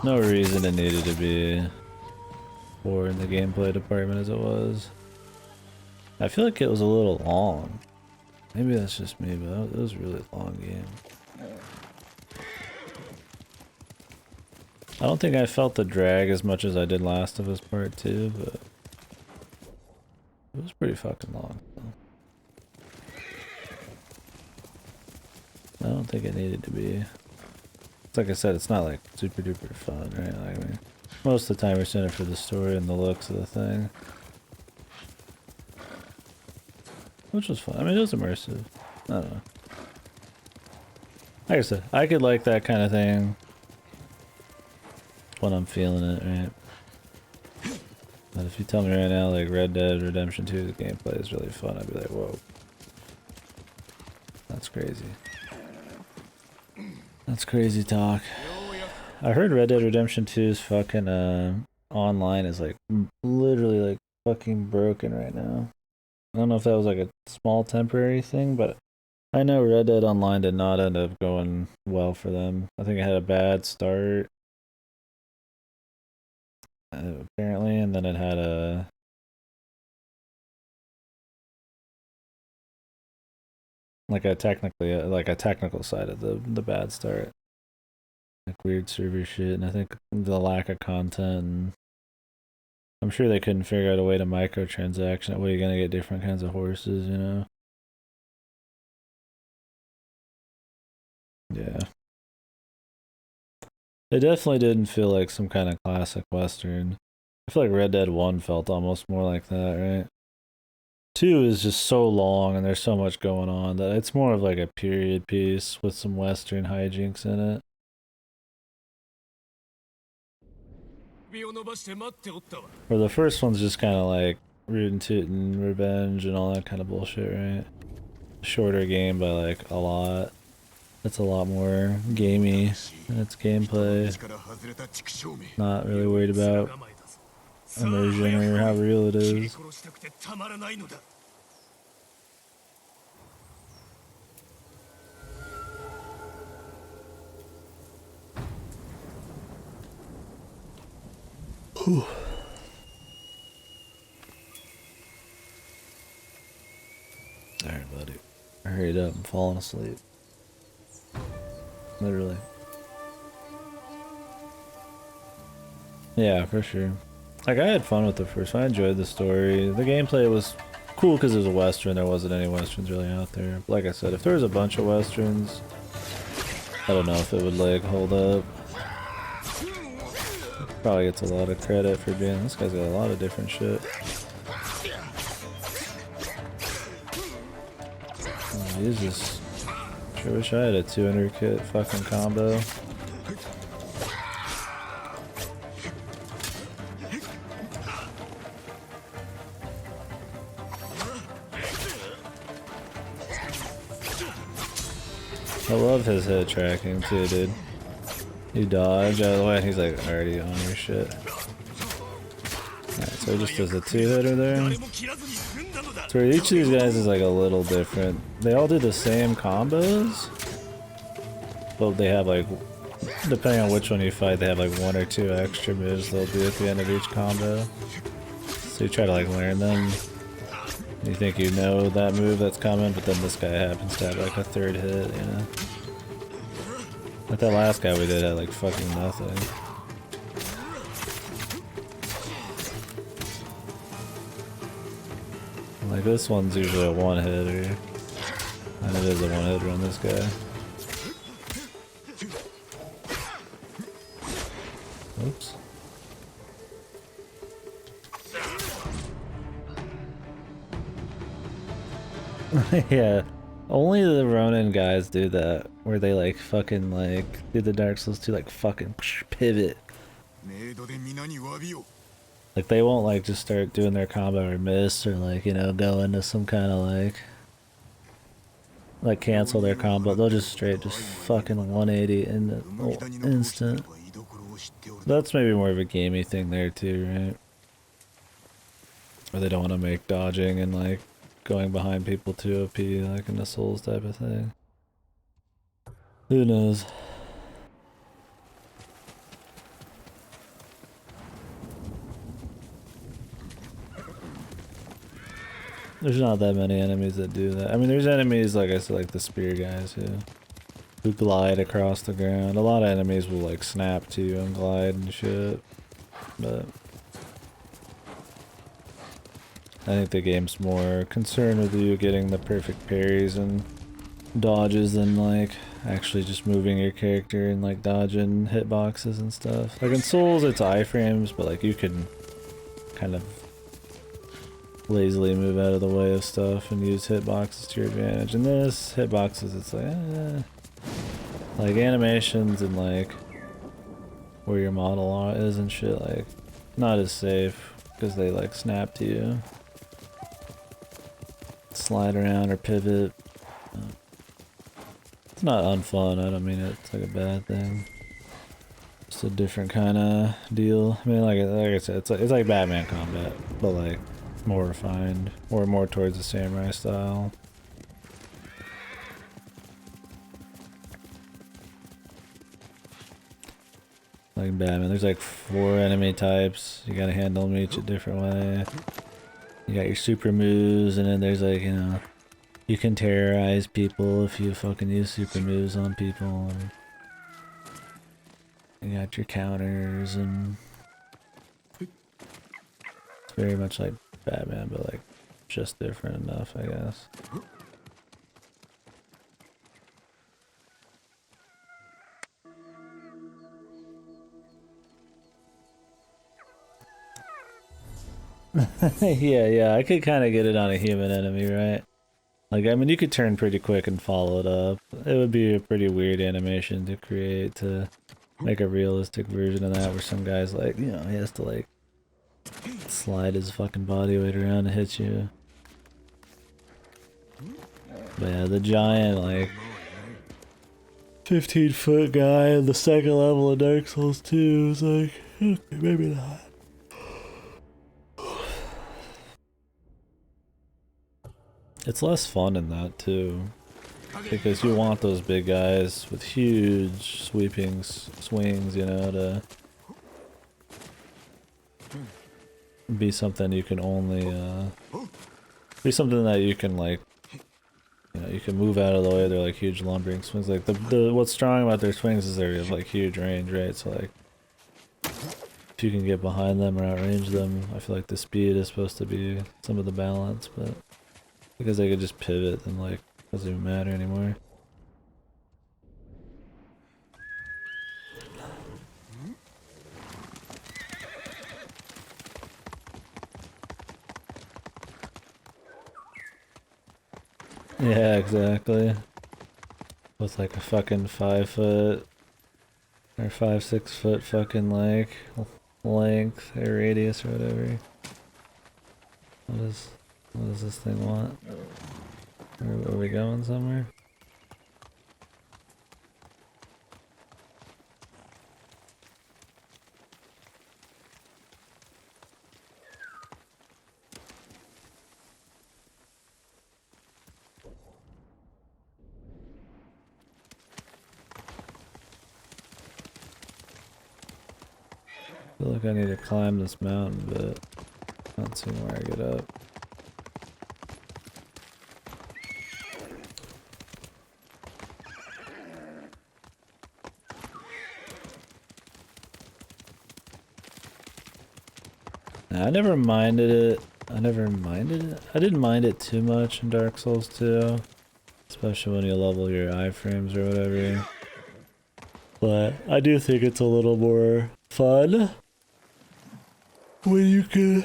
No reason it needed to be poor in the gameplay department as it was. I feel like it was a little long. Maybe that's just me, but it was a really long game. I don't think I felt the drag as much as I did Last of Us Part 2, but it was pretty fucking long. I don't think it needed to be. It's like I said, it's not like super duper fun, right? Like, I mean, most of the time you're in it for the story and the looks of the thing. Which was fun. I mean, it was immersive. I don't know. Like I said, I could like that kind of thing when I'm feeling it, right? But if you tell me right now, like Red Dead Redemption 2's gameplay is really fun, I'd be like, whoa. That's crazy. That's crazy talk. I heard Red Dead Redemption 2's fucking online is like literally like fucking broken right now. I don't know if that was like a small temporary thing, but I know Red Dead Online did not end up going well for them. I think it had a bad start, apparently, and then it had a technical side of the bad start, like weird server shit, and I think the lack of content. And I'm sure they couldn't figure out a way to microtransaction. That way you're gonna get different kinds of horses, you know. Yeah. It definitely didn't feel like some kind of classic Western. I feel like Red Dead 1 felt almost more like that, right? 2 is just so long and there's so much going on that it's more of like a period piece with some Western hijinks in it. Or the first one's just kind of like rootin' tootin' revenge and all that kind of bullshit, right? Shorter game by like a lot. It's a lot more gamey in its gameplay. Not really worried about immersion or how real it is. Alright, buddy. I hurried up. I'm falling asleep. Literally. Yeah, for sure. Like, I had fun with the first one. I enjoyed the story. The gameplay was cool because it was a Western. There wasn't any Westerns really out there. Like I said, if there was a bunch of Westerns, I don't know if it would, like, hold up. Probably gets a lot of credit for being... This guy's got a lot of different shit. Oh, Jesus. Sure wish I had a 200 kit fucking combo. I love his head tracking too, dude. You dodge out of the way and he's like already on your shit. Alright, so he just does a 2-hitter there. So each of these guys is like a little different. They all do the same combos, but they have like, depending on which one you fight, they have like 1 or 2 extra moves they'll do at the end of each combo. So you try to like learn them. You think you know that move that's coming, but then this guy happens to have like a 3rd hit, you know? Like that last guy we did had like fucking nothing. Like this one's usually a 1-hitter. And it is a 1-hitter on this guy. Oops. Yeah, only the Ronin guys do that, where they like fucking like do the Dark Souls 2 like fucking pivot. Like they won't like just start doing their combo or miss or like, you know, go into some kind of like cancel their combo. They'll just straight just fucking 180 in the instant. That's maybe more of a gamey thing there too, right? Or they don't want to make dodging and like going behind people too OP, like in the Souls type of thing. Who knows? There's not that many enemies that do that. I mean, there's enemies, like I said, like the spear guys who glide across the ground. A lot of enemies will like snap to you and glide and shit. But I think the game's more concerned with you getting the perfect parries and dodges than like actually just moving your character and like dodging hitboxes and stuff. Like in Souls, it's iframes, but like you can kind of lazily move out of the way of stuff and use hitboxes to your advantage. In this, hitboxes, it's like animations and like where your model is and shit, like not as safe because they like snap to you. Slide around or pivot. It's not unfun, I don't mean it's like a bad thing. Just a different kind of deal. I mean, like I said, it's like Batman combat, but like more refined, or more towards the samurai style. Like Batman, there's like 4 enemy types. You gotta handle them each a different way. You got your super moves, and then there's like, you know, you can terrorize people if you fucking use super moves on people. And you got your counters, and it's very much like Batman, but like just different enough, I guess. yeah, I could kind of get it on a human enemy, right? Like, I mean, you could turn pretty quick and follow it up. It would be a pretty weird animation to create to make a realistic version of that where some guy's like, you know, he has to like slide his fucking body weight around and hit you. But yeah, the giant, like 15-foot guy in the second level of Dark Souls 2 is like, okay, maybe not. It's less fun in that too, because you want those big guys with huge sweeping swings, you know, to be something you can only, be something that you can like, you know, you can move out of the way. They're like huge lumbering swings. Like what's strong about their swings is they have like huge range, right? So like, if you can get behind them or outrange them, I feel like the speed is supposed to be some of the balance, but because they could just pivot, then like, doesn't even matter anymore. Yeah, exactly. With like a fucking 5 foot or 5-6 foot fucking like length or radius or whatever. What does this thing want? Are we going somewhere? I feel like I need to climb this mountain, but I don't see where I get up. I never minded it. I didn't mind it too much in Dark Souls 2. Especially when you level your iframes or whatever. But I do think it's a little more fun when you can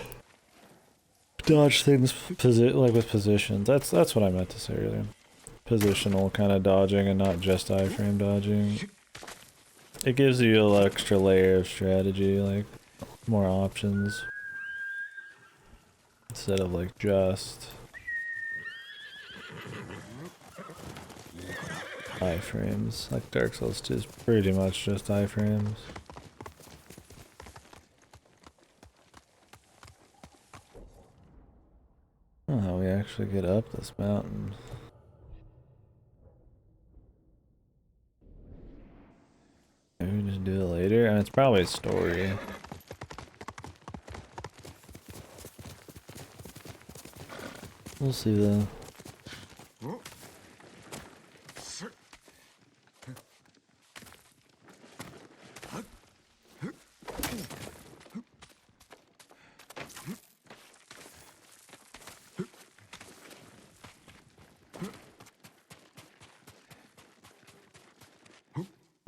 dodge things like with positions. That's what I meant to say earlier. Positional kind of dodging and not just iframe dodging. It gives you an extra layer of strategy, like more options. instead of like just iframes. Like Dark Souls 2 is pretty much just iframes. Oh, how we actually get up this mountain. Maybe we just do it later? I mean, it's probably a story. We'll see though.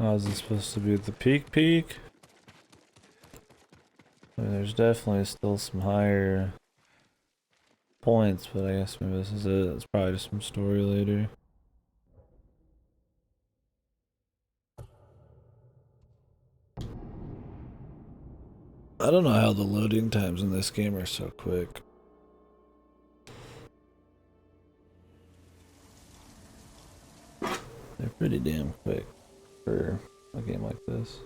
Oh, is this supposed to be the peak? I mean, there's definitely still some higher points, but I guess maybe this is it. It's probably just some story later. I don't know how the loading times in this game are so quick. They're pretty damn quick for a game like this.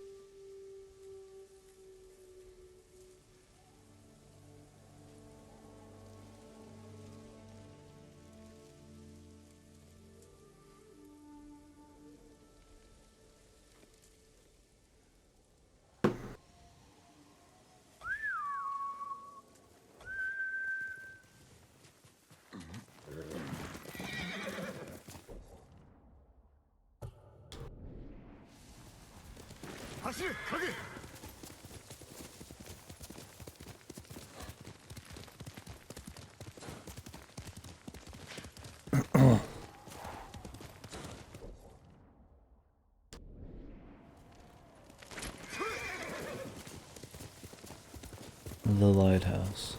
The lighthouse.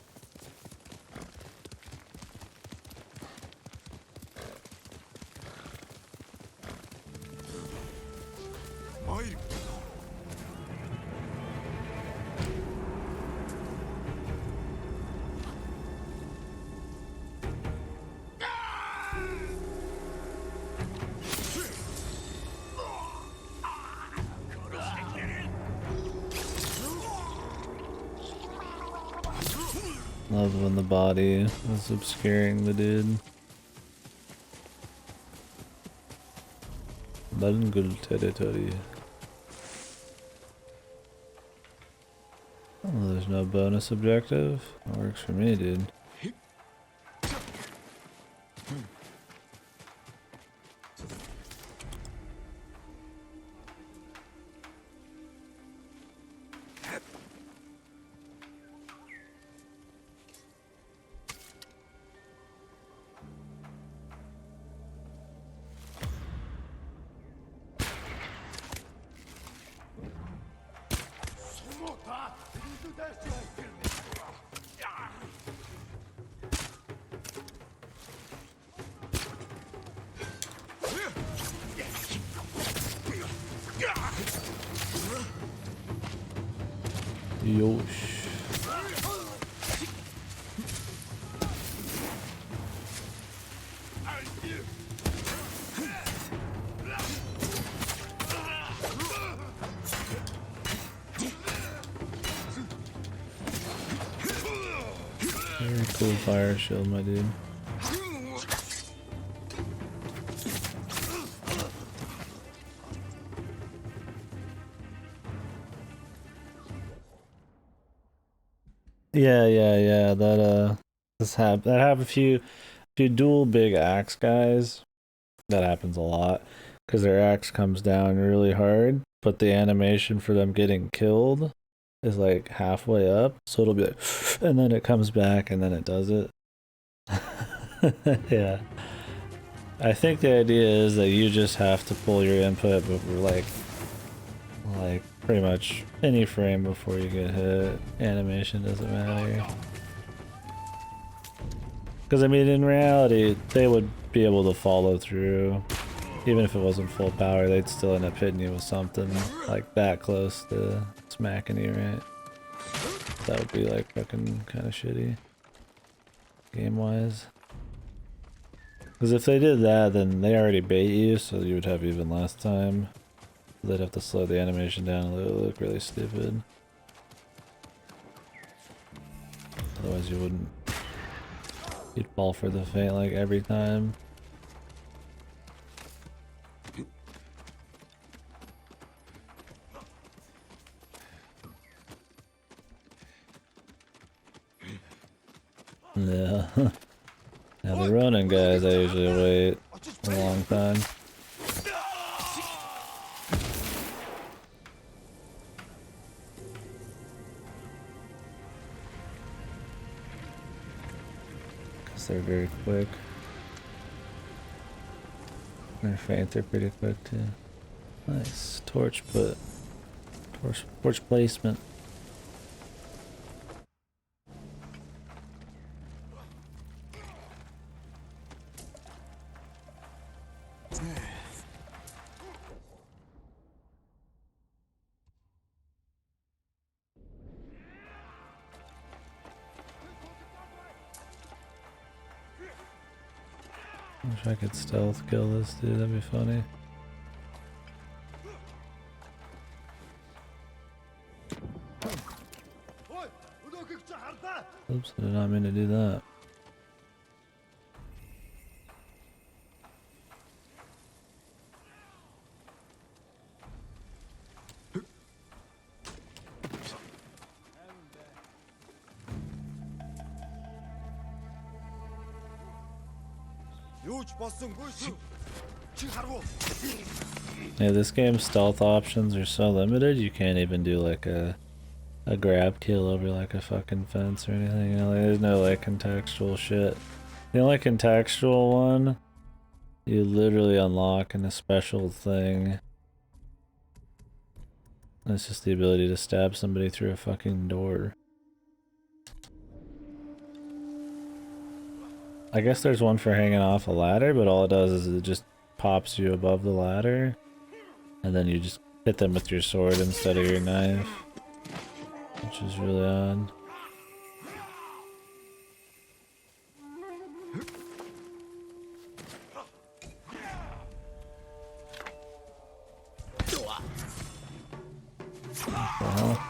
Love when the body is obscuring the dude. Jungle territory. Oh, there's no bonus objective? That works for me, dude. Yosh. Very cool fire shield, my dude. Yeah. That that have a few dual big axe guys. That happens a lot because their axe comes down really hard, but the animation for them getting killed is like halfway up, so it'll be like, and then it comes back, and then it does it. Yeah. I think the idea is that you just have to pull your input, but like pretty much any frame before you get hit. Animation doesn't matter. Because I mean, in reality, they would be able to follow through. Even if it wasn't full power, they'd still end up hitting you with something like that close to smacking you, right? That would be like fucking kind of shitty. game-wise. Because if they did that, then they already bait you, so you would have even less time. They'd have to slow the animation down, it would look really stupid. Otherwise you wouldn't. You'd fall for the feint like every time. Yeah. Now the running guys I usually wait a long time. Because they're very quick. Their feints are pretty quick too. Nice. Torch placement. Wish I could stealth kill this dude, that'd be funny. Oops, I did not mean to do that. Yeah, this game's stealth options are so limited, you can't even do like a grab kill over like a fucking fence or anything. You know, like, there's no like contextual shit. The only contextual one you literally unlock in a special thing. It's just the ability to stab somebody through a fucking door. I guess there's one for hanging off a ladder, but all it does is it just pops you above the ladder, and then you just hit them with your sword instead of your knife, which is really odd. What the hell?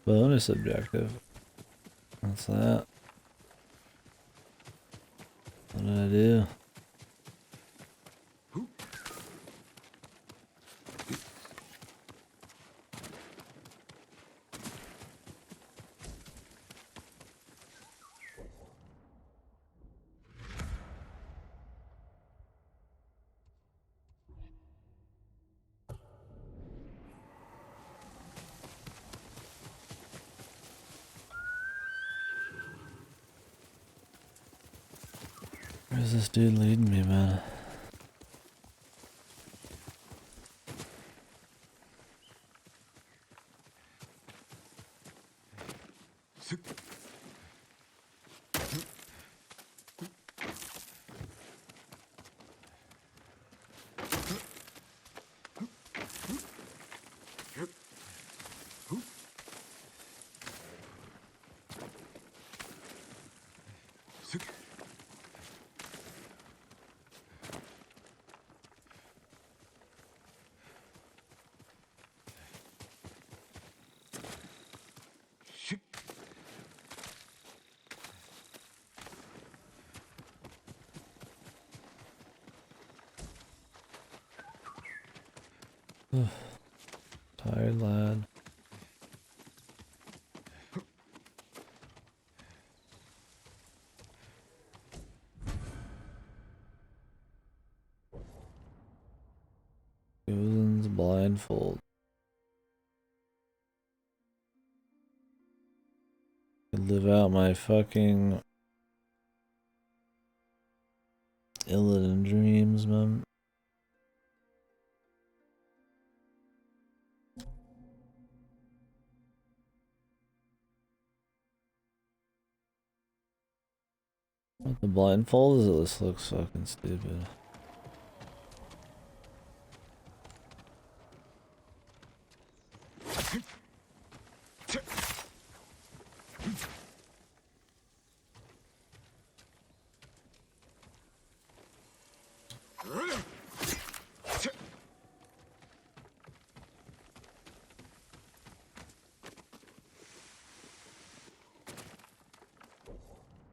Bonus objective. What's that? What did I do? Where's this dude leading me, man? Tired lad. Gozen's blindfold. Could live out my fucking Illidan dreams, man. The blindfold? This looks fucking stupid.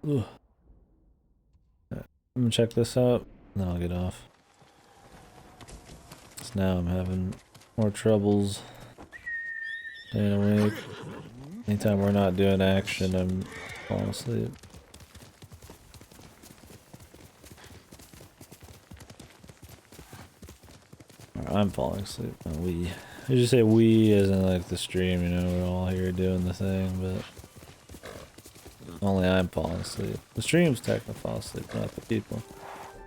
Ugh. I'm gonna check this out, and then I'll get off. So now I'm having more troubles staying awake. Anytime we're not doing action, I'm falling asleep. Or I'm falling asleep, not we. I just say we as in like the stream, you know, we're all here doing the thing, but only I'm falling asleep. The stream's technically fall asleep, not the people.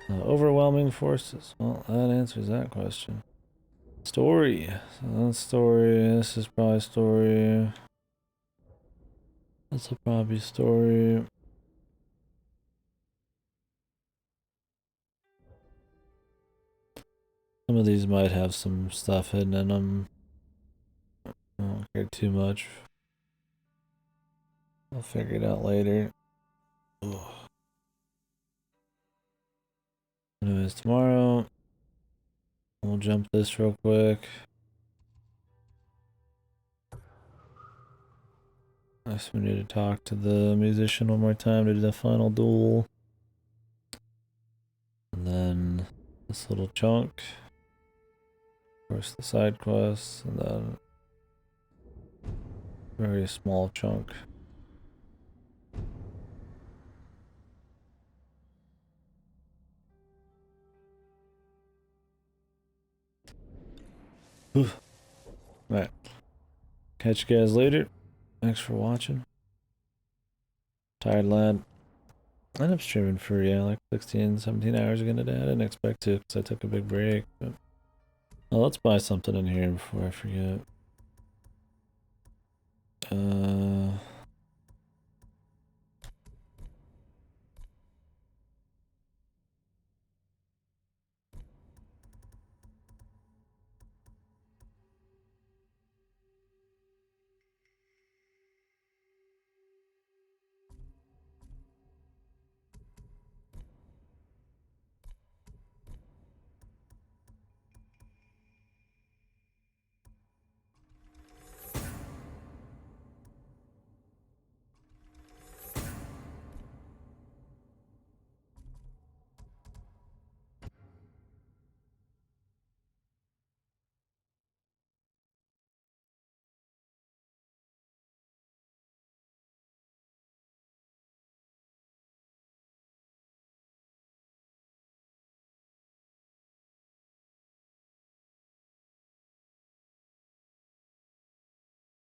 Overwhelming forces. Well, that answers that question. Story. So that's story. This is probably story. This will probably be story. Some of these might have some stuff hidden in them. I don't care too much. I'll figure it out later. Ugh. Anyways, tomorrow we'll jump this real quick. I guess we need to talk to the musician one more time to do the final duel. And then this little chunk. Of course, the side quests, and then a very small chunk. Alright. Catch you guys later. Thanks for watching. Tired lad. I ended up streaming for, yeah, like 16, 17 hours ago today. I didn't expect to because I took a big break. But... well, let's buy something in here before I forget.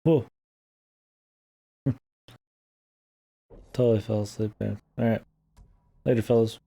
Whoa. Totally fell asleep, man. Alright. Later, fellas.